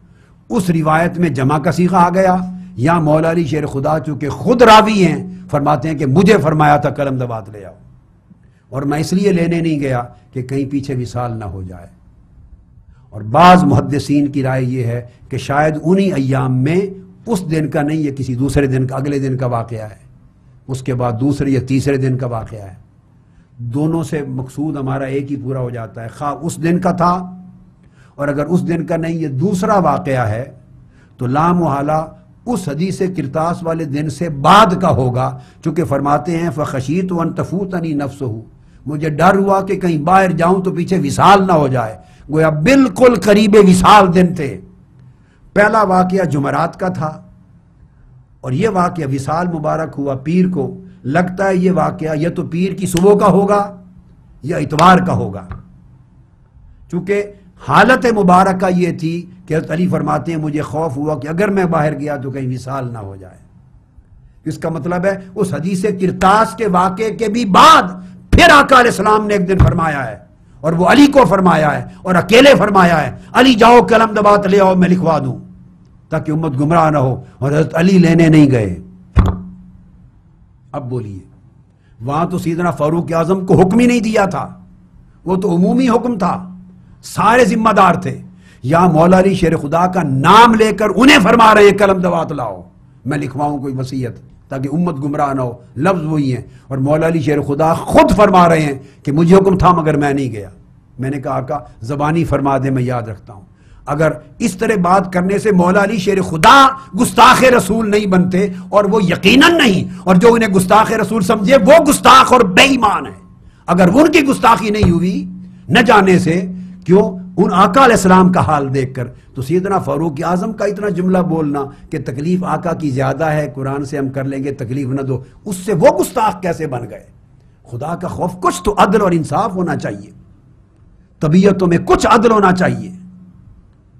اس روایت میں جمع کا صیغہ آ گیا، یا مولا علی شیر خدا چونکہ خود راوی ہیں فرماتے ہیں کہ مجھے فرمایا تھا قلم دوات لے آؤ، اور میں اس لیے لینے نہیں گیا کہ کہیں پیچھے وصال نہ ہو جائے۔ اور بعض محدثین کی رائے یہ ہے کہ شاید انہی ایام میں، اس دن کا نہیں، یہ کسی دوسرے دن کا، اگلے دن کا واقعہ ہے، اس کے بعد دوسرے یا تیسرے دن کا واقعہ ہے، دونوں سے مقصود ہمارا ایک ہی پورا ہو جاتا ہے، خواہ اس دن کا تھا، اور اگر اس دن کا نہیں یہ دوسرا واقعہ ہے تو لا محالہ اس حدیث قرطاس والے دن سے بعد کا ہوگا، چونکہ فرماتے ہیں فخشیت ان تفوتنی نفسہ، مجھے ڈر ہوا کہ کہیں باہر جاؤں تو پیچھے وصال نہ ہو جائے، گویا بالکل قریب وصال دن تھے۔ پہلا واقعہ جمعرات کا تھا اور یہ واقعہ وصال مبارک ہوا پیر کو، لگتا ہے یہ واقعہ یا تو پیر کی صبح کا ہوگا یا اتوار کا ہوگا، چونکہ حالت مبارکہ یہ تھی کہ حضرت علی فرماتے ہیں مجھے خوف ہوا کہ اگر میں باہر گیا تو کہیں وصال نہ ہو جائے۔ اس کا مطلب ہے اس حدیث قرطاس کے واقعے کے بھی بعد پھر آقا علیہ السلام نے ایک دن فرمایا ہے، اور وہ علی کو فرمایا ہے اور اکیلے فرمایا ہے علی جاؤ قلم دوات لے آؤ میں لکھوا دوں، تاکہ امت گمراہ نہ ہو، اور حضرت علی لینے نہیں گئے۔ اب بولیے، وہاں تو سیدنا فاروق اعظم کو حکم ہی نہیں دیا تھا، وہ تو عمومی حکم تھا، سارے ذمہ دار تھے۔ یہاں مولا علی شیر خدا کا نام لے کر انہیں فرما رہے ہیں قلم دوات لاؤ، میں لکھواؤں کوئی وصیت تاکہ امت گمراہ نہ ہو، لفظ وہی ہیں۔ اور مولا علی شیر خدا خود فرما رہے ہیں کہ مجھے حکم تھا مگر میں نہیں گیا۔ میں نے کہا آقا زبانی فرما دے، میں یاد رکھتا ہوں۔ اگر اس طرح بات کرنے سے مولا علی شیر خدا گستاخ رسول نہیں بنتے، اور وہ یقیناً نہیں، اور جو انہیں گستاخ رسول سمجھے وہ گستاخ اور بے ایمان ہے۔ اگر ان کی گستاخی نہیں ہوئی نہ جانے سے، کیوں ان آقا علیہ السلام کا حال دیکھ کر، تو سیدنا فاروق اعظم کا اتنا جملہ بولنا کہ تکلیف آقا کی زیادہ ہے، قرآن سے ہم کر لیں گے، تکلیف نہ دو، اس سے وہ گستاخ کیسے بن گئے؟ خدا کا خوف، کچھ تو عدل اور انصاف ہونا چاہیے، طبیعتوں میں کچھ عدل ہونا چاہیے،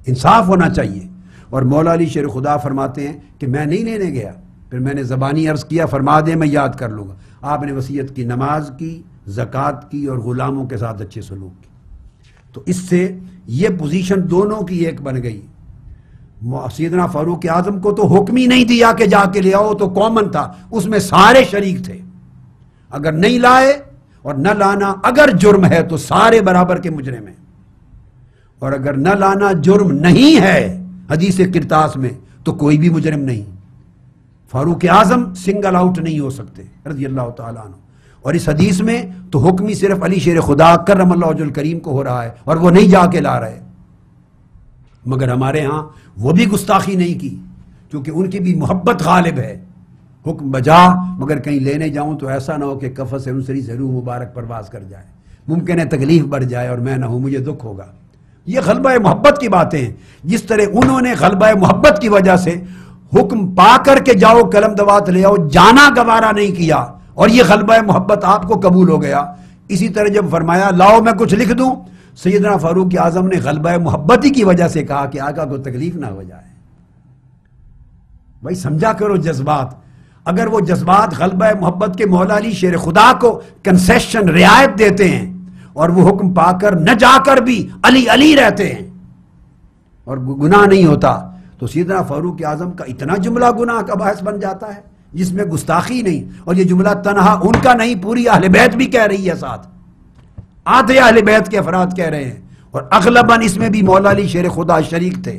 انصاف ہونا چاہیے۔ اور مولا علی شیر خدا فرماتے ہیں کہ میں نہیں لینے گیا، پھر میں نے زبانی عرض کیا فرما دے میں یاد کر لوں گا۔ آپ نے وصیت کی، نماز کی، زکوٰۃ کی، اور غلاموں کے ساتھ اچھے سلوک کی۔ تو اس سے یہ پوزیشن دونوں کی ایک بن گئی۔ سیدنا فاروق اعظم کو تو حکم ہی نہیں دیا کہ جا کے لے آؤ، تو کامن تھا، اس میں سارے شریک تھے۔ اگر نہیں لائے اور نہ لانا اگر جرم ہے تو سارے برابر کے مجرم ہیں، اور اگر نہ لانا جرم نہیں ہے حدیث کرتاس میں تو کوئی بھی مجرم نہیں۔ فاروق اعظم سنگل آؤٹ نہیں ہو سکتے رضی اللہ تعالیٰ عنہ۔ اور اس حدیث میں تو حکم ہی صرف علی شیر خدا کرم اللہ وجہ الکریم کو ہو رہا ہے، اور وہ نہیں جا کے لا رہے۔ مگر ہمارے ہاں وہ بھی گستاخی نہیں کی، کیونکہ ان کی بھی محبت غالب ہے۔ حکم بجا، مگر کہیں لینے جاؤں تو ایسا نہ ہو کہ کفس انصری سے روح مبارک پرواز کر جائے، ممکن ہے تکلیف بڑھ جائے اور میں نہ ہوں، مجھے دکھ ہوگا۔ یہ غلبہ محبت کی باتیں ہیں۔ جس طرح انہوں نے غلبہ محبت کی وجہ سے حکم پا کر کے جاؤ قلم دوات لے آؤ، جانا گوارا نہیں کیا، اور یہ غلبہ محبت آپ کو قبول ہو گیا۔ اسی طرح جب فرمایا لاؤ میں کچھ لکھ دوں، سیدنا فاروق اعظم نے غلبہ محبت ہی کی وجہ سے کہا کہ آقا کو تکلیف نہ ہو جائے۔ بھائی سمجھا کرو جذبات، اگر وہ جذبات غلبہ محبت کے مولا علی شیر خدا کو کنسیشن رعایت دیتے ہیں، اور وہ حکم پا کر نہ جا کر بھی علی علی رہتے ہیں اور گناہ نہیں ہوتا، تو سیدنا فاروق اعظم کا اتنا جملہ گناہ کا باعث بن جاتا ہے جس میں گستاخی نہیں۔ اور یہ جملہ تنہا ان کا نہیں، پوری اہل بیت بھی کہہ رہی ہے، ساتھ آدھے اہل بیت کے افراد کہہ رہے ہیں، اور اغلباً اس میں بھی مولا علی شیر خدا شریک تھے،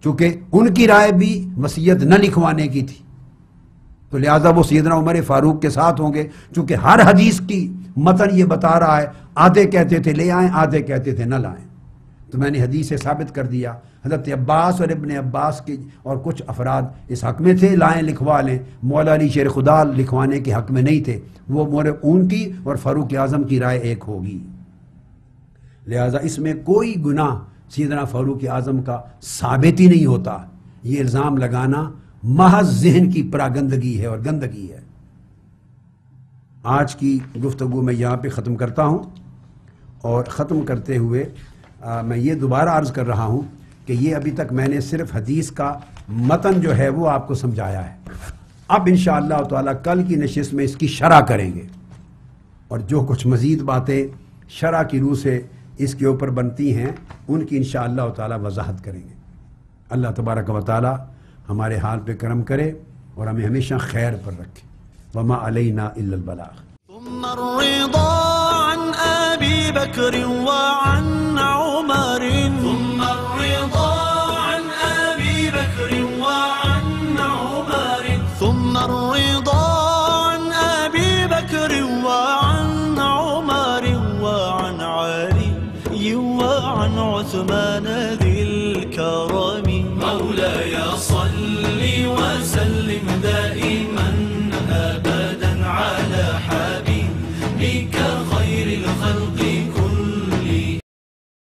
چونکہ ان کی رائے بھی وصیت نہ لکھوانے کی تھی، تو لہٰذا وہ سیدنا عمر فاروق کے ساتھ ہوں گے، چونکہ ہر حدیث کی متن یہ بتا رہا ہے، آدھے کہتے تھے لے آئیں، آدھے کہتے تھے نہ لائیں۔ تو میں نے حدیث سے ثابت کر دیا، حضرت عباس اور ابن عباس کے اور کچھ افراد اس حق میں تھے لائیں لکھوا لیں، مولا علی شیر خدا لکھوانے کے حق میں نہیں تھے، وہ ان کی اور فاروق اعظم کی رائے ایک ہوگی۔ لہٰذا اس میں کوئی گناہ سیدنا فاروق اعظم کا ثابت ہی نہیں ہوتا۔ یہ الزام لگانا محض ذہن کی پراگندگی ہے اور گندگی ہے۔ آج کی گفتگو میں یہاں پہ ختم کرتا ہوں، اور ختم کرتے ہوئے میں یہ دوبارہ عرض کر رہا ہوں کہ یہ ابھی تک میں نے صرف حدیث کا متن جو ہے وہ آپ کو سمجھایا ہے۔ اب انشاءاللہ تعالیٰ کل کی نشست میں اس کی شرح کریں گے، اور جو کچھ مزید باتیں شرح کی روح سے اس کے اوپر بنتی ہیں ان کی انشاءاللہ تعالیٰ وضاحت کریں گے۔ اللہ تبارک و تعالیٰ ہمارے حال پہ کرم کرے اور ہمیں ہمیشہ خیر پر رکھے۔ وما علینا الا البلاغ۔ ثم الرضا عن أبي بكر وعن عمر، ثم الرضا عن أبي بكر وعن عمر، ثم الرضا عن أبي بكر وعن عمر وعن علي وعن عثمان ذي الكرم. مولاي صل وسلم دائما